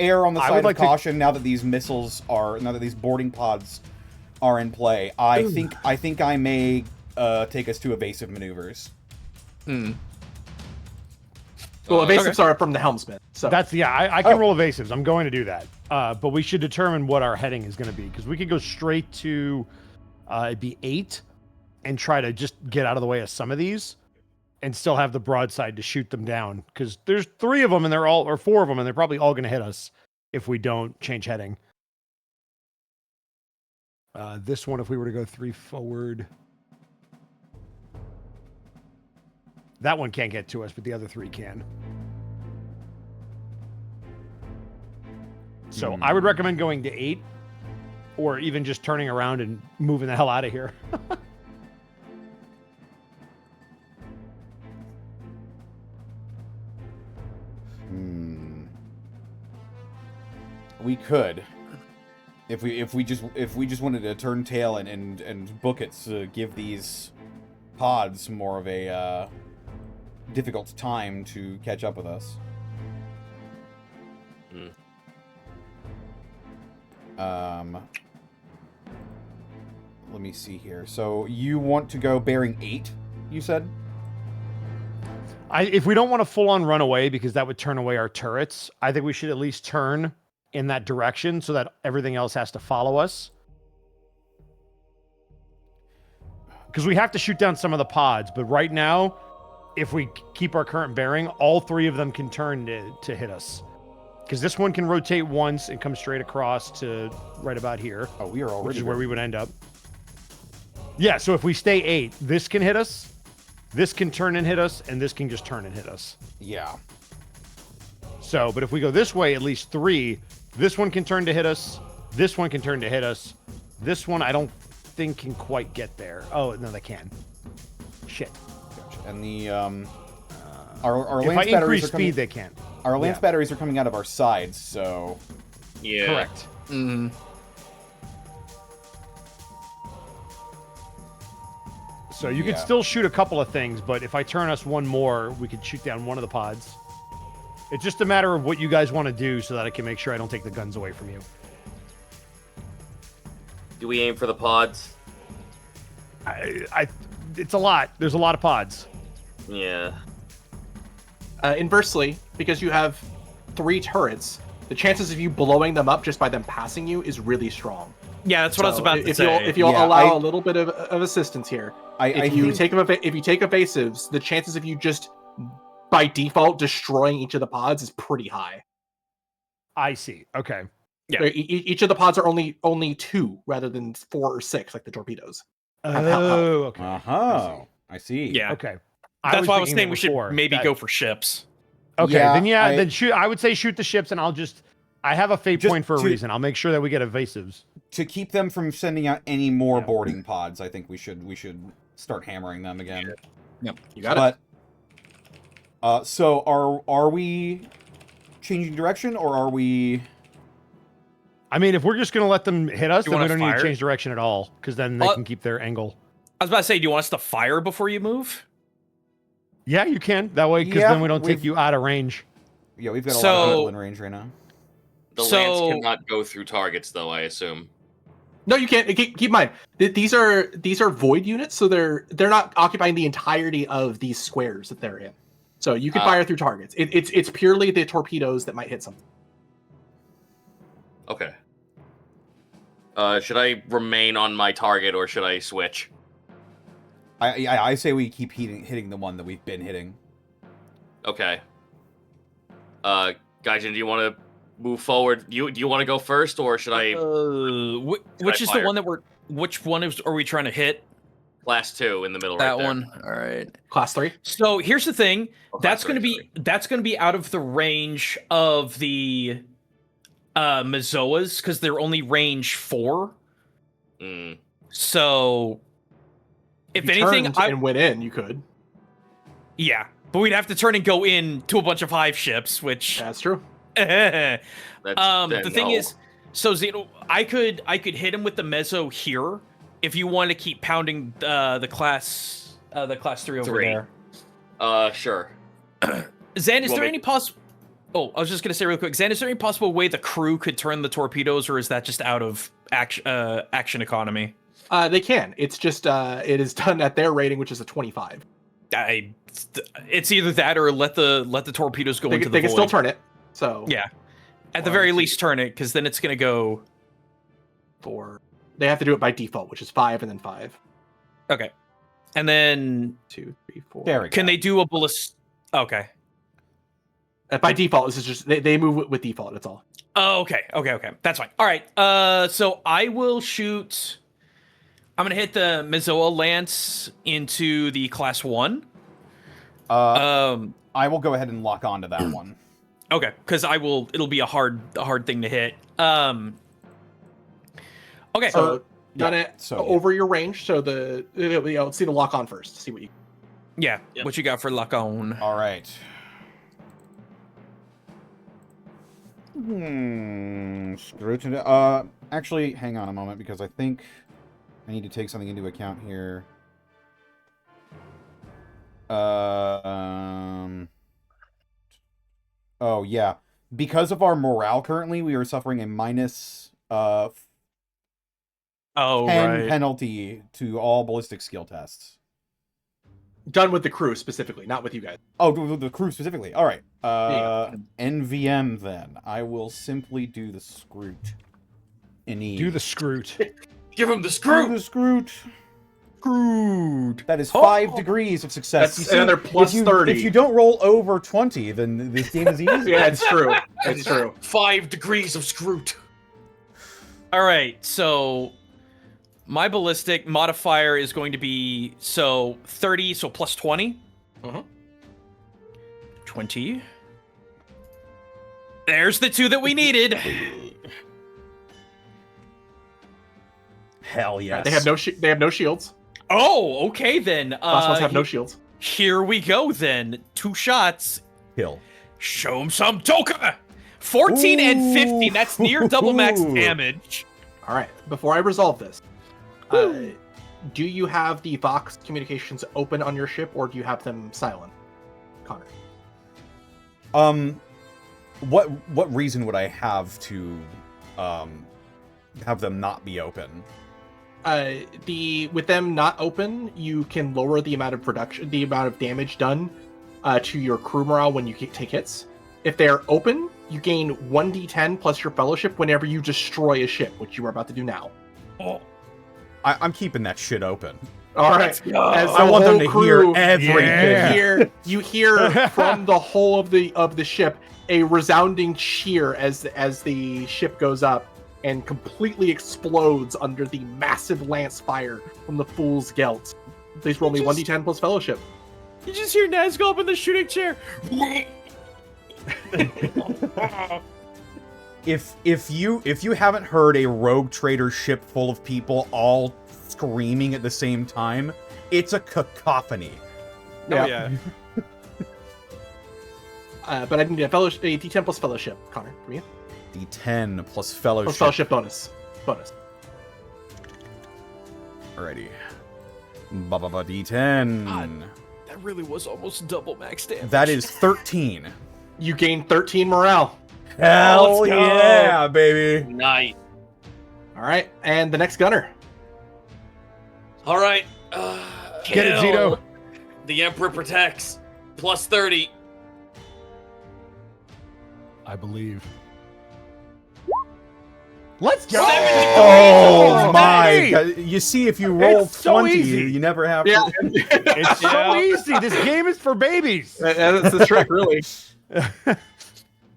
err on the I side would of like to- caution now that these now that these boarding pods are in play. I think I may take us to evasive maneuvers. Well, evasives are from the helmsman. So I can roll evasives. I'm going to do that. But we should determine what our heading is going to be, because we could go straight to it'd be 8 and try to just get out of the way of some of these and still have the broadside to shoot them down, because there's 3 of them and they're all, or 4 of them, and they're probably all going to hit us if we don't change heading. This one, if we were to go 3 forward, that one can't get to us, but the other 3 can. So I would recommend going to 8, or even just turning around and moving the hell out of here. We could, if we just wanted to turn tail and book it to give these pods more of a difficult time to catch up with us. Let me see here. So you want to go bearing 8, you said? If we don't want to full-on run away, because that would turn away our turrets, I think we should at least turn in that direction so that everything else has to follow us. Because we have to shoot down some of the pods, but right now, if we keep our current bearing, all 3 of them can turn to hit us. Because this one can rotate once and come straight across to right about here. Oh, we are already which is where we would end up. Yeah, so if we stay 8, this can hit us, this can turn and hit us, and this can just turn and hit us. Yeah. So, but if we go this way, at least 3, this one can turn to hit us, this one can turn to hit us, this one I don't think can quite get there. Oh, no, they can. Shit. Gotcha. And the our If I lance increase batteries are speed, coming. they can. Our lance Yeah. batteries are coming out of our sides, so Yeah. Correct. Mm-hmm. So you could Yeah. still shoot a couple of things, but if I turn us one more, we could shoot down one of the pods. It's just a matter of what you guys want to do so that I can make sure I don't take the guns away from you. Do we aim for the pods? It's a lot. There's a lot of pods. Yeah. Inversely, because you have 3 turrets, The chances of you blowing them up just by them passing you is really strong. Yeah, that's what I was about to say. If you'll Yeah, allow a little bit of assistance here, if you think... take evasives, the chances of you just by default destroying each of the pods is pretty high. I see. Okay. Yeah. Each of the pods are only 2 rather than 4 or 6 like the torpedoes. Oh, okay. Uh-huh. I see. Yeah. Okay. That's why I was thinking saying we should before maybe that- go for ships. Okay, Yeah, then shoot. I would say shoot the ships, and I have a fate Just point for a to- reason. I'll make sure that we get evasives. To keep them from sending out any more Yeah. boarding pods, I think we should start hammering them again. Yep, you got it. So are we changing direction, or are we? I mean, if we're just gonna let them hit us, You then we wanna don't need fire? to change direction at all, because then they can keep their angle. I was about to say, do you want us to fire before you move? Yeah, you can. That way, because Yeah, then we don't take we've- you out of range. Yeah, we've got a lot So- of people in range right now. The So- lance cannot go through targets, though. I assume. No, you can't. Keep in mind these are void units, so they're not occupying the entirety of these squares that they're in. So you can fire through targets. It's purely the torpedoes that might hit something. Okay. Should I remain on my target or should I switch? I say we keep hitting the one that we've been hitting. Okay. Gaijin, do you want to move forward? Do you want to go first, or should I Which is fire? the one that which one are we trying to hit? class 2 in the middle right That there? one. All right. Class 3. So here's the thing. Oh, That's class going to three, be out of the range of the Mazoas because they're only range 4. sorry. So if you anything, turned and went in, you could. yeah, but we'd have to turn and go in to a bunch of hive ships, which That's true. That's, then the thing no. is, so Zeno, I could hit him with the Mezzo here if you want to keep pounding the class 3 over 3. there. Sure. Zan, is Want there me- any possible? Oh, I was just gonna say real quick, Zan, is there any possible way the crew could turn the torpedoes, or is that just out of action economy? They can. It's just it is done at their rating, which is a 25. It's either that or let the torpedoes go They, into can- the they can void. still turn it. So Yeah, at the One, very two. least, turn it because then it's gonna go. they have to do it by default, which is 5 and then 5. Okay, and then 2, 3, 4. There we go. can they do a ballist? Okay. By default, this is just they move with default. That's all. Oh, okay. That's fine. All right. So I will shoot. I'm gonna hit the Mizoa lance into the class 1. I will go ahead and lock onto that one. Okay, because it'll be a hard thing to hit. Okay. So done yeah, it so, over your range. So let's see the lock on first. See what you. Yeah. Yep. What you got for lock on? All right. Scrutiny. Actually, hang on a moment because I think I need to take something into account here. Oh yeah, because of our morale currently, we are suffering a minus 10 right. penalty to all ballistic skill tests. Done with the crew specifically, not with you guys. Oh, the crew specifically. All right. Yeah. NVM then. I will simply do the scroot. Do the scroot. Give him the Do screw. the scroot. Screwed. That is 5 degrees of success. That's another plus if you, 30. If you don't roll over 20, then this game is easy. Yeah, it's true. It's true. 5 degrees of scroot. All right. So my ballistic modifier is going to be 30, so plus 20. Mhm. 20. There's the 2 that we needed. Hell yes. They have no shields. Oh, okay then. Last ones have no shields. Here we go then. 2 shots. Kill. Show him some Doka! 14 and 15. That's near double max Ooh. damage. All right. Before I resolve this, do you have the Vox communications open on your ship, or do you have them silent, Connor? What reason would I have to have them not be open? With them not open, you can lower the amount of damage done to your crew morale when you take hits. If they're open, you gain 1d10 plus your fellowship whenever you destroy a ship, which you are about to do now. Oh, I'm keeping that shit open. All right. Let's go. As I the want them whole to crew, hear everything. you hear from the whole of the ship a resounding cheer as the ship goes up and completely explodes under the massive lance fire from the Fool's Gelt. Please roll me 1d10 plus fellowship. you just hear Naz go up in the shooting chair. If you haven't heard a rogue trader ship full of people all screaming at the same time, it's a cacophony. Oh yeah. But I need a d10 plus fellowship, Connor, from you. D10 plus fellowship. Plus fellowship bonus. Alrighty. D10. God. That really was almost double max damage. That is 13. You gain 13 morale. Hell let's go. yeah, baby. Nice. All right, and the next gunner. All right. Get it, Zito. The Emperor protects. Plus 30. I believe. Let's go! Oh my Hey! god. You see, if you roll It's so 20, easy. you never have Yeah, to. It's so easy. This game is for babies. that's the trick, really.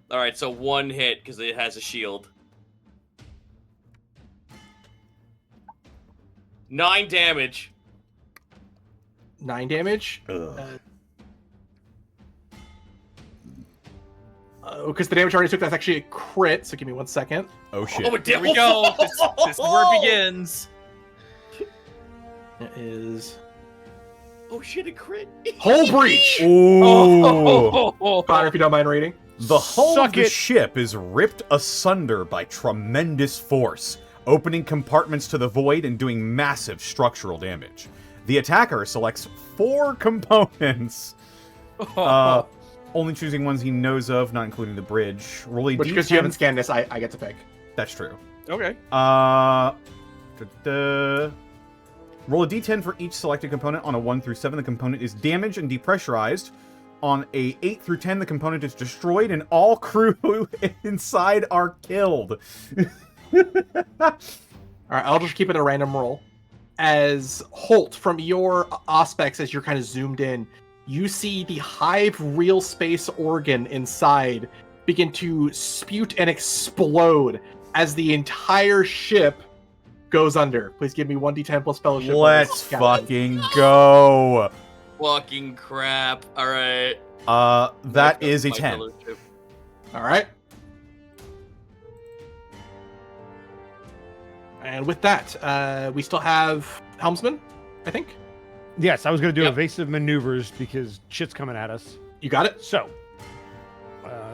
All right, so 1 hit because it has a shield. 9 damage. 9 damage. Because the damage I already took, that's actually a crit. So give me 1 second. Oh shit. Here we go. This is where it begins. It is Oh shit, a crit. hull breach. Ooh. Connor, if you don't mind reading. The hull Suck of the it. ship is ripped asunder by tremendous force, opening compartments to the void and doing massive structural damage. The attacker selects 4 components, only choosing ones he knows of, not including the bridge. Roll a Which, D10. because you haven't scanned this, I get to pick. That's true. Okay. Roll a D10 for each selected component. On a 1 through 7, the component is damaged and depressurized. On a 8 through 10, the component is destroyed and all crew inside are killed. All right, I'll just keep it a random roll. As Holt, from your aspects, as you're kind of zoomed in, you see the hive real space organ inside begin to spute and explode as the entire ship goes under. Please give me 1d10 plus fellowship. Let's fucking go. Fucking crap. All right. That is a My 10. fellowship. All right. And with that, we still have Helmsman, I think. Yes, I was going to do Yep. evasive maneuvers because shit's coming at us. You got it? So,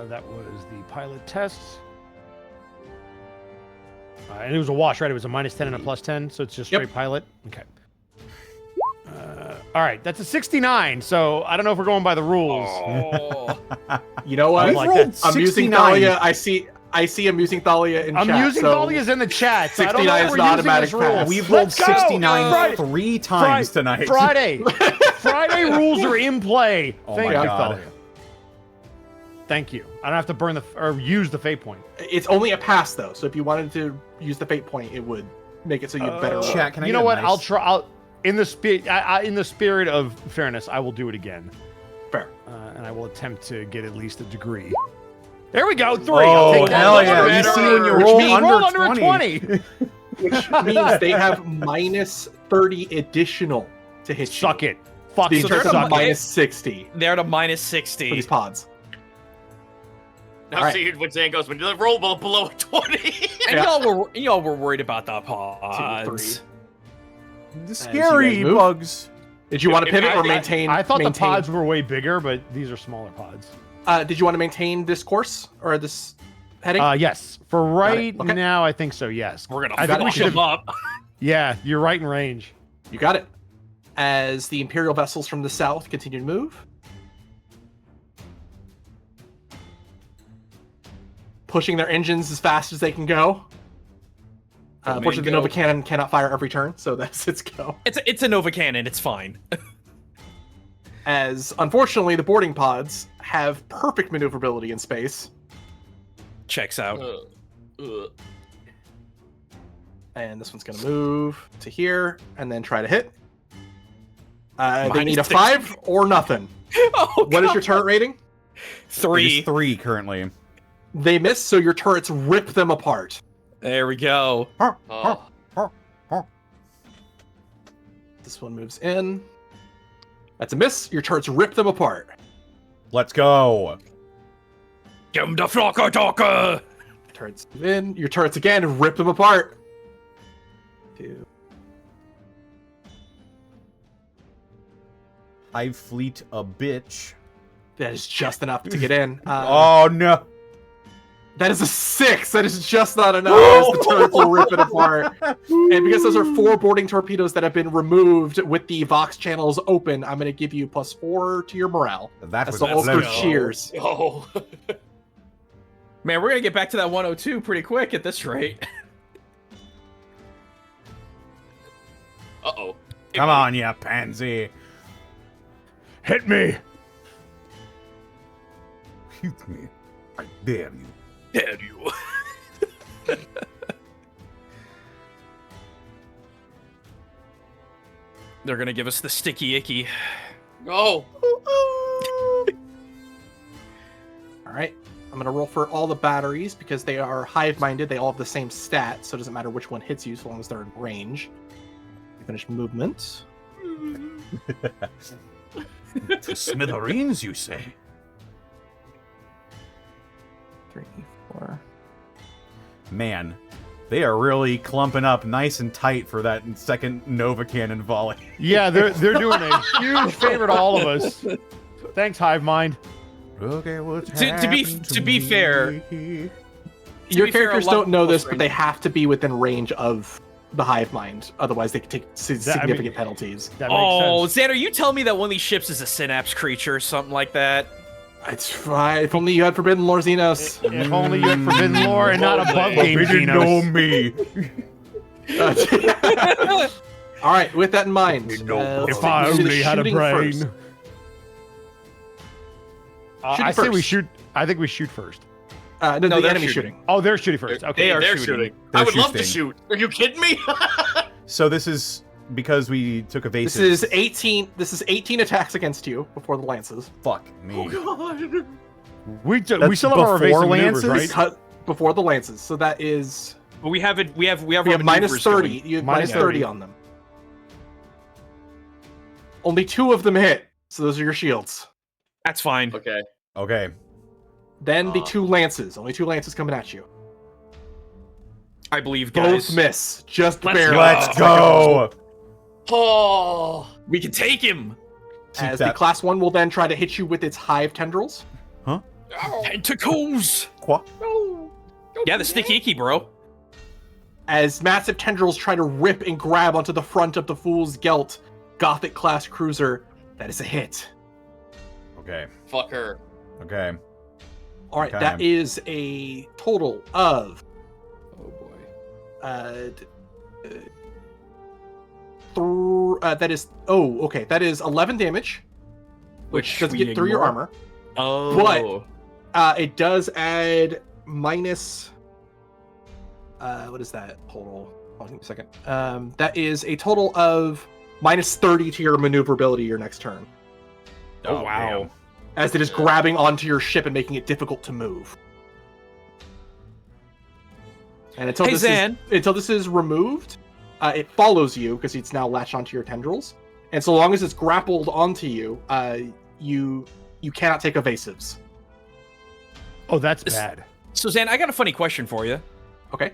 that was the pilot test. And it was a wash, right? It was a -10 and a +10, so it's just Yep. straight pilot. Okay. All right, that's a 69. So I don't know if we're going by the rules. Oh. You know what? I like that. I'm using 69. Thalia. I see I'm using Thalia in I'm chat. using so Thalia's in the chat. So I don't know 69 if is we're an using automatic this rule. pass. We've rolled Let's go! 69 Friday- 3 times tonight. Friday. Friday rules are in play. Oh Thank my you, God. Thalia. Thank you. I don't have to burn the or use the fate point. It's only a pass though, so if you wanted to use the fate point, it would make it so you had better. roll. Chat, can I You get know a what? nice- I'll try. I'll in the spirit of fairness, I will do it again, Fair. and I will attempt to get at least a degree. There we go. 3. Oh, I'll take that. hell yeah. You Better. see when you Which roll means- under, Roll under 20. 20. Which means they have -30 additional to hit you. Suck it. Fuck These it. turns they're are the -60 They're at a for -60. these pods. Now All right. see when Zan goes, when you roll below a 20. And Yeah. y'all were worried about the pods. 2, 3. The you scary guys move? bugs. Did you want to If pivot I- or maintain? I thought the maintain- pods were way bigger, but these are smaller pods. Did you want to maintain this course or this heading? Yes. For right Okay. now, I think so. Yes. We're gonna I think we fuck should them have. up. Yeah, you're right in range. You got it. As the Imperial vessels from the south continue to move, pushing their engines as fast as they can go. Unfortunately, the Nova Cannon cannot fire every turn, so that's its go. It's a Nova Cannon. It's fine. As unfortunately, the boarding pods have perfect maneuverability in space. Checks out. And this one's going to move to here and then try to hit. They Minus need a 6. 5 or nothing. Oh, What is your turret rating? It 3. is 3 currently. They miss, so your turrets rip them apart. There we go. Oh. This one moves in. That's a miss. Your turrets rip them apart. Let's go. Give him the flocker talker. Turrets move in. Your turrets again rip them apart. 2. I fleet a bitch. That is just enough to get in. Oh no. That is a 6. That is just not enough. As the turrets will rip it apart. And because those are 4 boarding torpedoes that have been removed with the Vox channels open, I'm going to give you +4 to your morale. That As was the Ulster close. cheers. Oh. Man, we're gonna get back to that 102 pretty quick at this rate. Uh-oh. Come on, you pansy. Hit me! Shoot me. I dare you. Dare you? They're gonna give us the sticky icky. No. All right. I'm going to roll for all the batteries because they are hive-minded. They all have the same stat, so it doesn't matter which one hits you as long as they're in range. Finish movement. To smithereens, you say? 3, 4. Man, they are really clumping up nice and tight for that second Nova Cannon volley. Yeah, they're doing a huge favor to all of us. Thanks, Hive Mind. Okay, what's To be fair, Your be fair, characters a lot don't know of this, people but they have to be within range of the hive mind. Otherwise, they could take significant penalties. That oh, makes sense. Xander, you tell me that one of these ships is a synapse creature or something like that. It's fine. If only you had Forbidden Lore Xenos. If only you had Forbidden Lore and not above game Forbidden know Genos. me. All right, with that in mind, No. If let's I do the only had a shooting brain. first. I Shoot say we first. shoot. I think we shoot first. No, No, the they're enemy shooting. shooting. Oh, they're shooting first. Okay. They are They're shooting. I They're would love to shooting. shoot. Are you kidding me? So this is because we took evasive. This is 18. This is 18 attacks against you before the lances. Fuck me. God. We That's still have our before evasive maneuvers, lances? right? Cut before the lances. So that is But we have it. We have we have our minus maneuvers 30. going. You have Minus minus 30 on them. Only 2 of them hit. So those are your shields. That's fine. Okay. Okay. Then the 2 lances. Only 2 lances coming at you. I believe, guys. Both miss. Just Let's barely. go. Let's go. Oh. We can take him. As That- the class 1 will then try to hit you with its hive tendrils. Tentacles. Qua- Yeah, the sticky icky, bro. As massive tendrils try to rip and grab onto the front of the Fool's Gelt Gothic class cruiser. That is a hit. Okay. Fuck her. Okay. All right, Okay. that is a total of Oh boy. that is 11 damage, which doesn't we get through your ignore? armor. Oh. It does add minus. What is that total? Hold on a second. That is a total of minus 30 to your maneuverability your next turn, Oh wow. damn. as it is grabbing onto your ship and making it difficult to move. And until Hey, this is removed, it follows you because it's now latched onto your tendrils. And so long as it's grappled onto you, you cannot take evasives. Oh, that's bad. So Zan, I got a funny question for you. Okay.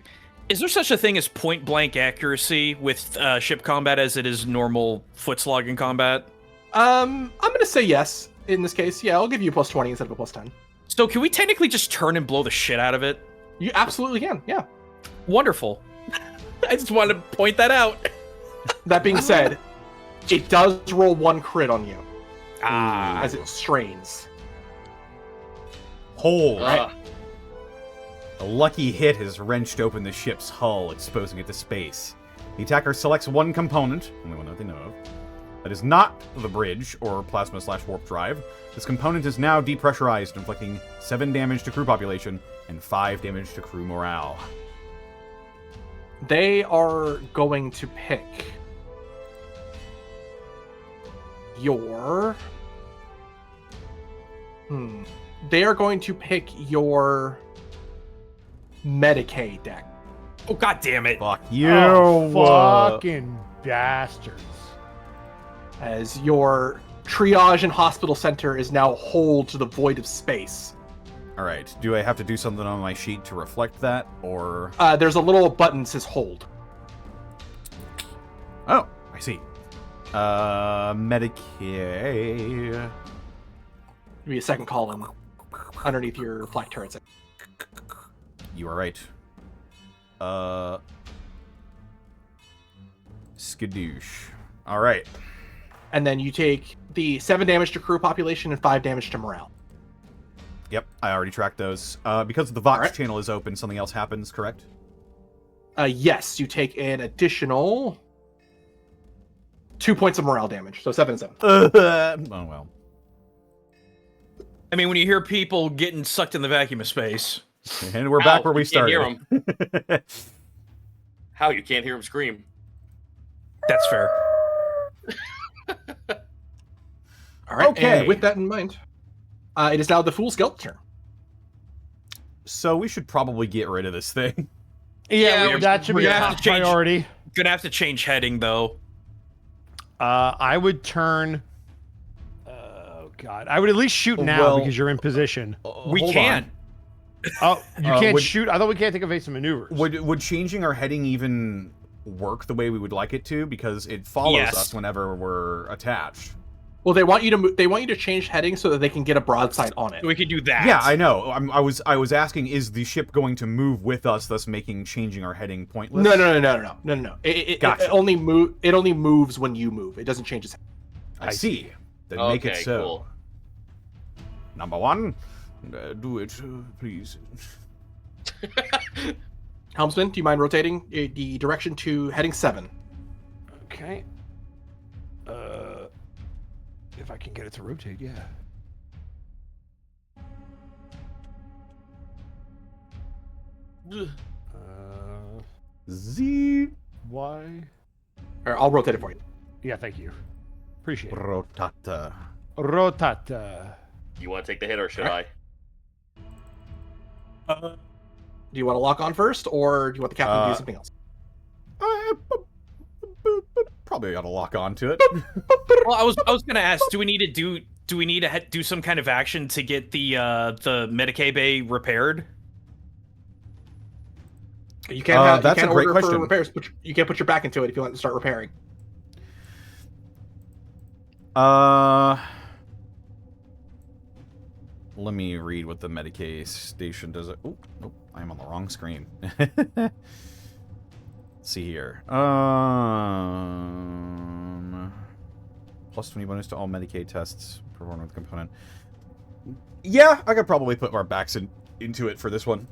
Is there such a thing as point blank accuracy with ship combat as it is normal foot slogging combat? I'm gonna say yes in this case. Yeah, I'll give you a +20 instead of a +10. So can we technically just turn and blow the shit out of it? You absolutely can. Yeah. Wonderful. I just wanted to point that out. That being said, it does roll 1 crit on you Ah. as it strains. Hole. Uh, A lucky hit has wrenched open the ship's hull, exposing it to space. The attacker selects one component, only one that they know of, that is not the bridge or plasma/warp drive. This component is now depressurized, inflicting 7 damage to crew population and 5 damage to crew morale. They are going to pick your... They are going to pick your Medicaid deck. Oh, god damn it. Fuck you! Fucking bastards. As your triage and hospital center is now hold to the void of space. Alright, do I have to do something on my sheet to reflect that, or... There's a little button that says hold. Oh, I see. Medicaid... Give me a second column underneath your flak turrets. You are right. Skadoosh. Alright. And then you take the 7 damage to crew population and 5 damage to morale. Yep, I already tracked those. Because the Vox Alright. channel is open, something else happens, correct? Yes, you take an additional 2 points of morale damage. So 7 and 7. Oh, well. I mean, when you hear people getting sucked in the vacuum of space. And we're back Ow, where we you can't started. hear him. How? You can't hear him scream. That's fair. All right, Okay. and with that in mind, it is now the Fool's Gelt turn. So we should probably get rid of this thing. Yeah, that should be we're a gonna have top to change- priority. Gonna have to change heading, though. I would turn... Oh, God. I would at least shoot now Well- because you're in position. We Hold can't. on. Oh, you can't would- shoot? I thought we can't take evasive maneuvers. Would changing our heading even work the way we would like it to? Because it follows Yes. us whenever we're attached. Well, they want you to they want you to change heading so that they can get a broadside on it. We could do that. Yeah, I know. I was asking, is the ship going to move with us, thus making changing our heading pointless? No. It Gotcha. only moves when you move. It doesn't change its head. I see. Then make it Okay, so. cool. Number 1, do it, please. Helmsman, do you mind rotating the direction to heading 7? Okay. If I can get it to rotate, yeah. Z Y. Or I'll rotate it for you. Yeah, thank you. Appreciate it. rotata. Rotata. You want to take the hit or should I? Do you want to lock on first, or do you want the captain to do something else? Probably ought to lock on to it. Well, I was gonna ask, do we need to do some kind of action to get the Medicaid bay repaired? You can't. That's you can't a great order question. for repairs. But you can't put your back into it if you want to start repairing. Let me read what the Medicaid station does. Oh, nope, I'm on the wrong screen. Let's see here. Plus 20 bonus to all Medicaid tests performed with the component. Yeah, I could probably put our backs into it for this one.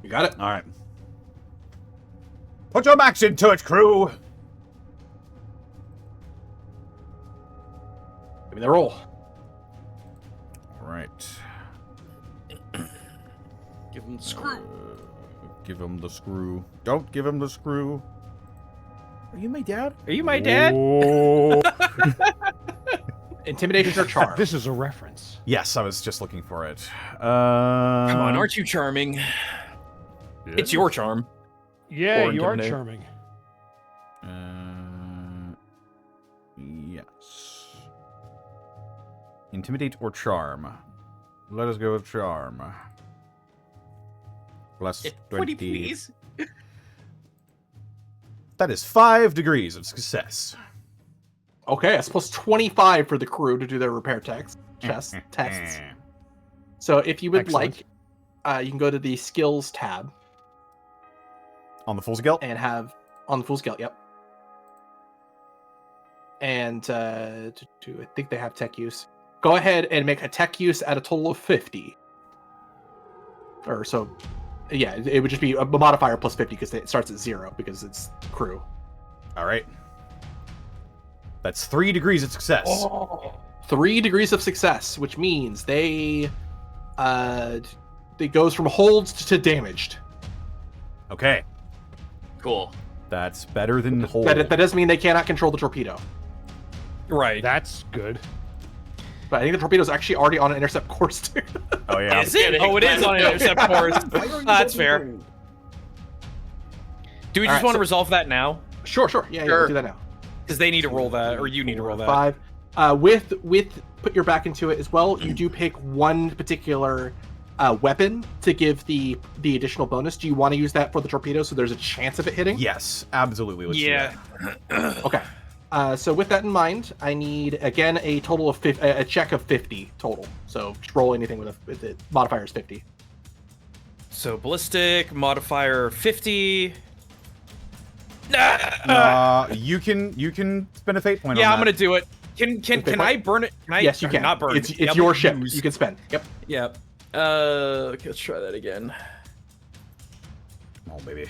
You got it. All right. Put your backs into it, crew. Give me the roll. All right. Give him the screw. Give him the screw. Don't give him the screw. Are you my dad? Are you my dad? Oh. Intimidation or charm. This is a reference. Yes, I was just looking for it. Come on, aren't you charming? It's your charm. Yeah, Or you are intimidate. charming. Yes. Intimidate or charm? Let us go with charm. Plus 20. please. That is 5 degrees of success. Okay, that's plus 25 for the crew to do their repair tests. So if you would Excellent. like, you can go to the skills tab On the full scale? and have on the full scale. Yep. And I think they have tech use. Go ahead and make a tech use at a total of 50. Or so, yeah, it would just be a modifier plus 50 because it starts at 0 because it's crew. All right. That's 3 degrees of success. Oh. 3 degrees of success, which means they it goes from holds to damaged. Okay, Cool. that's better than hold. That doesn't mean they cannot control the torpedo. Right. That's good. But I think the torpedo's actually already on an intercept course too. Oh yeah. Is it? Oh, it is on an intercept course. That's fair. Do we just Alright, want to so- resolve that now? Sure. Yeah, Sure. we'll do that now. Because they need to roll that, or you need to roll that. 5. With put your back into it as well. You do pick one particular weapon to give the additional bonus. Do you want to use that for the torpedo so there's a chance of it hitting? Yes, absolutely. Let's do Yeah. that. Okay. So with that in mind, I need again a total of a check of 50 total. So just roll anything with the modifier is 50. So ballistic modifier 50. You can spend a fate point. Yeah, on I'm that. gonna do it. Can point? I burn it? Can I? Yes, you can. Not burn It's it. Yeah, your but ship. use. You can spend. Yep. Yeah. Okay, let's try that again. Oh baby.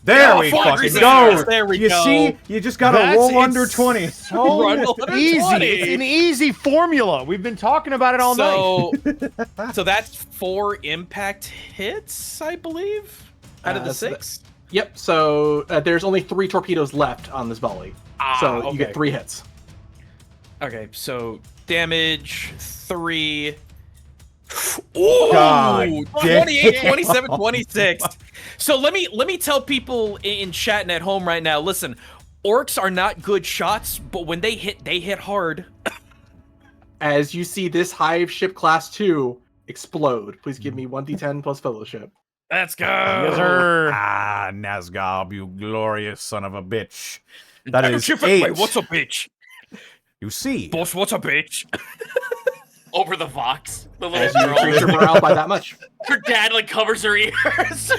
There Oh, we full fucking degree go. success. There we you go. see, you just gotta roll under 20. So Run under easy. 20. It's an easy formula. We've been talking about it all night. So that's 4 impact hits, I believe, out of the So 6. Yep. So there's only 3 torpedoes left on this volley. So you okay. get 3 hits. Okay, so damage 3. God Ooh, damn. 28, 27, 26. So let me tell people in chat and at home right now. Listen, orcs are not good shots, but when they hit hard. As you see this Hive ship class 2 explode, please give me 1d10 plus fellowship. Let's go. Yes, sir. Ah, Nazgob, you glorious son of a bitch. That is Wait, 8. what's a bitch? You see, Boss, what's a bitch? Over the Vox. The As you little increase girl. your morale by that much. Her dad like covers her ears.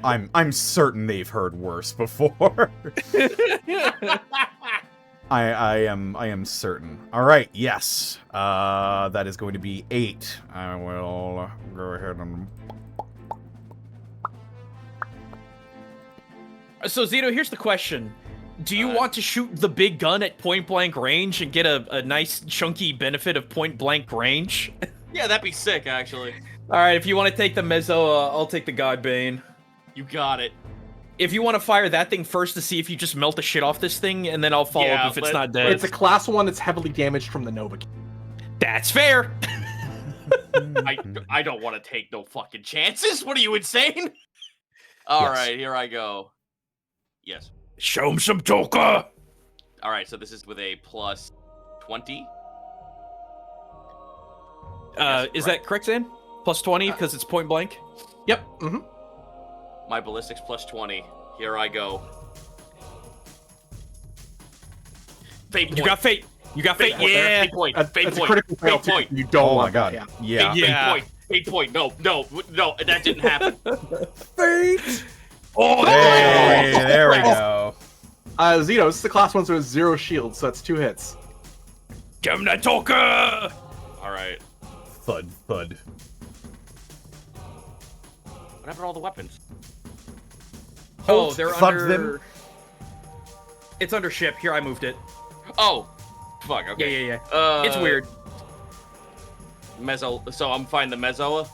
I'm certain they've heard worse before. I am certain. All right, yes. That is going to be 8. I will go ahead and. So Zito, here's the question. Do you want to shoot the big gun at point blank range and get a nice chunky benefit of point blank range? Yeah, that'd be sick, actually. All right, if you want to take the Mezzo, I'll take the Godbane. You got it. If you want to fire that thing first to see if you just melt the shit off this thing, and then I'll follow Yeah, up if it's let- not dead. It's a class 1 that's heavily damaged from the Nova. That's fair. I don't want to take no fucking chances. What are you, insane? All right, here I go. Yes. Show him some Joker. All right, so this is with a plus 20. Is that correct, Zan? Plus 20 because it's point blank. Yep. Mm-hmm. My ballistics plus 20. Here I go. Fate point. You got fate. You got fate. Fate point. Yeah. Fate point. Fate That's a point. critical fail Fate too. point. You don't Oh my want god. that, Yeah. Yeah. Fate point. No, that didn't happen. Fate. Oh, Hey, there we go. Zito, this is the class 1, so it's 0 shields, so that's 2 hits. give him that Joker. All right. Thud, thud. What happened to all the weapons? Oh, they're thuds under. them. It's under ship. Here, I moved it. Oh, fuck. Okay. Yeah. It's It's weird. Mezzo. So I'm firing the Mezzoa.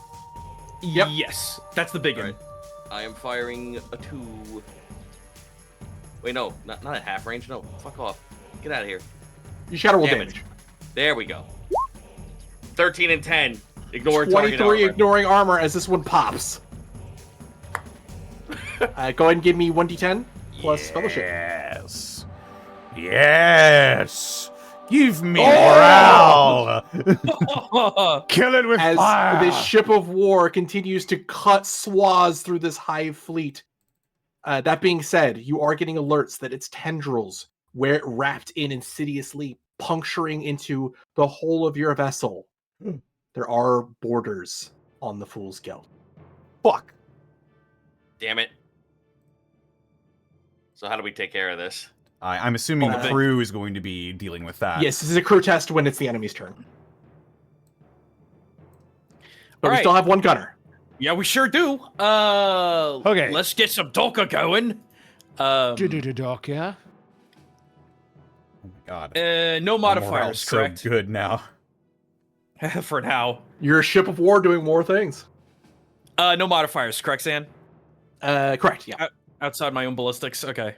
Yep. Yes, that's the big one. Right. I am firing a 2. Wait, no, not at half range. No, fuck off. Get out of here. You shatter roll Damage. damage. There we go. 13 and 10. Ignore target 23 armor. ignoring armor as this one pops. Go ahead and give me 1d10 plus fellowship. Yes. Yes. Give me Oh! morale. Kill it with As fire. this ship of war continues to cut swaths through this Hive fleet. That being said, you are getting alerts that its tendrils, where it wrapped in insidiously, puncturing into the whole of your vessel. There are borders on the Fool's Gelt. Fuck. Damn it. So how do we take care of this? I'm assuming the Uh, crew is going to be dealing with that. Yes, this is a crew test when it's the enemy's turn. But we Alright. still have 1 gunner. Yeah, we sure do. Okay. Let's get some Joker going. Doc, yeah? Oh my god. No My modifiers, morale's correct? So good now. For now. You're a ship of war doing war things. No modifiers, correct, Zan? Correct, yeah. Outside my own ballistics, okay.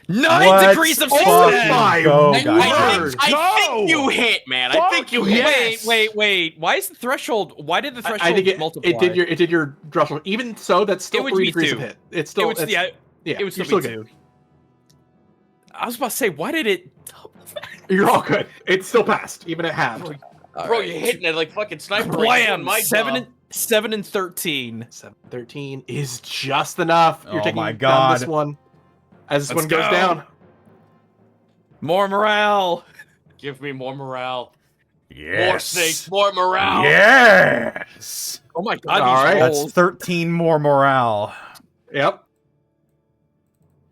Let's 9 degrees of fucking success! go, my guys. word. I think you hit, man. I think you hit. Wait. Why is the threshold? Why did the threshold I think multiply? it did your threshold. Even so, that's still It would 3 be degrees 2. of hit. It's still it would you're still be good. 2. I was about to say, why did it? You're all good. It's still passed, even at half. Bro, you're hitting it like fucking sniper. Blam! My 7 and 13. 7-13 is just enough. You're Oh taking my down God. this one. As this Let's one goes go. down. More morale. Give me more morale. Yes. More snakes, more morale. Yes. Oh my god, All these right. That's rolls. 13 more morale. Yep.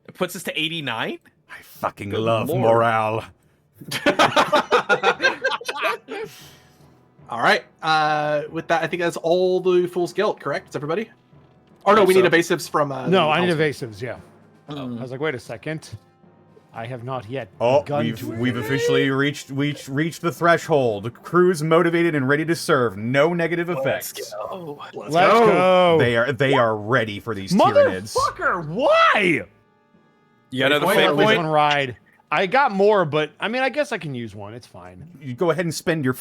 It puts us to 89. I fucking Good love lord. morale. All right. With that, I think that's all the Fool's Gelt, correct? Is everybody? Oh, no, we need evasives from... No, I need the- evasives, yeah. I was like, wait a second. I have not yet Oh, begun to we've evade. officially reached the threshold. The crew's motivated and ready to serve. No negative effects. Let's Let's go. They are ready for these Tyranids. Motherfucker, why? You got another Point fate or At least point? one ride. I got more, but I mean, I guess I can use one. It's fine. You go ahead and spend your.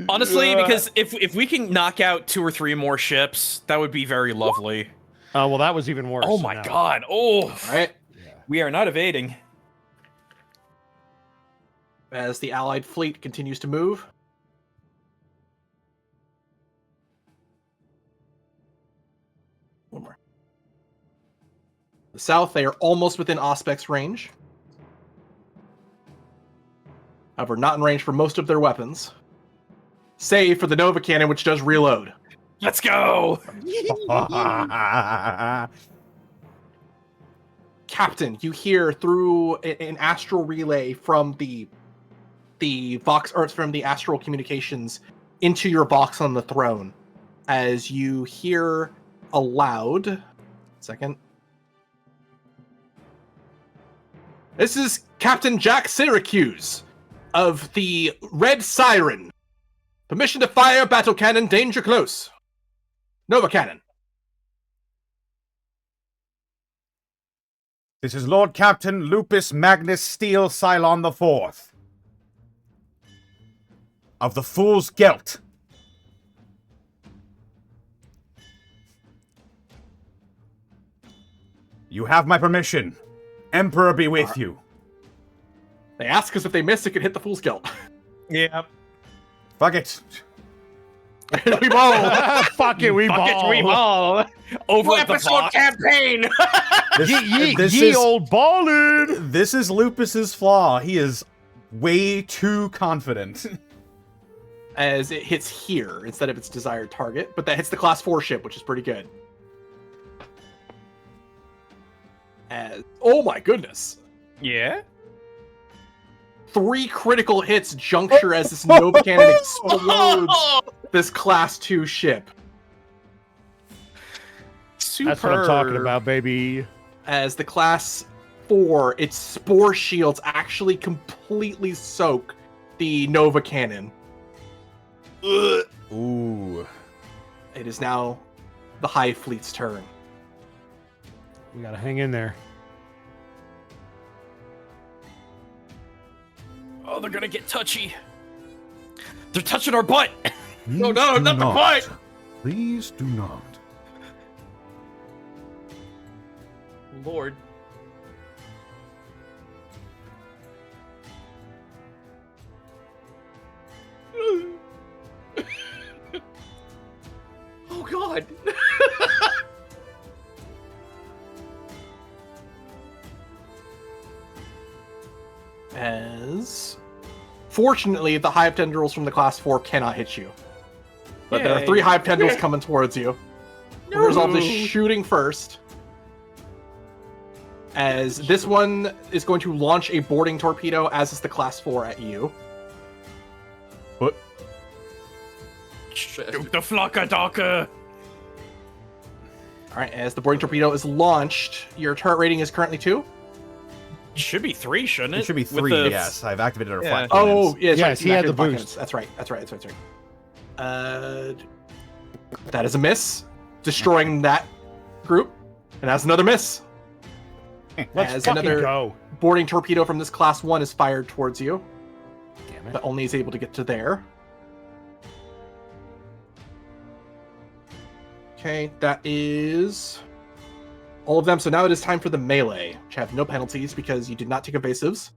Honestly, because if we can knock out 2 or 3 more ships, that would be very lovely. Well, that was even worse. Oh so my no. god. Oh, All right. we are not evading. As the Allied fleet continues to move. One more. The south, they are almost within Auspec's range. However, not in range for most of their weapons. Save for the Nova Cannon, which does reload. Let's go. Captain, you hear through an astral relay from the Vox, or from the astral communications into your box on the throne, as you hear aloud. Second. This is Captain Jack Syracuse of the Red Siren. Permission to fire battle cannon, danger close. Nova cannon. This is Lord Captain Lupus Magnus Steel Cylon IV of the Fool's Gelt. You have my permission. Emperor be with you. They ask us if they miss, it could hit the Fool's Gelt. Yeah. Fuck it. We ball. Fuck it, we ball. ball. Over Full at the episode Vox. campaign. Ye old ballin'. This is Lupus's flaw. He is way too confident. As it hits here instead of its desired target, but that hits the class 4 ship, which is pretty good. As oh my goodness, Yeah. 3 critical hits juncture as this Nova Cannon explodes this class 2 ship. Super. That's what I'm talking about, baby. As the class 4, its spore shields actually completely soak the Nova Cannon. Ooh. It is now the Hive Fleet's turn. We gotta hang in there. Oh, they're gonna get touchy. They're touching our butt. No, not the butt. Please do not. Lord. Oh God. As fortunately, the Hive Tendrils from the class 4 cannot hit you. But there are Yay. 3 Hive Tendrils coming towards you. We'll resolve this shooting first. As this one is going to launch a boarding torpedo, as is the class 4 at you. The flocka docker. Alright, as the boarding torpedo is launched, your turret rating is currently 2. should be 3, shouldn't it? It should be With 3, the- yes. I've activated our flat Oh, cannons. yeah, that's Yes, right. he had the Active buckets. boost. That's right. That is a miss, destroying that group, and that's another miss. Let's As fucking another go. boarding torpedo from this class 1 is fired towards you, Damn it. but only is able to get to there. Okay, that is all of them. So now it is time for the melee, which have no penalties because you did not take evasives.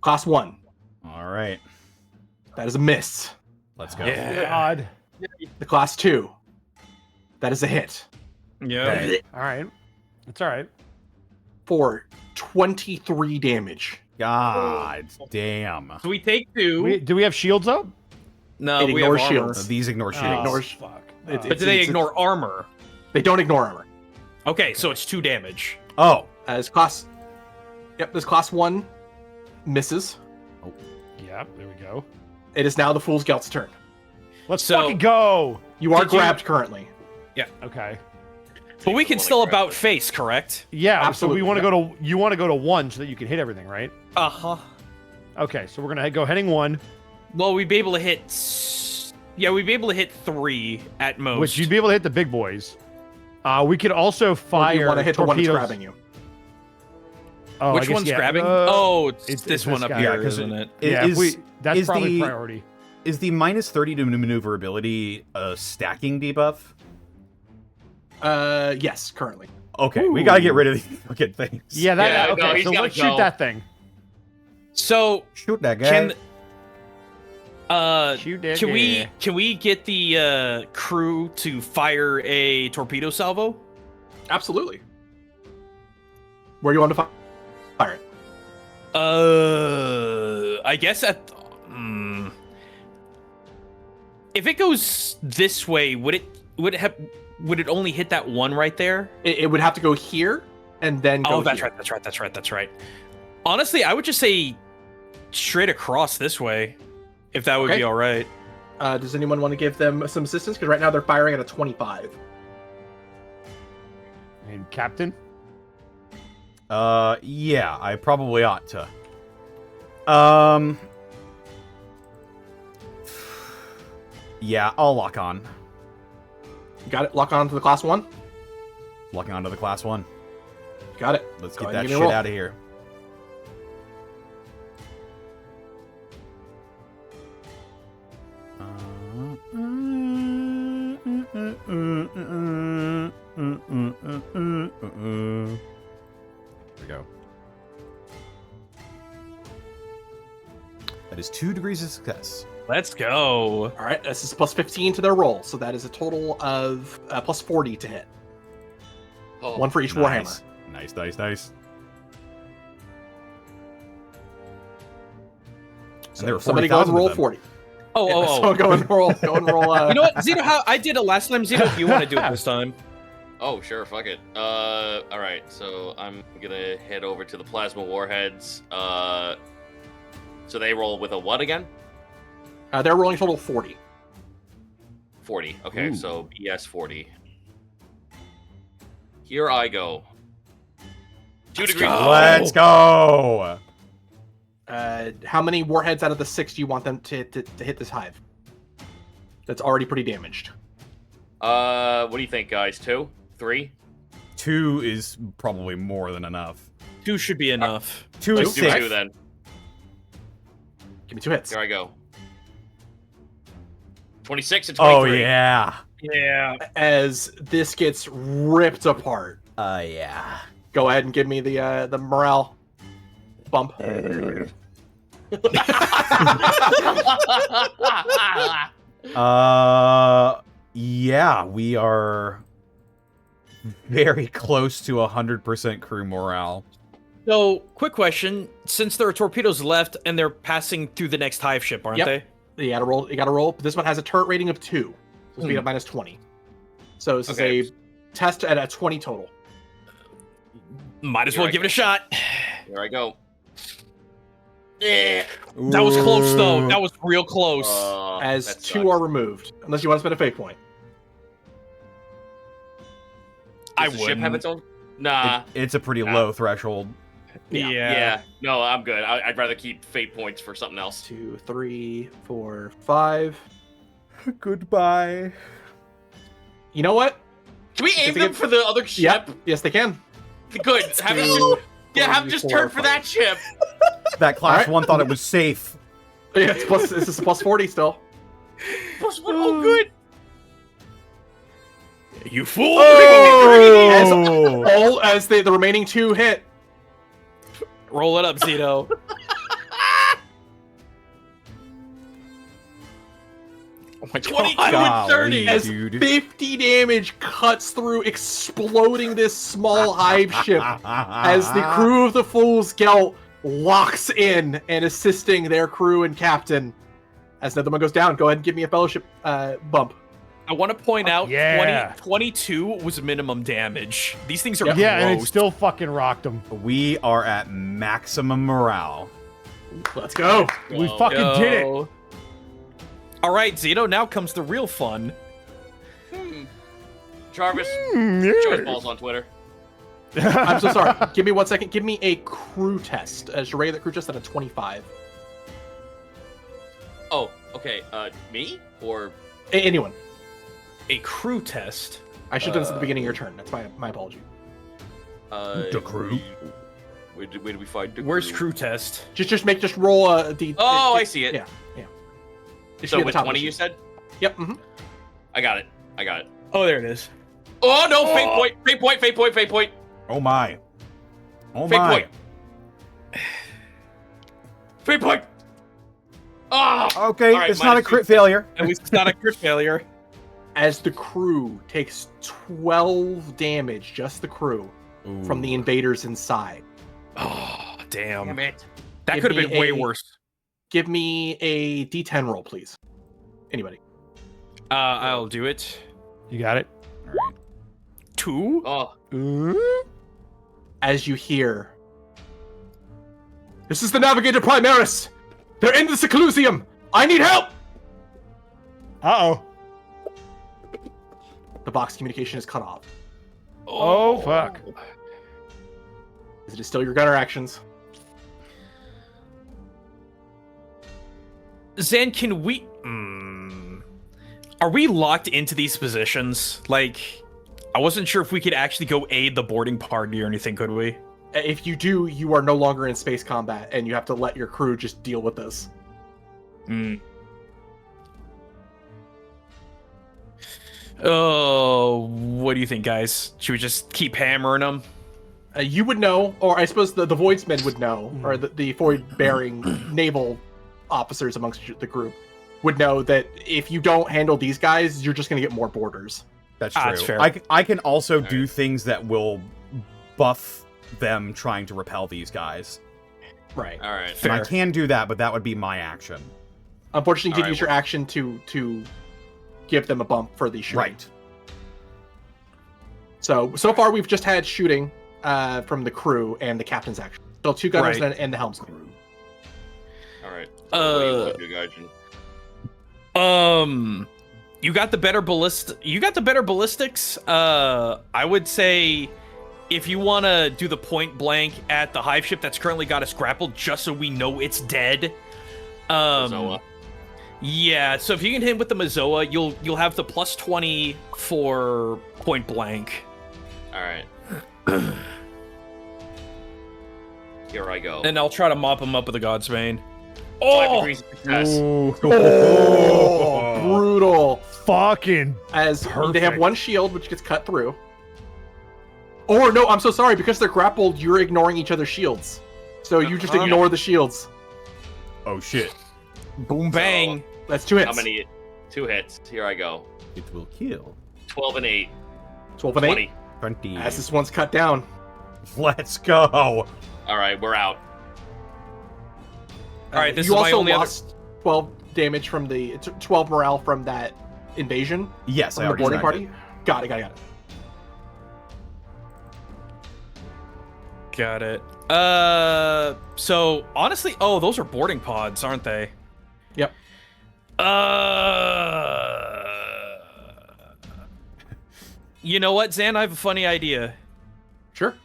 Class 1, All right. that is a miss. Let's go. God. The class 2, that is a hit. Yeah. Okay. All right. It's all right. For 23 damage. God damn. So we take 2. Do we have shields up? No, It we have ignores armor. shields. These ignore shields. ignores- Fuck. But do they ignore armor? They don't ignore armor. Okay, so it's 2 damage. Oh. As class... Yep, this class 1 misses. Yep, there we go. It is now the Fool's Gelt's turn. Let's So- fucking go. You are Did you- grabbed currently. Okay. But we can still about face, correct? Yeah, Absolutely, so we want to go to you want to go to 1 so that you can hit everything, right? Uh-huh. Okay, so we're going to go heading 1, Well, we'd be able to hit... Yeah, we'd be able to hit 3 at most. which you'd be able to hit the big boys. We could also Or fire do you want to hit the one torpedoes. that's grabbing you? Oh, I Which guess, one's yeah, grabbing? Oh, it's it's this this one up guy. here, Yeah, 'cause isn't it? Yeah, that's is probably the- priority. Is the minus 30 to maneuverability a stacking debuff? Yes, currently. Okay, we gotta get rid of these fucking things. Yeah, that Yeah, no, okay, he's so gotta let's go. shoot that thing. So, Shoot that guy. can we get the crew to fire a torpedo salvo? Absolutely. Where do you want to fire it? I guess at if it goes this way, would it only hit that one right there? It would have to go here and then go Oh, that's here. right. That's right. Honestly, I would just say straight across this way, if that would Okay. be all right. Does anyone want to give them some assistance? Because right now they're firing at a 25. And Captain? Yeah, I probably ought to. Yeah, I'll lock on. You got it? Lock on to the class 1? Locking onto the class 1. You got it. Let's Go get ahead that and give me a shit roll. out of here. There we go. That is 2 degrees of success. Let's go. All right, this is plus 15 to their roll, so that is a total of plus 40 to hit. Oh, One for each Nice. Warhammer. Nice. So And there were somebody go and 40,000 roll of them. 40. Oh. So go and roll. Go and roll. You know what, Zito? How I did it last time. Zito, do you want to do it this time? Oh, sure, fuck it. All right, so I'm gonna head over to the plasma warheads. So they roll with a what again? They're rolling total 40. 40. Okay, Ooh. so BS 40. Here I go. 2 degrees. go. Let's go! How many warheads out of the 6 do you want them to hit this hive? That's already pretty damaged. What do you think, guys? 2? 3? 2 is probably more than enough. 2 should be enough. 2 Let's is do safe. 2 then. Give me 2 hits. Here I go. 26 and Oh 23. yeah. Yeah. As this gets ripped apart, Yeah. go ahead and give me the morale bump. Yeah, we are very close to 100% crew morale. So, quick question: since there are torpedoes left and they're passing through the next hive ship, aren't Yep. they? You gotta roll. You gotta roll. But this one has a turret rating of 2, so speed up minus 20. So this Okay. is a test at a 20 total. Might as Here well I give it go. a shot. Here I go. That was close, though. That was real close. As that 2 sucks. are removed, unless you want to spend a fate point. I Does the ship have wouldn't. its own? Nah. It's a pretty Ah. low threshold. Yeah. No, I'm good. I'd rather keep fate points for something else. 2, 3, 4, 5. Goodbye. You know what? Can we aim them for the other ship? Yep. Yes, they can. Good. Have them just, have them just 4, turn for that ship. That class Alright. 1 thought it was safe. Yeah, this is plus 40 still. Plus one. Oh, good. You fool! All as the remaining 2 hit. Roll it up, Zito. Oh my 22 god. and 30. As dude. 50 damage cuts through, exploding this small hive ship as the crew of the Fool's Gelt locks in and assisting their crew and captain. As another one goes down, go ahead and give me a fellowship bump. I want to point out Yeah. 22 was minimum damage. These things are Yeah, and it gross. still fucking rocked them. We are at maximum morale. Let's go. We fucking did it. Yo. All right, Zito, now comes the real fun. Jarvis, choice balls on Twitter. I'm so sorry. Give me 1 second. Give me a crew test. Should rate that crew test at a 25. Oh, okay. Me or Anyone. A crew test. I should have done this at the beginning of your turn. That's my apology. The crew? Where did we find the Where's crew? crew test? Just roll the. Oh, I see it. Yeah, yeah. It should So be at the with top of 20, the you sheet. said? Yep. Mm-hmm. I got it. Oh, there it is. Oh no! Fate point! Fate point! Fate point! Fate point! Oh my. Oh Fate my. point! Fate point! Ah! Okay, All right, it's not a minus crit 2. failure. At least it's not a crit failure. As the crew takes 12 damage, just the crew, from the invaders inside. Oh, damn. Damn it! That Give could have me been way a- worse. Give me a D10 roll, please. Anybody. I'll do it. You got it? 2? Oh, As you hear, this is the Navigator Primaris. They're in the Seclusium. I need help. Uh-oh. The box communication is cut off. Oh, fuck. As it is still your gunner actions. Zan, can we... Are we locked into these positions? Like, I wasn't sure if we could actually go aid the boarding party or anything, could we? If you do, you are no longer in space combat, and you have to let your crew just deal with this. Oh, what do you think, guys? Should we just keep hammering them? You would know, or I suppose the Voidsmen would know, or the Void-bearing naval officers amongst the group would know that if you don't handle these guys, you're just going to get more boarders. That's true. That's fair. I can also do things that will buff them trying to repel these guys. Right. all right. And I Fair. can do that, but that would be my action. Unfortunately, you did Alright, use your action to give them a bump for the shooting. Right. So far we've just had shooting from the crew and the captain's action. So 2 gunners Right. and the helmsman. All right. Uh, What do you guys do? You got the better ballistics. I would say if you want to do the point blank at the hive ship that's currently got us grappled, just so we know it's dead. Zoa. Yeah, so if you can hit with the Mazoa, you'll have the plus 20 for point blank. All right. Here I go. And I'll try to mop him up with a Godsbane. 5 Oh! degrees of success. Oh, brutal. Fucking. As they have Perfect. 1 shield, which gets cut through. Or no, I'm so sorry. Because they're grappled, you're ignoring each other's shields. So you just ignore the shields. Oh shit. Boom bang. That's 2 hits. How many? 2 hits. Here I go. It will kill. 12 and 8. 12 and 8. 20. 20. As this one's cut down. Let's go. All right, we're out. All right, this you is my also only other- lost 12 damage from the 12 morale from that invasion Yes, I from the already boarding tracked party. Got it. Got it. So honestly, oh, those are boarding pods, aren't they? Yep. You know what, Zan? I have a funny idea. Sure.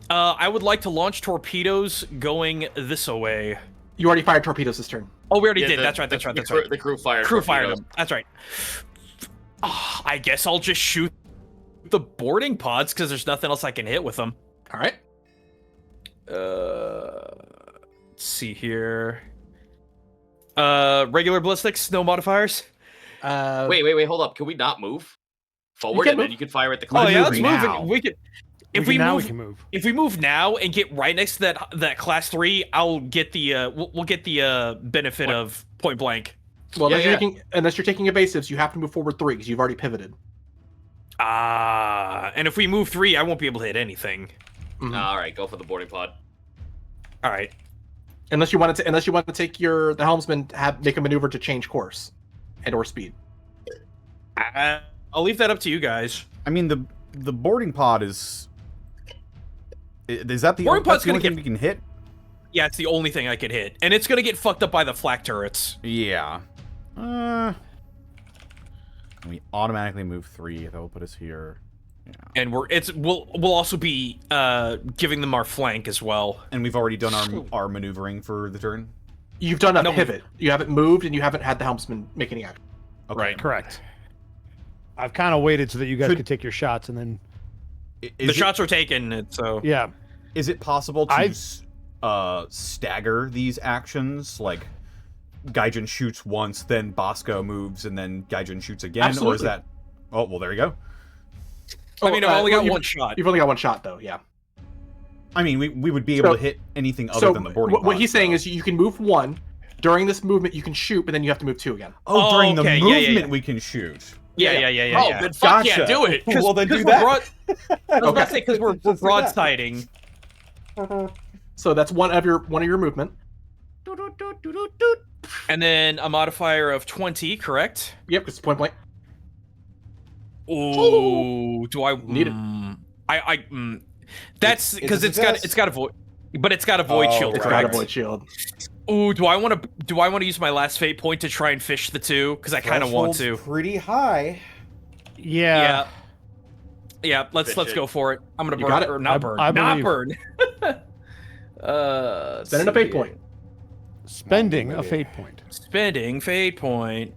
I would like to launch torpedoes going this way. You already fired torpedoes this turn. Oh, we already Yeah, did. the- That's right. the- That's right. the That's crew- right. The crew fired. Crew fired torpedoes. them. That's right. I guess I'll just shoot the boarding pods because there's nothing else I can hit with them. All right. Let's see here. Regular ballistics, no modifiers. Wait, hold up. Can we not move forward can and then move. you can fire at the Oh class? yeah, let's move move now. it. We could. If we we can, now move, we can move. if we move now and get right next to that class 3, I'll get the we'll get the benefit of point blank. Well, Yeah, unless you're taking evasives, you have to move forward 3 because you've already pivoted. And if we move 3, I won't be able to hit anything. Mhm. All right, go for the boarding pod. All right. Unless you want to take the helmsman make a maneuver to change course and or speed. I'll leave that up to you guys. I mean, the boarding pod is that the Boarding pod's that's the only gonna thing we can hit? Yeah, it's the only thing I could hit, and it's gonna get fucked up by the flak turrets. Yeah. We automatically move 3. That will put us here. Yeah. And we'll also be giving them our flank as well. And we've already done our maneuvering for the turn. You've done a No, pivot. You haven't moved, and you haven't had the helmsman make any action. Okay. Right. Correct. I've kind of waited so that you guys Could- could take your shots, and then The shots are taken, so yeah. Is it possible to stagger these actions? Like, Gaijin shoots once, then Bosco moves, and then Gaijin shoots again? Or is Absolutely. that... Oh, well, there you go. I mean, I've only got you've- one shot. You've only got one shot, though. Yeah. I mean, we would be able So- to hit anything other than the boarding what pod, he's saying so- is you can move 1. During this movement, you can shoot, but then you have to move 2 again. Oh, during the okay, movement yeah, yeah. we can shoot. Yeah. Oh, then fuck yeah, Gotcha. do it. Well, then do we're that. I was about to say because we're Just do that. broadsiding. So that's one of your movement. And then a modifier of 20, correct? Yep, because it's point blank. Ooh, do I Need it. That's It's because a it's got success. a void, but it's got a void Oh, shield, It's right. got a correct? void shield. Ooh, do I want to use my last fate point to try and fish the 2? Because I kind of want to. Pretty high. Yeah. Yeah. Let's Fish it. go for it. I'm gonna You burn got it. or not I- burn. I Not believe. burn. Spend a fate point. Spending a fate point. Spending fate point.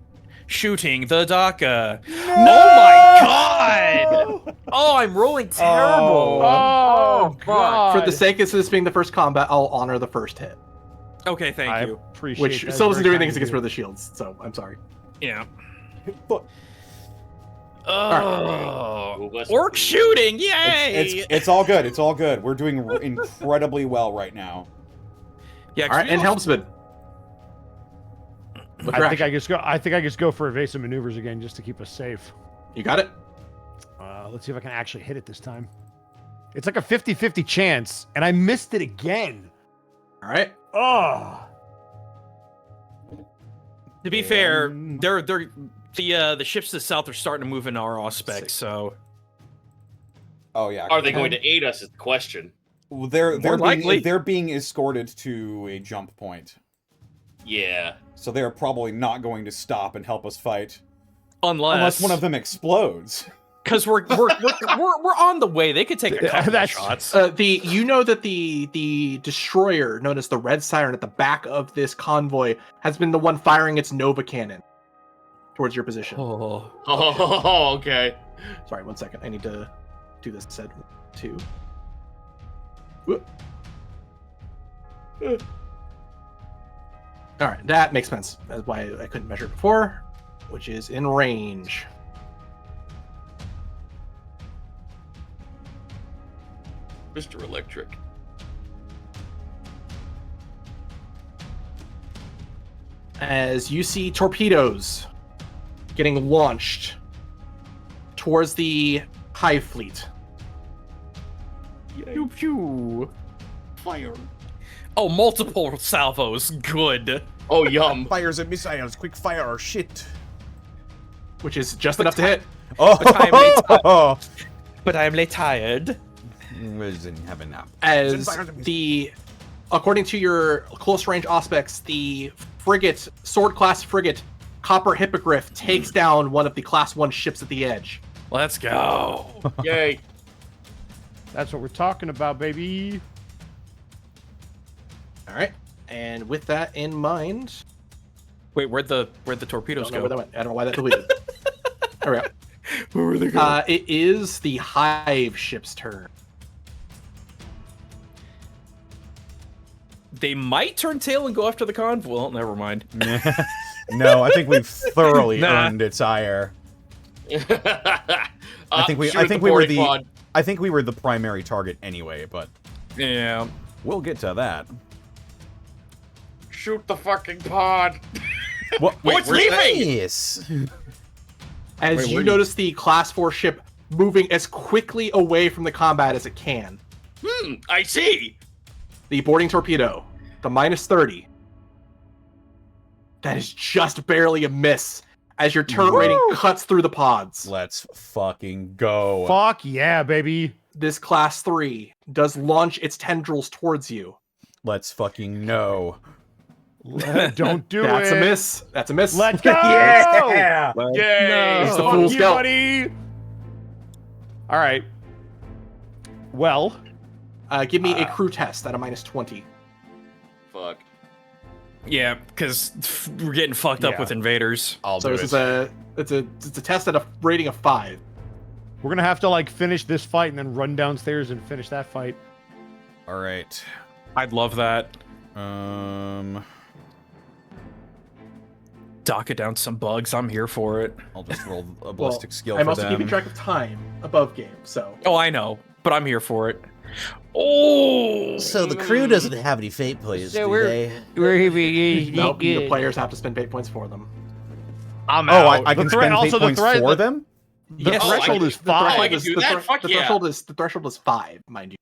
Shooting the Daka. Oh my god! Oh, I'm rolling terrible. Oh, God. For the sake of this being the first combat, I'll honor the first hit. Okay, thank I you. appreciate Which that. still doesn't do Very anything kind to get of rid you. of the shields, so I'm sorry. Yeah. But Oh, orc shooting! Yay! it's all good. It's all good. We're doing incredibly well right now. Yeah, All right, and helmsman. Look your I think action. I just go for evasive maneuvers again just to keep us safe. You got it. Let's see if I can actually hit it this time. It's like a 50-50 chance, and I missed it again. All right. Oh. To be fair, the ships to the south are starting to move in our aspect, so Oh yeah. Are they going to aid us? Is the question. Well, they're More likely. they're being escorted to a jump point, Yeah. so they are probably not going to stop and help us fight unless one of them explodes. because we're on the way. They could take a couple of That's- shots. You know that the destroyer known as the Red Siren at the back of this convoy has been the one firing its Nova cannon towards your position. Oh. Oh, okay. Sorry, 1 second. I need to do this set 2. All right, that makes sense. That's why I couldn't measure it before, which is in range. Mr. Electric. As you see torpedoes getting launched towards the Hive Fleet. Pew pew. Fire. Oh, multiple salvos. Good. Oh, yum. Fires and missiles, quick fire, shit. Which is just enough to hit. Oh, But I am late tired. Doesn't have enough. As according to your close range aspects, the frigate, sword class frigate, Copper Hippogriff takes down one of the class 1 ships at the edge. Let's go. Yay. That's what we're talking about, baby. All right. And with that in mind, Wait, where'd the I torpedoes don't know go? where that went. I don't know why that deleted. There we go. Where were they going? It is the Hive ship's turn. They might turn tail and go after the convoy. Well, never mind. No, I think we've thoroughly Nah. earned its ire. I think we were the primary target anyway, but Yeah. we'll get to that. Shoot the fucking pod. What? Oh, it's leaving! Yes. As Wait, you where- notice the Class 4 ship moving as quickly away from the combat as it can. I see. The boarding torpedo, the -30. That is just barely a miss as your turret rating cuts through the pods. Let's fucking go. Fuck yeah, baby. This Class 3 does launch its tendrils towards you. Let's fucking know. Don't do That's it. a miss. That's a miss. Let's go. Yeah. Yay! It's the Fuck fool's you, goat. buddy. All right. Well, Give me a crew test at a -20. Fuck. Yeah, because we're getting fucked up Yeah. with invaders. I'll So do this it. is it's a test at a rating of 5. we're gonna have to like finish this fight and then run downstairs and finish that fight. All right. I'd love that. Dock it down some bugs. I'm here for it. I'll just roll a ballistic skill I'm for also them. keeping track of time above game, so Oh, I know, but I'm here for it. Oh, So the crew doesn't have any fate points, do they? nope, the players have to spend fate points for them. I'm Oh, out. I can The threat- spend also fate the points threat- for them? The Yes, threshold is the 5. I can do that? Fuck yeah. The threshold is 5, mind you.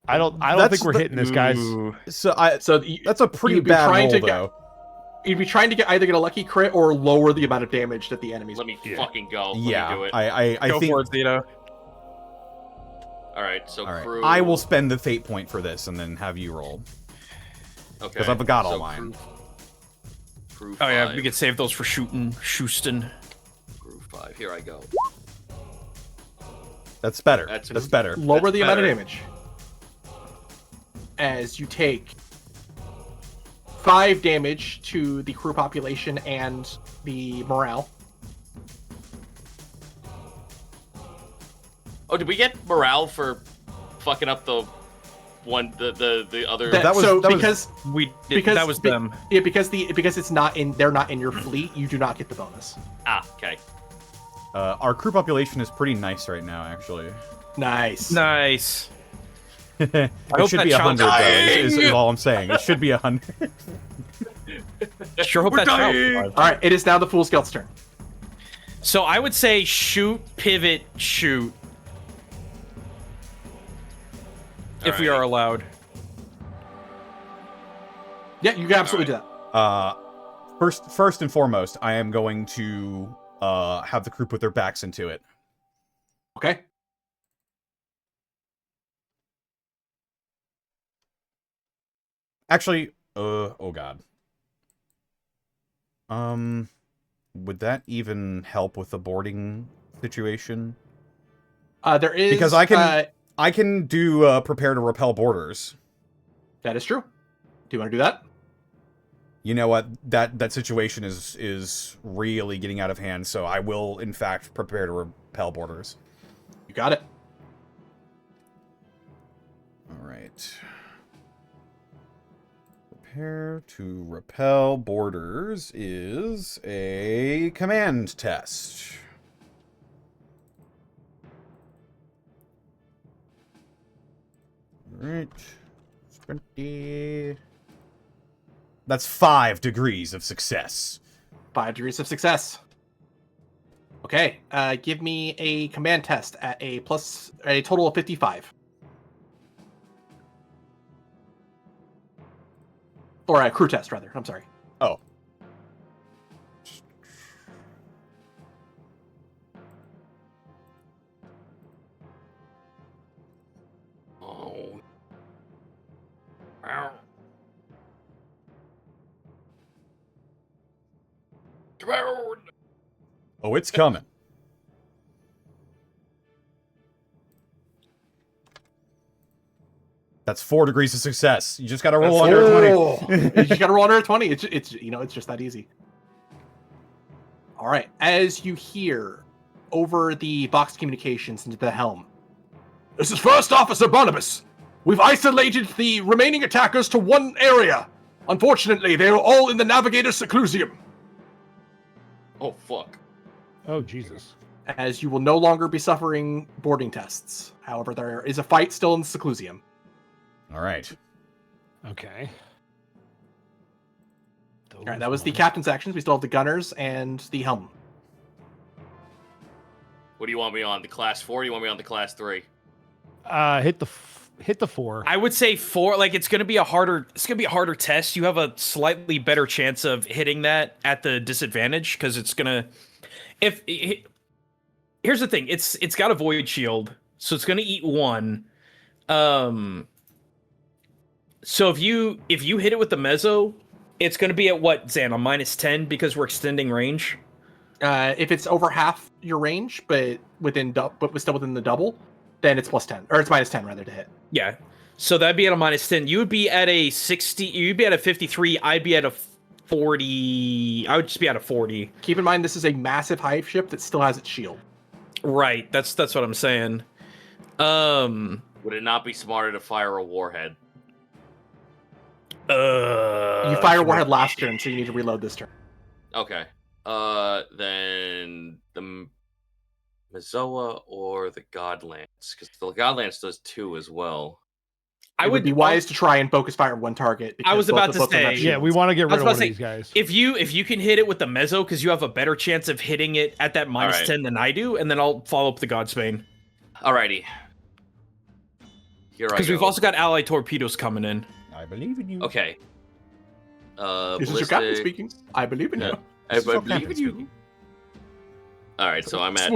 I don't That's think we're the- hitting this, guys. Ooh. So So that's a pretty you'd be bad trying roll, to get- though. you'd be trying to either get a lucky crit or lower the amount of damage that the enemies. Let me fucking go. Let me Yeah, do it. I Go think. for it, Zito. All right, so All right. crew. I will spend the fate point for this and then have you roll. Okay. 'cause I've got all so mine. Crew Oh yeah, 5. we could save those for shooting, Houston. Crew 5. Here I go. That's better. That's- That's better. Lower That's the amount of better. damage. As you take 5 damage to the crew population and the morale. Oh, did we get morale for fucking up the other? That was- so that was- because We did, Because that was be- them. yeah, because it's not in they're not in your fleet, you do not get the bonus. Okay. Our crew population is pretty nice right now, actually. Nice. Nice. It hope should that be 100, though, child's is all I'm saying. It should be 100. Sure hope We're that child dying. survives. All right, it is now the Fool's Gelt's turn. So I would say shoot, pivot, shoot. If we Alright. are allowed. Yeah, you can absolutely do that. First and foremost, I am going to have the crew put their backs into it. Okay. Actually, oh god. Would that even help with the boarding situation? There is Because I can do prepare to repel borders. that is true. Do you want to do that? You know what? That situation is really getting out of hand, so I will in fact prepare to repel borders. You got it. All right. Prepare to repel borders is a command test. All right. 20. That's 5 degrees of success. 5 degrees of success. Okay. Give me a command test at a total of 55. Or a crew test, rather. I'm sorry. Oh. Oh. Ow. Down. Oh, it's coming. That's 4 degrees of success. You just gotta roll under a 20. You just gotta roll under a 20. It's just that easy. All right. As you hear over the box communications into the helm, this is First Officer Barnabas. We've isolated the remaining attackers to one area. Unfortunately, they are all in the Navigator's Seclusium. Oh, fuck. Oh, Jesus. As you will no longer be suffering boarding tests. However, there is a fight still in the Seclusium. All right. Okay. All right, that was the captain's actions. We still have the gunners and the helm. What do you want me on? The class 4? Or you want me on the class 3? Hit the 4. I would say 4. Like it's gonna be a harder test. You have a slightly better chance of hitting that at the disadvantage because it's gonna. Here's the thing. It's got a void shield, so it's gonna eat 1. So if you hit it with the mezzo, it's gonna be at what, Zan? A -10 because we're extending range. If it's over half your range, but still within the double, then it's +10, or it's -10 rather to hit. Yeah. So that'd be at a -10. You would be at a 60. You'd be at a 53. I'd be at a 40. I would just be at a 40. Keep in mind, this is a massive hive ship that still has its shield. Right. That's what I'm saying. Would it not be smarter to fire a warhead? You fire warhead last turn, so you need to reload this turn. Okay. Then the Mazoa or the Godlance, because the Godlance does 2 as well. It would be wise to try and focus fire one target. I was about to say, yeah, we want to get rid of one of these guys. If you can hit it with the mezzo, because you have a better chance of hitting it at that -10 than I do, and then I'll follow up the Godsbane. Alrighty. Here I go. Because we've also got allied torpedoes coming in. I believe in you. Okay. This is your captain speaking. I believe in you. I believe in you. Alright, so I'm at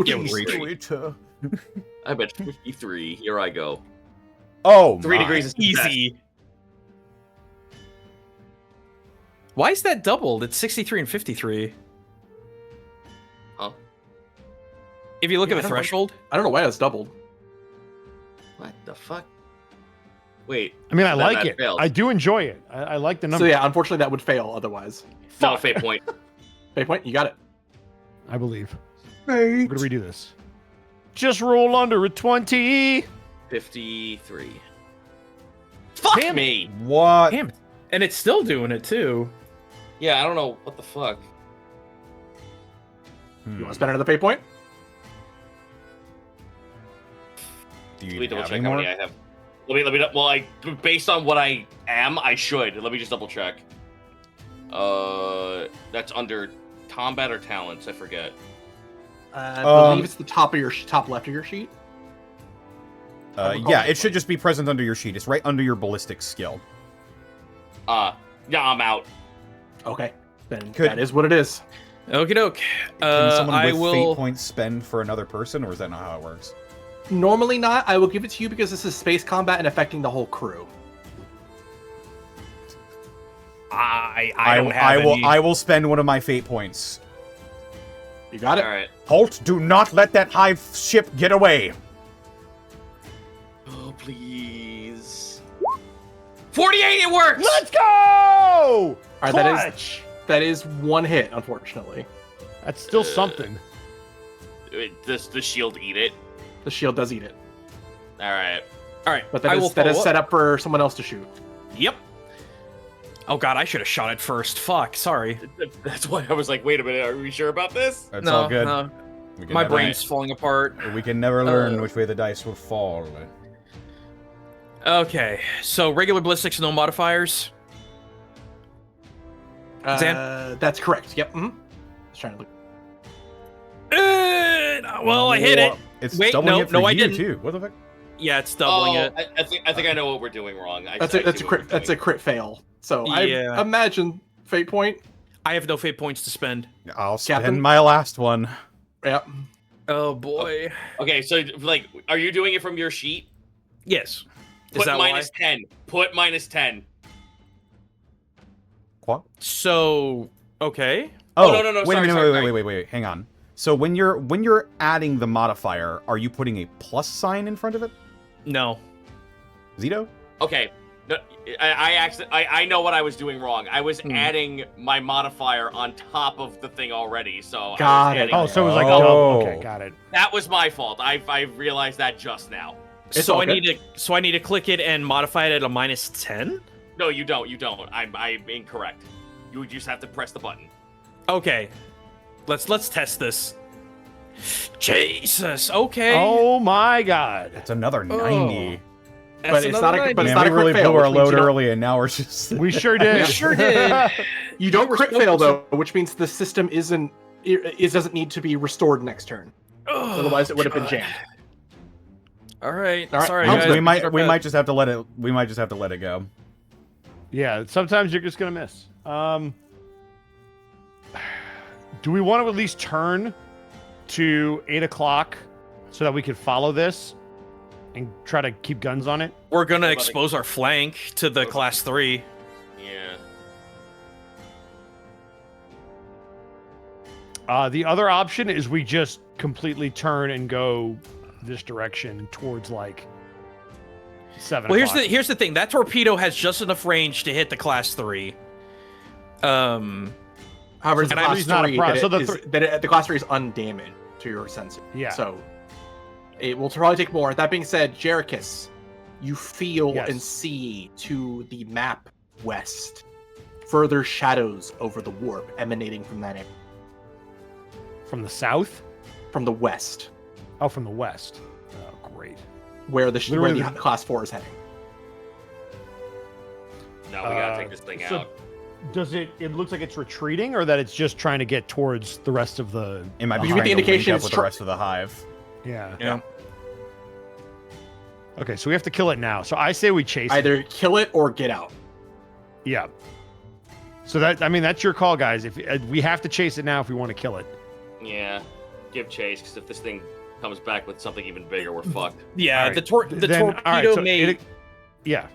I'm at 53. Here I go. Oh, 3 degrees is easy. Why is that doubled? It's 63 and 53. Huh? If you look at the threshold. I don't know why it's doubled. What the fuck? Wait. I mean, I like that it. failed. I do enjoy it. I like the number. So yeah, unfortunately, that would fail otherwise. No, fate point. Fate point, you got it. I believe. We're gonna redo this. Just roll under a 20. 53. Fuck Damn me! What? Damn it. And it's still doing it too. Yeah, I don't know what the fuck. You want to spend another fate point? Do Let me you double have check any how more? many I have. Let me. Well, based on what I am, I should. Let me just double check. That's under combat or talents. I forget. I believe it's the top left of your sheet. Yeah, it should just be present under your sheet. It's right under your ballistic skill. Yeah, I'm out. Okay, then that is what it is. Okie doke. Can someone I with will. fate points spend for another person, or is that not how it works? Normally not. I will give it to you because this is space combat and affecting the whole crew. I don't have any. I will spend one of my fate points. You got it. All right. Halt! Do not let that hive ship get away. Oh please. 48. It works. Let's go! All right, Clutch! that is one hit, unfortunately. That's still something. Does the shield eat it? The shield does eat it, All right. All right, but I will that is follow set up for someone else to shoot. Yep. Oh god, I should have shot it first. Fuck, sorry. That's why I was like, wait a minute. Are we sure about this? That's No, all good. no. We can My never- brain's falling apart. We can never learn which way the dice will fall. Okay, so regular ballistics, no modifiers. Zan? That's correct. Yep. Just trying to look. Well, I hit it. It's Wait, doubling no, it for no, I you didn't. too. What the fuck? Yeah, it's doubling it. I think I know what we're doing wrong. That's a crit. That's a crit fail. So Yeah. I imagine fate point. I have no fate points to spend. I'll spend Captain? my last one. Yep. Oh boy. Okay, so like, are you doing it from your sheet? Yes. Is Put that -10. Put -10. What? So okay. Oh, no, wait sorry, a minute, sorry. wait, hang on. So when you're adding the modifier, are you putting a plus sign in front of it? No. Zito? Okay. No, I know what I was doing wrong. I was adding my modifier on top of the thing already, so Got it. Oh, so it was like Oh. double. Okay, got it. that was my fault. I realized that just now. It's So all I good. need to click it and modify it at a -10. No, you don't. You don't. I'm incorrect. You just have to press the button. Okay, let's test this. Jesus. Okay. Oh my God. It's another 90. But it's not a- but it's Man, not we a really crit fail, blew our which means load you don't- early, and now we're just... We sure did. Sure did. You don't crit fail though, which means the system doesn't need to be restored next turn. Otherwise, it would have been jammed. All right. All right. Sorry, We guys. we might just have to let it. We might just have to let it go. Yeah, sometimes you're just gonna miss. Do we want to at least turn to 8 o'clock so that we can follow this and try to keep guns on it? We're gonna expose our flank to the class 3. Yeah. The other option is we just completely turn and go this direction towards like 7 Well, o'clock. here's the thing. That torpedo has just enough range to hit the class 3. However, it's And a I'm- class Three's not a 3 pro- that, so the the class 3 is undamaged to your sensor. Yeah. So it will probably take more. That being said, Jerichus, you feel Yes. and see to the map west further shadows over the warp emanating from that area. From the south? From the west, Oh, from the west. Oh, great. where the Literally- class 4 is heading. No, we gotta take this thing so out. Does it looks like it's retreating, or that it's just trying to get towards the rest of the... It might be You get trying the to link indication up it's with the tr- rest of the hive. Yeah. Yeah. Okay, so we have to kill it now. So I say we chase it. Either kill it or get out. Yeah. So that's your call, guys. If we have to chase it now if we want to kill it. Yeah. Give chase, because if this thing comes back with something even bigger, we're fucked. Yeah, All right. the torpedo All right, so may. yeah.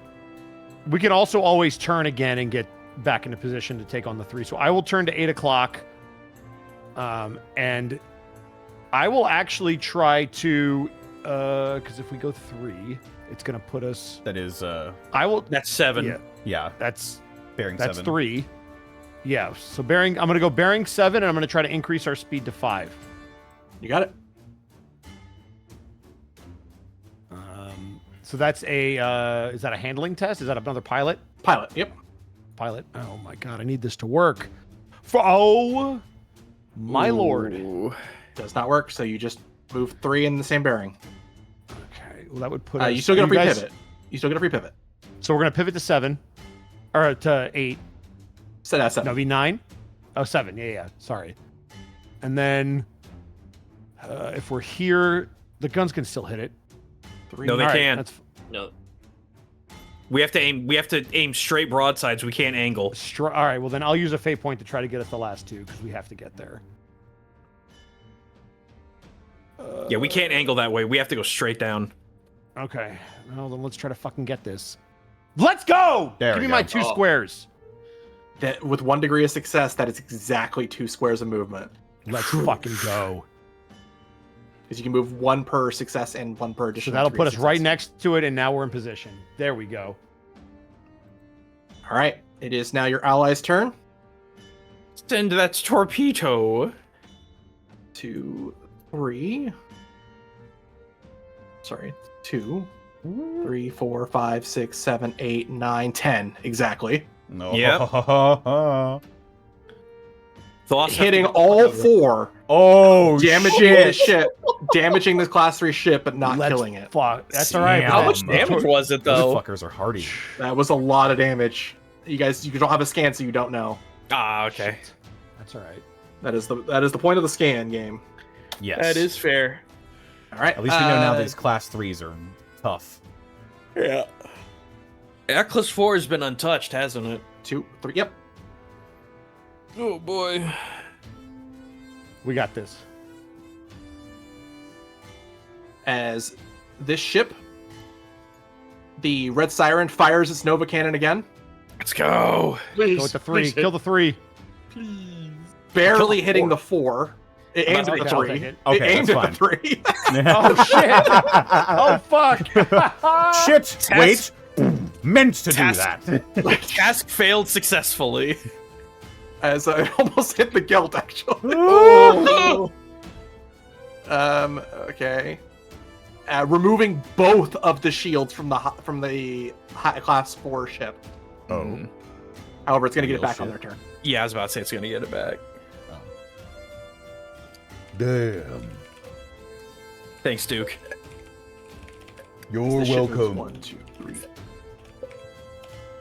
We can also always turn again and get back into position to take on the 3. So I will turn to 8 o'clock. And I will actually try to, because if we go 3, it's going to put us. That is, I will. That's 7. Yeah, yeah, that's bearing that's 7. 3. Yeah. So bearing. I'm going to go bearing 7, and I'm going to try to increase our speed to 5. You got it. So that's a. Is that a handling test? Is that another pilot? Pilot. Yep. Pilot. Oh my god, I need this to work. Oh my lord. Does not work, so you just move 3 in the same bearing. Okay. Well, that would put us. You still get a free guys- pivot. You still get a free pivot. So we're gonna pivot to 7, or to 8. Set at 7. No, be 9. Oh, 7. Yeah. Sorry. And then, if we're here, the guns can still hit it. 3. No, they All right, can't. that's No. We have to aim. We have to aim straight broadsides. We can't angle. all right. Well, then I'll use a fate point to try to get us the last 2 because we have to get there. Yeah, we can't angle that way. We have to go straight down. Okay. Well, then let's try to fucking get this. Let's go! There Give we me my go. 2 squares. That with 1 degree of success, that is exactly 2 squares of movement. Let's fucking go. Because you can move 1 per success and 1 per So additional. that'll degree put of us right success. next to it, and now we're in position. There we go. All right. It is now your ally's turn. Send that torpedo. 2, 3. Sorry, 2, 3, 4, 5, 6, 7, 8, 9, 10. Exactly. No. Yep. Hitting all 4, Oh, damaging shit. the ship, damaging this class 3 ship, but not Let's killing it. Fuck. That's all right. Damn. How but much damage was it Those though? fuckers are hardy. That was a lot of damage. You don't have a scan, so you don't know. Ah, okay. That's all right. That is the point of the scan game. Yes. fair. All right. At least we know now these class 3s are tough. Yeah. Class 4 has been untouched, hasn't it? 2, 3. Yep. Oh boy. We got this. As this ship, the Red Siren fires its Nova Cannon again, Let's go. Go with the 3. Kill the 3. barely hitting the 4. It aimed at the Okay, I'll 3. take it. Okay, It aimed that's at the 3. Oh shit! Oh fuck! Shit! Wait. meant to do Task- that. Task failed successfully. As I almost hit the Gelt, actually. Oh. Okay. Removing both of the shields from the high class 4 ship. Oh. However, it's going to get it Real back on ship. their turn. Yeah, I was about to say it's gonna get it back. Damn. Thanks, Duke. You're The ship moves welcome. 1, 2, 3.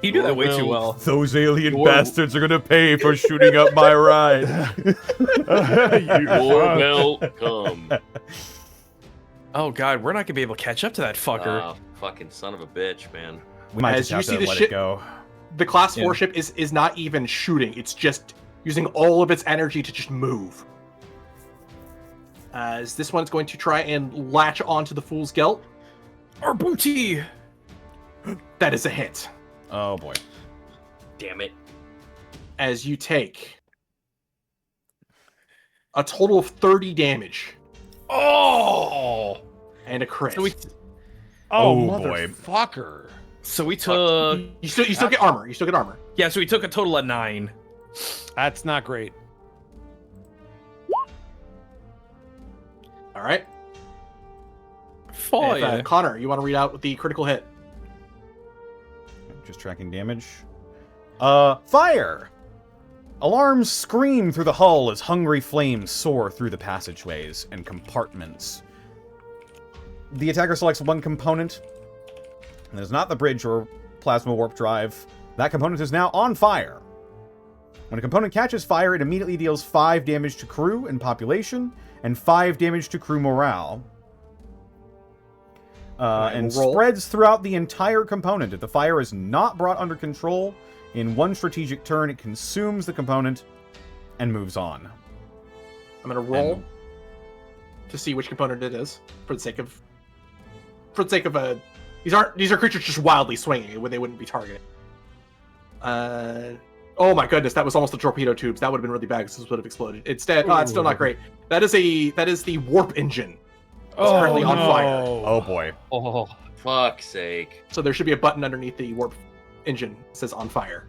You do that way too well. Those alien You're- bastards are gonna pay for shooting up my ride. You're welcome. Oh god, we're not gonna be able to catch up to that fucker. Fucking son of a bitch, man. We might As just you have see to the let ship- it go. The class 4 Yeah. ship is not even shooting. It's just using all of its energy to just move. As this one's going to try and latch onto the Fool's Gelt. Our booty! That is a hit. Oh boy. Damn it. As you take a total of 30 damage Oh! and a crit. So we, Oh, Oh, boy. motherfucker. so we took... you still get armor. You still get armor. Yeah, so we took a total of 9. That's not great. All right. Oh, If, yeah. Connor, you want to read out the critical hit? Just tracking damage. Fire! Alarms scream through the hull as hungry flames soar through the passageways and compartments. The attacker selects one component. And it is not the bridge or plasma warp drive. That component is now on fire. When a component catches fire, it immediately deals 5 damage to crew and population, and 5 damage to crew morale. And we'll roll. spreads throughout the entire component. If the fire is not brought under control, in one strategic turn, it consumes the component and moves on. I'm going to roll And- to see which component it is for the sake of a. These are creatures just wildly swinging when they wouldn't be targeted. Oh my goodness, that was almost the torpedo tubes. That would have been really bad because this would have exploded. Instead, it's still not great. That is the warp engine. It's currently on fire. Oh boy. Oh. Fuck's sake. So there should be a button underneath the warp engine that says on fire.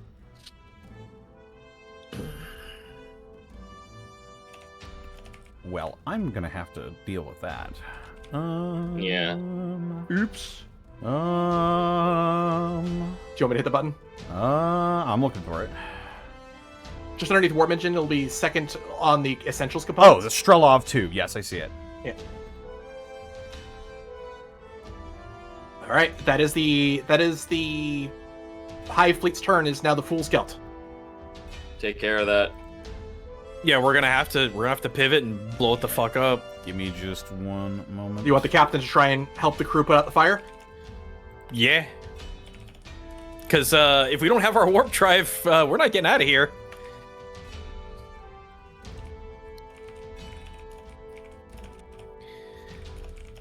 Well, I'm gonna have to deal with that. Yeah. Oops. Do you want me to hit the button? I'm looking for it. Just underneath warp engine, it'll be second on the essentials Oh, component. the Strelov tube. Yes, I see it. All right, that is the Hive Fleet's turn. Is now the Fool's Gelt. Take care of that. Yeah, we're gonna have to pivot and blow it the fuck up. Give me just one moment. Do you want the captain to try and help the crew put out the fire? Yeah. Because if we don't have our warp drive, we're not getting out of here.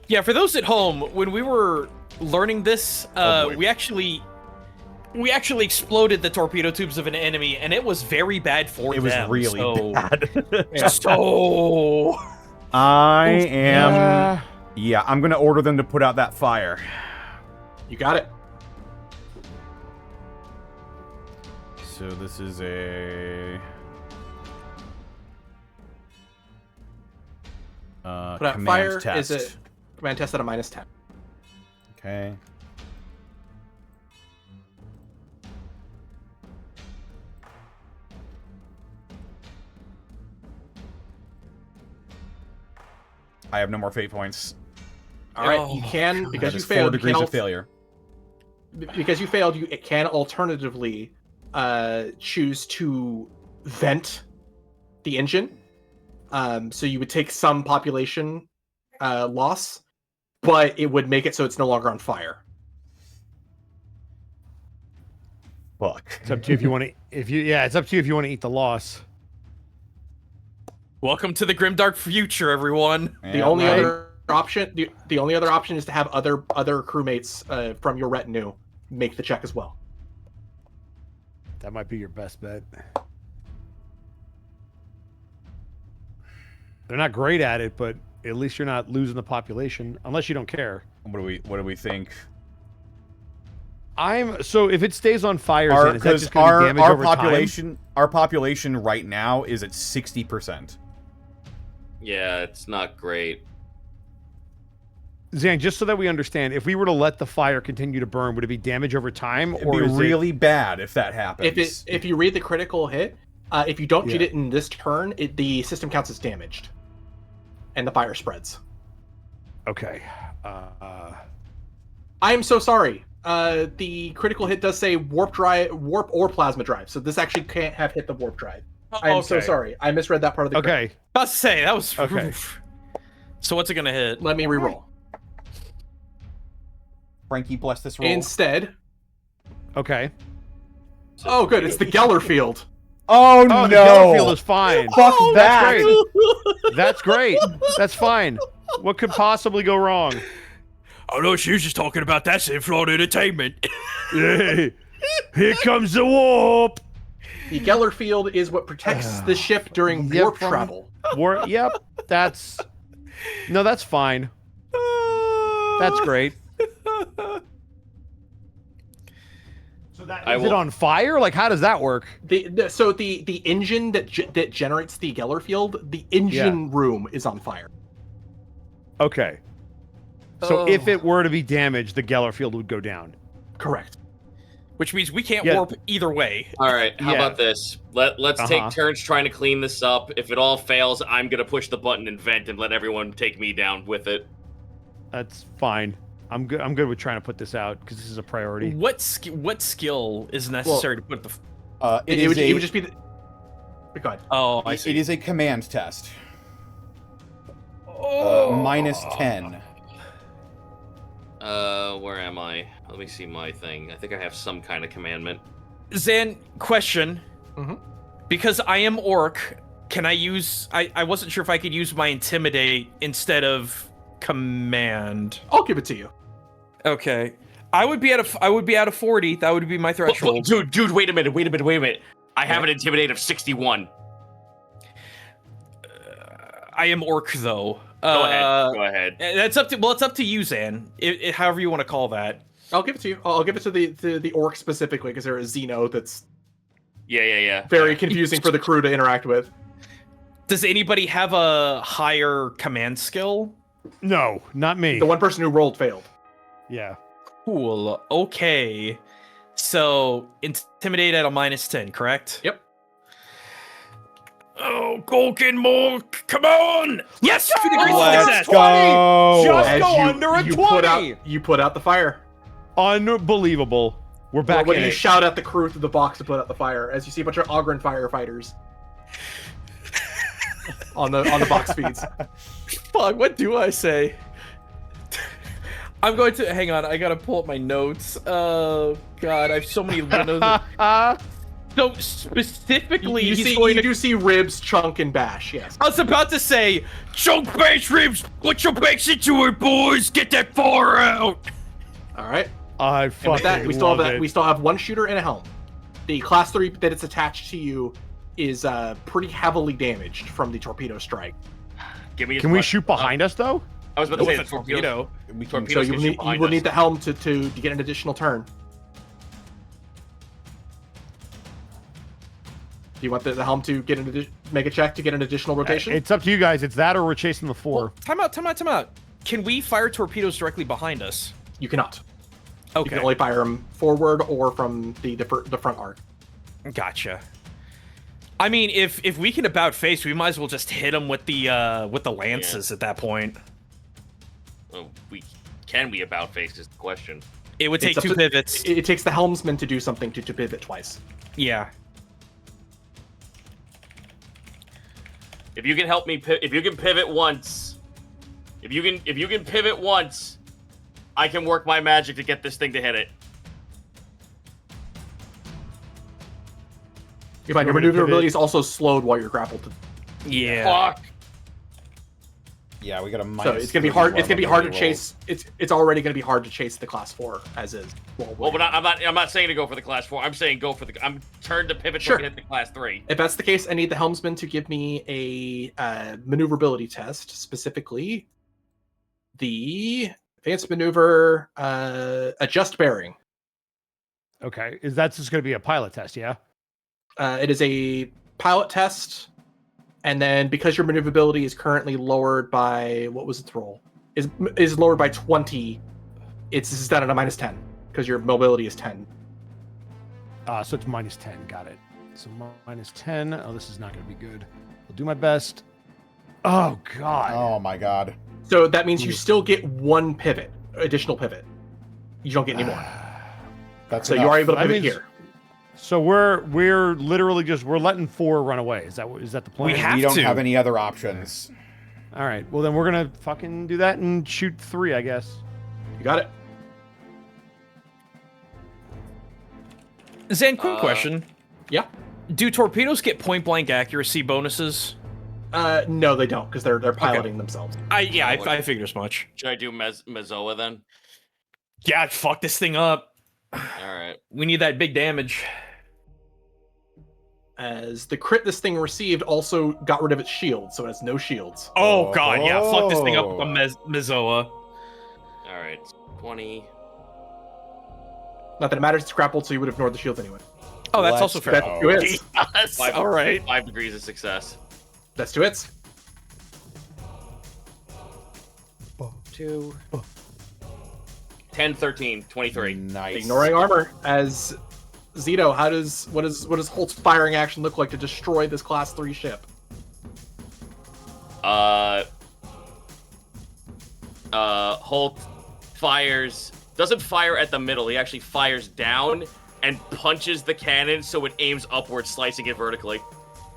Yeah, for those at home, when we were learning this, Oh, boy. we actually exploded the torpedo tubes of an enemy, and it was very bad for It them. was really so... bad. So... I am. Yeah. Yeah, I'm gonna order them to put out that fire. You got it. So this is a. Put out command fire test. is a command test at a -10. Okay. I have no more fate points. All right, Oh, you can because That you is failed. 4 You degrees can of failure. because you failed. You can alternatively choose to vent the engine. So you would take some population loss, but it would make it so it's no longer on fire. Fuck. It's up to you if you want to. It's up to you if you want to eat the loss. Welcome to the grimdark future, everyone. The Yeah, only right. other option, the only other option is to have other crewmates from your retinue make the check as well. That might be your best bet. They're not great at it, but at least you're not losing the population, unless you don't care. What do we think? So if it stays on fire, then is that just going to be damage our over population, our population right now is at 60%. Yeah, it's not great. Zan, just so that we understand, if we were to let the fire continue to burn, would it be damage over time, It'd or be is really bad if that happens. If you read the critical hit, if you don't shoot it in this turn, the system counts as damaged, and the fire spreads. Okay. I am so sorry. The critical hit does say warp or plasma drive, so this actually can't have hit the warp drive. I am so sorry. I misread that part of the crit. Okay. About to say that was okay. So what's it gonna hit? Let me reroll. Frankie, bless this roll. Instead. Okay. Oh, good. It's the Geller field. Oh, Oh, no. the Gelt field is fine. Fuck that. That's great. That's fine. What could possibly go wrong? Oh no, she was just talking about that's in Florida Entertainment. Hey, here comes the warp. The Geller field is what protects the ship during warp travel. Yep. That's fine. That's great. So is it on fire? Like, how does that work? So the engine that generates the Geller field, the engine room is on fire. Okay. So if it were to be damaged, the Geller field would go down. Correct. Which means we can't warp either way. All right, how about this? Let's take turns trying to clean this up. If it all fails, I'm gonna push the button and vent and let everyone take me down with it. That's fine. I'm good with trying to put this out because this is a priority. What skill is necessary to put the? It would just be the. Go ahead. Oh, I see. It is a command test. Oh. -10. Where am I? Let me see my thing. I think I have some kind of commandment. Zan, question. Mm-hmm. Because I am orc, can I use? I wasn't sure if I could use my intimidate instead of command. I'll give it to you. Okay. I would be at a 40. That would be my threshold. Dude, wait a minute. I have an intimidate of 61. I am orc though. Go ahead. That's up to it's up to you, Zan. However you want to call that. I'll give it to you. I'll give it to the orc specifically because they're a Xeno that's Yeah. very confusing for the crew to interact with. Does anybody have a higher command skill? No, not me. The one person who rolled failed. Yeah. Cool. Okay. So intimidate at a -10, correct? Yep. Oh, Golkin more! Come on! Yes! Let's go! Just As go under a 20! You put out the fire. Unbelievable. We're back When in you it. shout at the crew through the box to put out the fire, as you see a bunch of Ogren firefighters on the box feeds. Fuck, what do I say? I'm going to hang on. I gotta pull up my notes. Oh god, I have so many windows. So specifically, you do see ribs, chunk, and bash. Yes. I was about to say, Chunk base ribs! Put your backs into it, boys! Get that fire out! All right. I And fucking with that, we still love have that. it. We still have one shooter and a helm. The class 3 that it's attached to you is pretty heavily damaged from the torpedo strike. Give me. Can we shoot behind us though? I was about to say with the a torpedo. So you will need the helm to get an additional turn. Do you want the helm to make a check to get an additional rotation? It's up to you guys. It's that or we're chasing the 4. Well, time out. Can we fire torpedoes directly behind us? You cannot. Okay. You can only fire them forward or from the front arc. Gotcha. I mean, if we can about face, we might as well just hit them with the lances at that point. Well, can we about face is the question. It would take It's up 2 pivots. It takes the helmsman to do something to pivot twice. Yeah. If you can help me, if you can pivot once, if you can pivot once, I can work my magic to get this thing to hit it. Your maneuverability is also slowed while you're grappled. Yeah. Fuck. Yeah, we got a minus. So it's gonna be hard. It's gonna be hard to rolls. chase. It's already gonna be hard to chase the class 4 as is. Well, but I'm not saying to go for the class 4. I'm saying go for the. I'm turned to pivot so Sure. I can hit the class 3. If that's the case, I need the helmsman to give me a maneuverability test, specifically the advanced maneuver adjust bearing. Okay. That's just going to be a pilot test, yeah? It is a pilot test, and then because your maneuverability is currently lowered by what was its roll? Is lowered by 20. It's down at a -10 because your mobility is 10. So it's -10. Got it. So -10. Oh, this is not going to be good. I'll do my best. Oh God. Oh my God. So that means you still get one additional pivot. You don't get any more. That's So enough. you are able to That pivot means- here. So we're literally we're letting 4 run away. Is that the plan? We have We don't to. have any other options. All right. Well, then we're gonna fucking do that and shoot 3, I guess. You got it. Zan, quick question. Yeah. Do torpedoes get point blank accuracy bonuses? No, they don't because they're piloting themselves. I figured as much. Should I do Mezoa then? Yeah, fuck this thing up. All right. We need that big damage. As the crit this thing received also got rid of its shield, so it has no shields. Oh god, yeah, fuck this thing up with a Mezoa. All right. 20. Not that it matters, it's grappled, so you would have ignored the shields anyway. Oh, that's Let's also fair. That's 2 hits. Yes. All right. 5 degrees of success. That's 2 hits. 2. 10, 13, 23. Nice. Ignoring armor. As Zito, what does Holt's firing action look like to destroy this class 3 ship? Holt doesn't fire at the middle. He actually fires down and punches the cannon so it aims upward, slicing it vertically.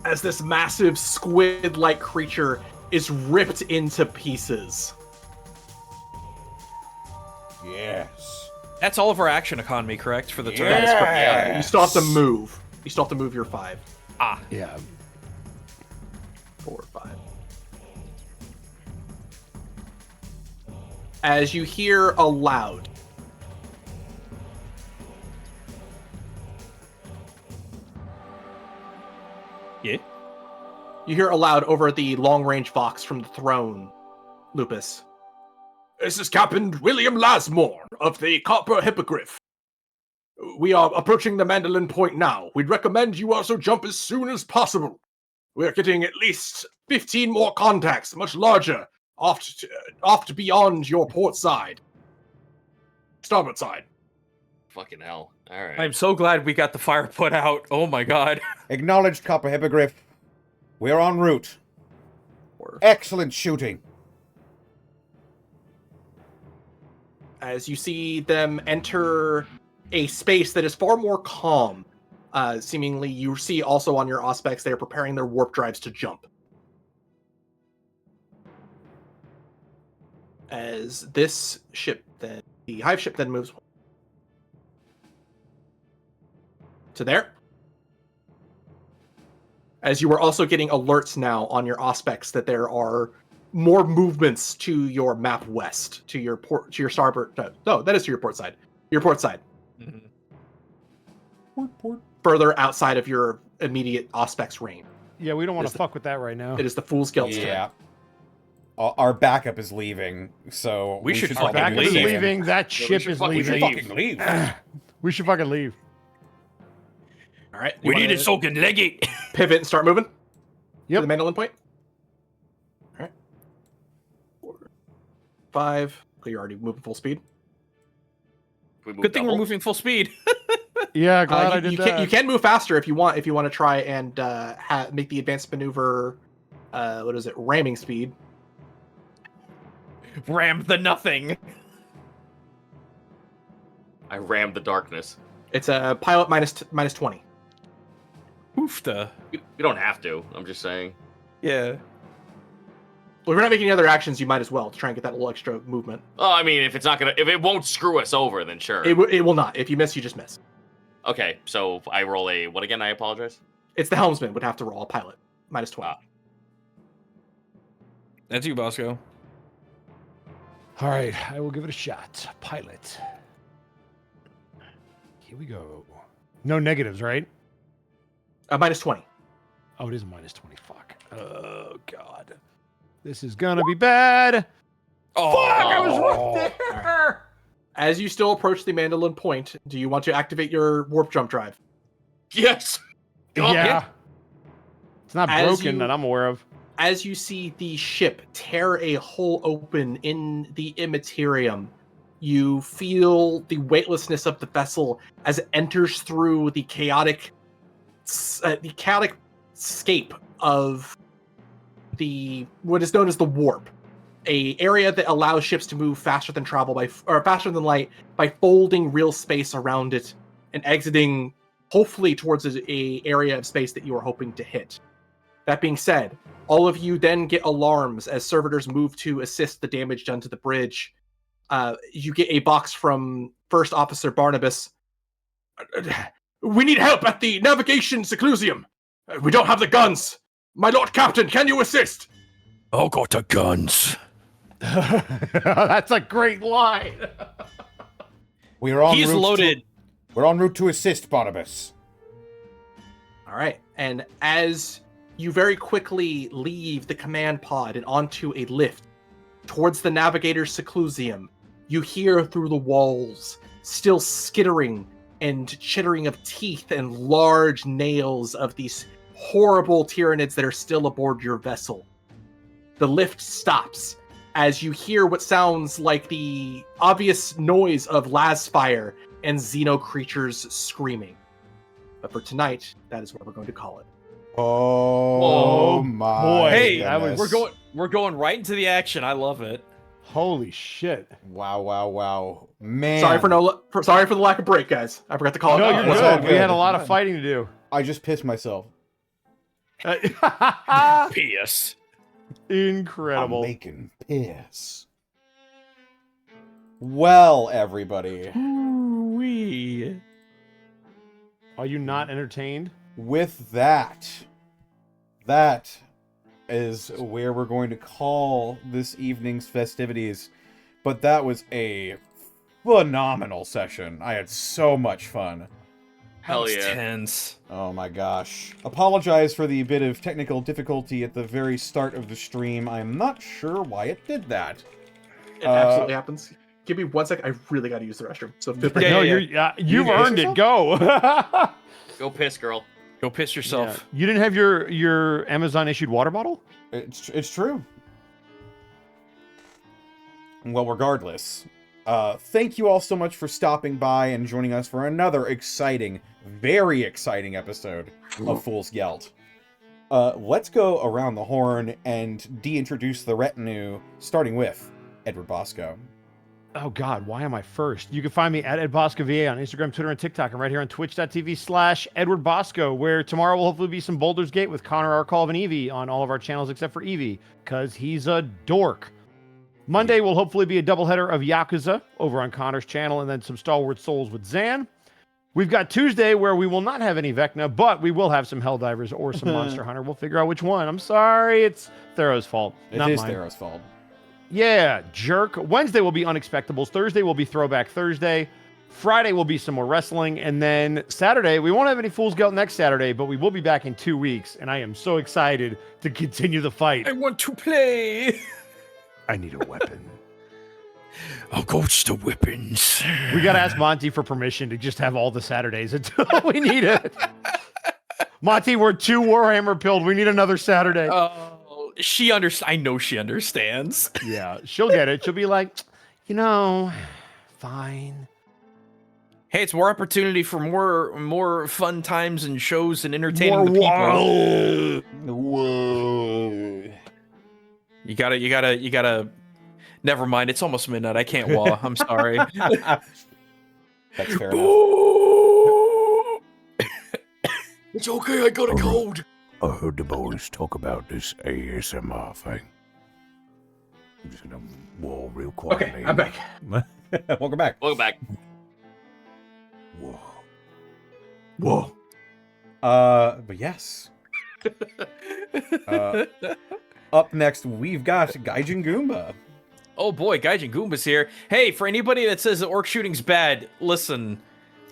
As this massive squid-like creature is ripped into pieces. Yes. That's all of our action economy, correct? For the turn? That is correct. Yeah, you still have to move. You still have to move your 5. Yeah. 4, 5. As you hear aloud. Yeah. You hear aloud over the long-range vox from the throne, Lupus. This is Captain William Lasmore of the Copper Hippogriff. We are approaching the Mandolin Point now. We'd recommend you also jump as soon as possible. We're getting at least 15 more contacts, much larger, oft beyond your port side. Starboard side. Fucking hell. All right. I'm so glad we got the fire put out. Oh my god. Acknowledged, Copper Hippogriff. We're en route. Excellent shooting. As you see them enter a space that is far more calm. Seemingly, you see also on your Auspex they are preparing their warp drives to jump. As this ship then, the Hive ship then moves to there. As you are also getting alerts now on your Auspex that there are more movements to your map west, to your port, to your starboard. No, that is to your port side. Your port side. Mhm. Port. Further outside of your immediate Auspex range. Yeah, we don't want Is to the- fuck with that right now. It is the Fool's Gelt turn. Yeah. Our backup is leaving, so We should probably fucking Backup is leave. leaving. That Yeah, we ship should is fucking We should leaving. fucking leave. We should fucking leave. All right. We need a soaking leggy. Pivot and start moving. Yep. To the Mandolin Point. All right. 4, 5. Okay, you're already moving full speed. We move Good thing double? we're moving full speed. Yeah, glad I did you that. you can move faster if you want. If you want to try and make the advanced maneuver. What is it? Ramming speed. Ram the nothing. I rammed the darkness. It's a pilot minus 20. Oofta. You don't have to. I'm just saying. Yeah. Well, if you're not making any other actions, you might as well to try and get that little extra movement. Oh, I mean, if it won't screw us over, then sure. It will not. If you miss, you just miss. Okay, so I roll a what again? I apologize. It's the helmsman would have to roll a pilot minus 20. That's you, Bosco. All right, I will give it a shot. Pilot. Here we go. No negatives, right? Minus 20. Oh, it is minus 20. Fuck. Oh, God. This is gonna be bad. Oh, Fuck, I was right there. as you still approach the Mandolin Point, do you want to activate your warp jump drive? Yes. Go. Yeah. It's not As broken you- that I'm aware of. As you see the ship tear a hole open in the immaterium, you feel the weightlessness of the vessel as it enters through the chaotic scape of what is known as the warp, a area that allows ships to move faster than faster than light by folding real space around it and exiting, hopefully, towards a area of space that you are hoping to hit. That being said, all of you then get alarms as servitors move to assist the damage done to the bridge. You get a box from First Officer Barnabas. We need help at the navigation seclusium. We don't have the guns. My Lord Captain, can you assist? I got the guns. That's a great line. We're on He's route loaded. we're en route to assist Barnabas. All right. And as you very quickly leave the command pod and onto a lift towards the navigator's seclusium, you hear through the walls still skittering and chittering of teeth and large nails of these horrible Tyranids that are still aboard your vessel. The lift stops as you hear what sounds like the obvious noise of lasfire and xeno creatures screaming. But for tonight, that is what we're going to call it. Oh, my boy. Hey, goodness. we're going right into the action. I love it. Holy shit. Wow. Man. Sorry for the lack of break, guys. I forgot to call No, it. you're What's good. all We good? had a lot of Good. fighting to do. I just pissed myself. P.S. Incredible. I'm making piss. Well, everybody, Ooh-wee. Are you not entertained? with that is where we're going to call this evening's festivities. But that was a phenomenal session. I had so much fun. Hell That was yeah. tense. Oh my gosh. Apologize for the bit of technical difficulty at the very start of the stream. I'm not sure why it did that. It absolutely happens. Give me 1 second. I really got to use the restroom. So feel free. Yeah, No, yeah. you've You earned it. Go. Go piss, girl. Go piss yourself. You didn't have your Amazon issued water bottle? It's true. Well, regardless, thank you all so much for stopping by and joining us for another exciting, very exciting episode of Fool's Gelt. Let's go around the horn and de-introduce the retinue, starting with Edward Bosco. Oh God, why am I first? You can find me at EdBoscoVA on Instagram, Twitter, and TikTok, and right here on twitch.tv/Edward Bosco, where tomorrow will hopefully be some Baldur's Gate with Connor Arcall and Evie on all of our channels except for Evie, because he's a dork. Monday will hopefully be a doubleheader of Yakuza over on Connor's channel, and then some Stalwart Souls with Zan. We've got Tuesday where we will not have any Vecna, but we will have some Helldivers or some Monster Hunter. We'll figure out which one. I'm sorry, it's Thero's fault. It is mine. Thero's fault. Yeah, jerk. Wednesday will be Unexpectables. Thursday will be Throwback Thursday. Friday will be some more wrestling. And then Saturday, we won't have any Fool's Gelt next Saturday, but we will be back in 2 weeks. And I am so excited to continue the fight. I want to play. I need a weapon. I got the weapons. We got to ask Monty for permission to just have all the Saturdays until we need it. Monty, we're 2 Warhammer pilled. We need another Saturday. Oh, I know she understands. Yeah, she'll get it. She'll be like, fine. Hey, it's more opportunity for more fun times and shows and entertaining the people. Whoa. You gotta. Never mind. It's almost midnight. I can't wah. I'm sorry. That's fair enough. It's okay, I got a cold. I heard the boys talk about this ASMR thing. I'm just gonna wall real quietly. Okay, I'm back. Welcome back. Welcome back. Whoa. Whoa. But yes. Up next, we've got Gaijin Goomba. Oh boy, Gaijin Goomba's here. Hey, for anybody that says that orc shooting's bad, listen.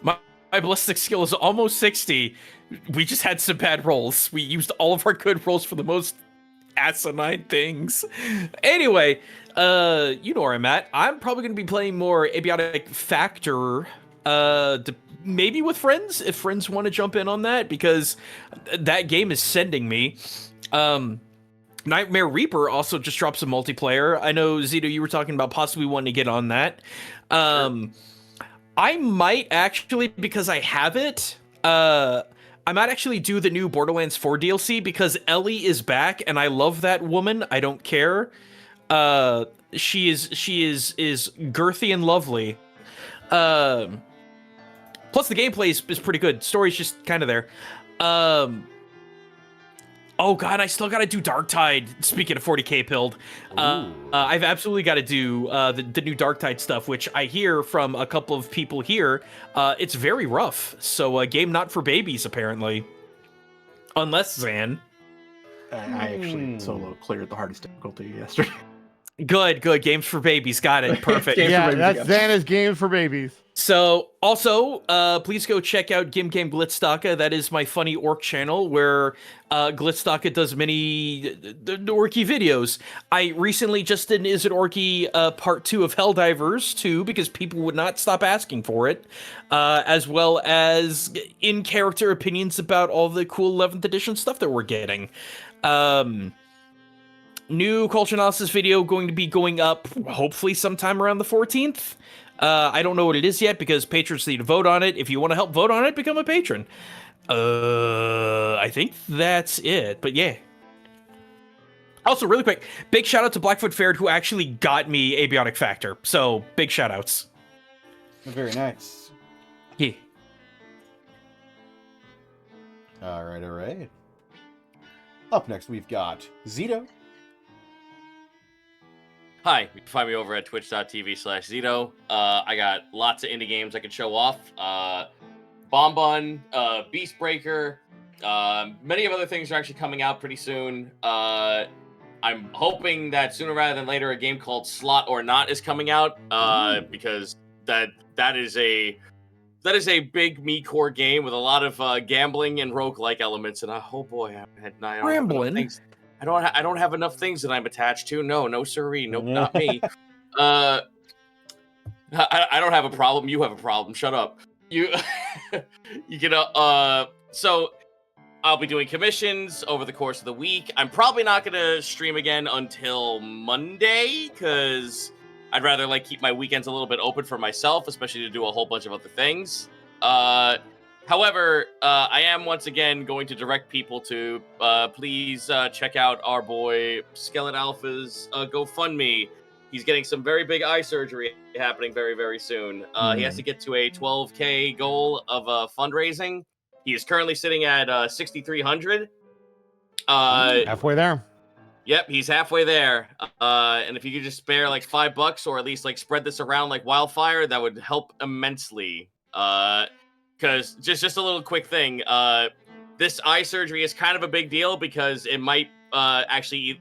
My ballistic skill is almost 60. We just had some bad rolls. We used all of our good rolls for the most asinine things. Anyway, you know where I'm at. I'm probably going to be playing more Abiotic Factor, maybe with friends, if friends want to jump in on that, because that game is sending me. Nightmare Reaper also just dropped some multiplayer. I know, Zito, you were talking about possibly wanting to get on that. I might actually, because I have it, I might actually do the new Borderlands 4 DLC, because Ellie is back, and I love that woman. I don't care. She is girthy and lovely. Plus the gameplay is pretty good. Story's just kind of there. Oh god, I still gotta do Darktide. Speaking of 40k pilled, I've absolutely got to do the new Darktide stuff, which I hear from a couple of people here. It's very rough, so a game not for babies apparently. Unless Zan. I actually solo cleared the hardest difficulty yesterday. Good. Games for babies. Got it. Perfect. Yeah, that's Xana's Games for Babies. So, also, please go check out Game Glitzstaka. That is my funny orc channel where Glitzstaka does many orky videos. I recently just did an Is It Orky part 2 of Helldivers 2 because people would not stop asking for it, as well as in-character opinions about all the cool 11th edition stuff that we're getting. New culture analysis video going to be going up hopefully sometime around the 14th. I don't know what it is yet because patrons need to vote on it. If you want to help vote on it, become a patron. I think that's it, but yeah. Also, really quick, big shout out to Blackfoot Fared who actually got me Abiotic Factor. So, big shout outs. Very nice. Yeah. All right. Up next, we've got Zito. Hi, you can find me over at twitch.tv/Zito. I got lots of indie games I can show off. Bomb Bun, Beast Breaker, many of other things are actually coming out pretty soon. I'm hoping that sooner rather than later a game called Slot or Not is coming out, because that is a big me core game with a lot of gambling and roguelike elements, and oh boy, Rambling. I don't have enough things that I'm attached to. No, sirree. Nope, not me. I don't have a problem. You have a problem. Shut up. You can so I'll be doing commissions over the course of the week. I'm probably not gonna stream again until Monday because I'd rather keep my weekends a little bit open for myself, especially to do a whole bunch of other things. However, I am once again going to direct people to please check out our boy Skeleton Alpha's GoFundMe. He's getting some very big eye surgery happening very, very soon. He has to get to a 12K goal of fundraising. He is currently sitting at 6,300. Halfway there. Yep, he's halfway there. And if you could just spare $5 or at least spread this around like wildfire, that would help immensely. Because just a little quick thing, this eye surgery is kind of a big deal because it might actually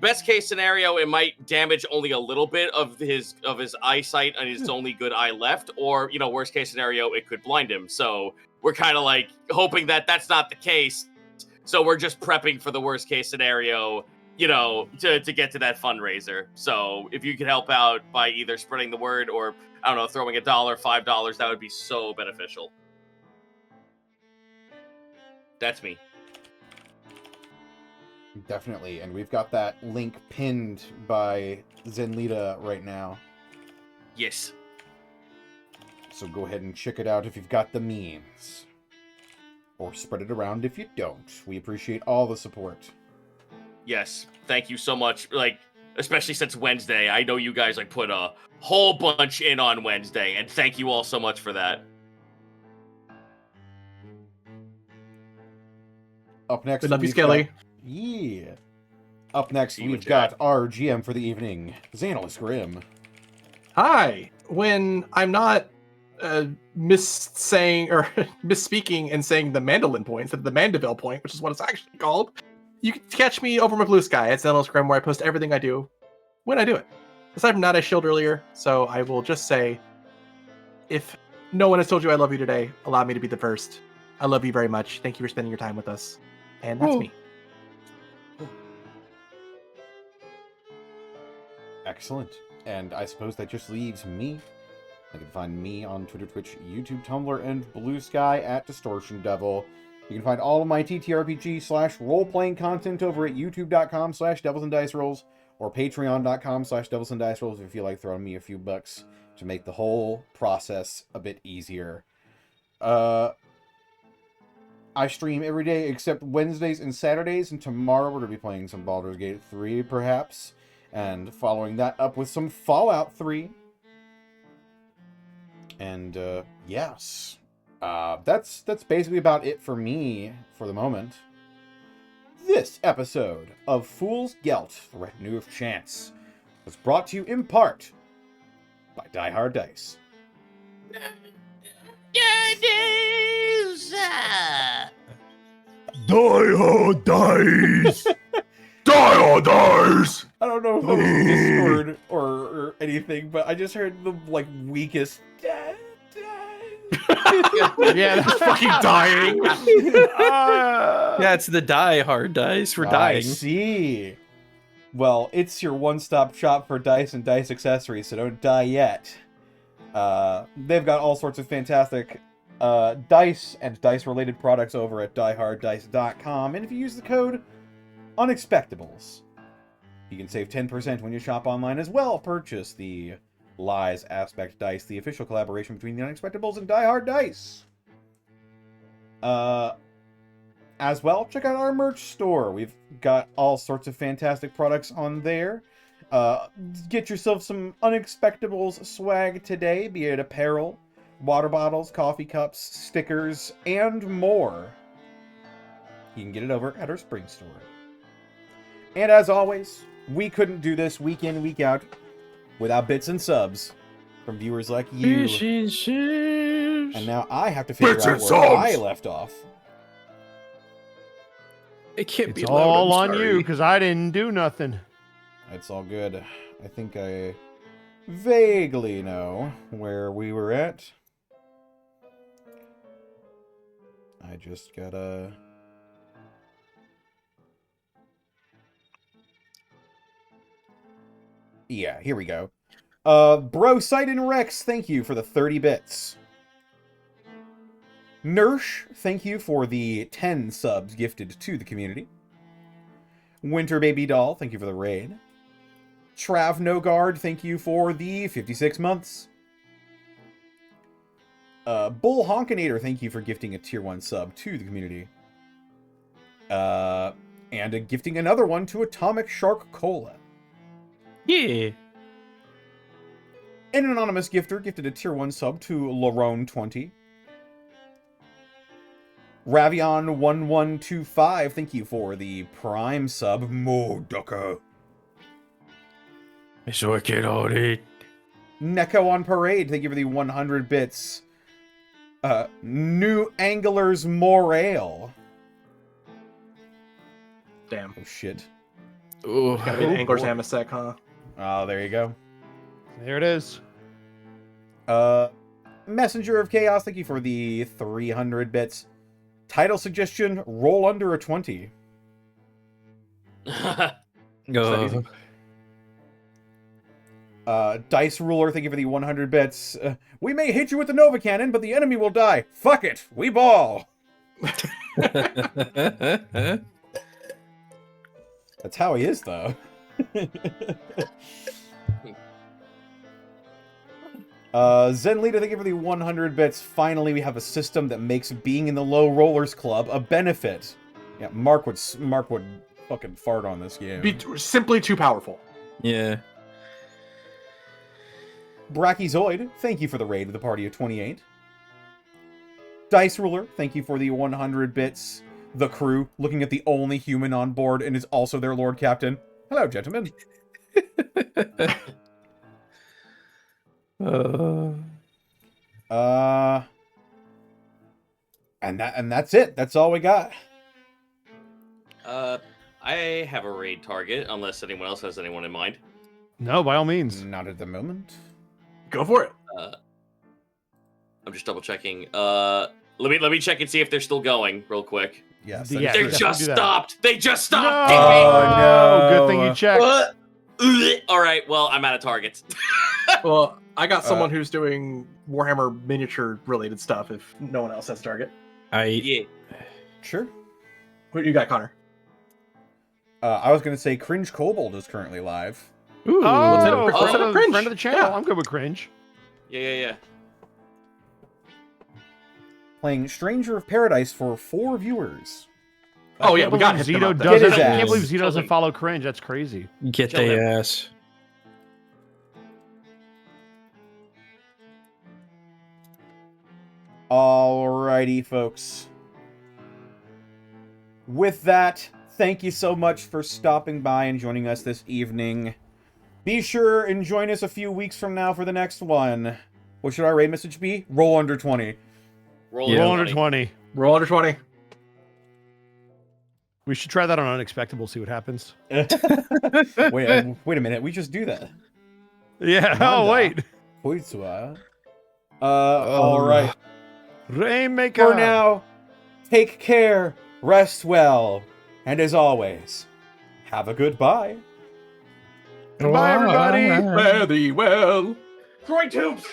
best case scenario, it might damage only a little bit of his eyesight and his only good eye left, or worst case scenario, it could blind him. So we're kind of hoping that that's not the case. So we're just prepping for the worst case scenario, to get to that fundraiser. So if you could help out by either spreading the word or I don't know, throwing $1, $5, that would be so beneficial. That's me. Definitely, and we've got that link pinned by Zenlita right now. Yes. So go ahead and check it out if you've got the means. Or spread it around if you don't. We appreciate all the support. Yes, thank you so much. Especially since Wednesday, I know you guys put a whole bunch in on Wednesday, and thank you all so much for that. Up next, We love you, Skelly. Yeah. Up next, See you, we've Jack. got our GM for the evening, Xanalis Grimm. Hi. When I'm not misspeaking and saying the mandolin point instead of the Mandeville point, which is what it's actually called, you can catch me over my blue sky at Xanalis Grimm, where I post everything I do when I do it. Aside from that, I shilled earlier, so I will just say, if no one has told you I love you today, allow me to be the first. I love you very much. Thank you for spending your time with us. And that's me. Excellent. And I suppose that just leaves me. You can find me on Twitter, Twitch, YouTube, Tumblr, and Blue Sky at Distortion Devil. You can find all of my TTRPG/role-playing content over at youtube.com/devilsanddicerolls or patreon.com/devilsanddicerolls if you feel like throwing me a few bucks to make the whole process a bit easier. I stream every day except Wednesdays and Saturdays, and tomorrow we're going to be playing some Baldur's Gate 3, perhaps, and following that up with some Fallout 3. And, yes. That's basically about it for me for the moment. This episode of Fool's Gelt, the Retinue of Chance, was brought to you in part by Die Hard Dice. Die Hard Dice! Die Hard Dice! I don't know if that was Discord or anything, but I just heard the, weakest... Yeah, that's Fucking dying. Yeah, it's the Die Hard Dice. We're I dying. see. Well, it's your one-stop shop for dice and dice accessories, so don't die yet. They've got all sorts of fantastic dice and dice-related products over at dieharddice.com, and if you use the code Unexpectables, you can save 10% when you shop online as well. Purchase the Lies Aspect Dice, the official collaboration between the Unexpectables and Die Hard Dice. As well, check out our merch store. We've got all sorts of fantastic products on there. Get yourself some Unexpectables swag today, be it apparel, water bottles, coffee cups, stickers, and more. You can get it over at our spring store. And as always, we couldn't do this week in, week out without bits and subs from viewers like you. And now I have to figure Bits out and where subs. I left off. It can't It's be loud, all I'm on sorry. you because I didn't do nothing. It's all good. I think I vaguely know where we were at. I just gotta... Yeah, here we go. Bro Sidon Rex, thank you for the 30 bits. Nersh, thank you for the 10 subs gifted to the community. Winter Baby Doll, thank you for the raid. Trav Nogard, thank you for the 56 months. Bull Honkinator, thank you for gifting a tier 1 sub to the community. And gifting another one to Atomic Shark Cola. Yeah. An anonymous gifter gifted a tier 1 sub to Larone20. Ravion1125, thank you for the prime sub. Modaka. It's wicked on it. Neko on Parade, thank you for the 100 bits. New Anglers Morale. Damn. Oh shit. Ooh. Gotta be an Angler's Amasec, huh? Oh, there you go. There it is. Messenger of Chaos, thank you for the 300 bits. Title suggestion, roll under a 20. easy? Dice Ruler, thank you for the 100 bits. We may hit you with the Nova Cannon, but the enemy will die. Fuck it, we ball. That's how he is, though. Zen Leader, thank you for the 100 bits. Finally, we have a system that makes being in the Low Rollers Club a benefit. Yeah, Mark would fucking fart on this game. Simply too powerful. Yeah. Brachyzoid, thank you for the raid of the party of 28. Dice Ruler, thank you for the 100 bits. The crew, looking at the only human on board and is also their Lord Captain. Hello, gentlemen. And that's it. That's all we got. I have a raid target, unless anyone else has anyone in mind. No, by all means. Not at the moment. Go for it. I'm just double checking. Let me check and see if they're still going real quick. Yes. Yeah, They definitely just do that. stopped. They just stopped. Oh, no. Good thing you checked. What? All right, well, I'm out of targets. Well, I got someone who's doing Warhammer miniature related stuff. If no one else has a target, Yeah. Sure. what you got, Connor? I was going to say Cringe Kobold is currently live. Ooh, let's hit friend, up- let's hit up of, Cringe. friend of the channel. Yeah. I'm good with Cringe. Yeah. Playing Stranger of Paradise for 4 viewers. Oh yeah, we got him Zito up there. doesn't. his I can't ass. believe Zito Kill doesn't him. follow Cringe. That's crazy. Get Kill their him. ass. Alrighty, folks. With that, thank you so much for stopping by and joining us this evening. Be sure and join us a few weeks from now for the next one. What should our raid message be? Roll under 20. Roll Yeah. Roll under 20. 20. Roll under 20. We should try that on Unexpectable. See what happens. wait a minute. We just do that. Yeah. Oh Manda. wait. Poitsua. Alright. Rainmaker. For now, take care, rest well, and as always, have a good bye. Goodbye, everybody. Fare thee well. Groin tubes!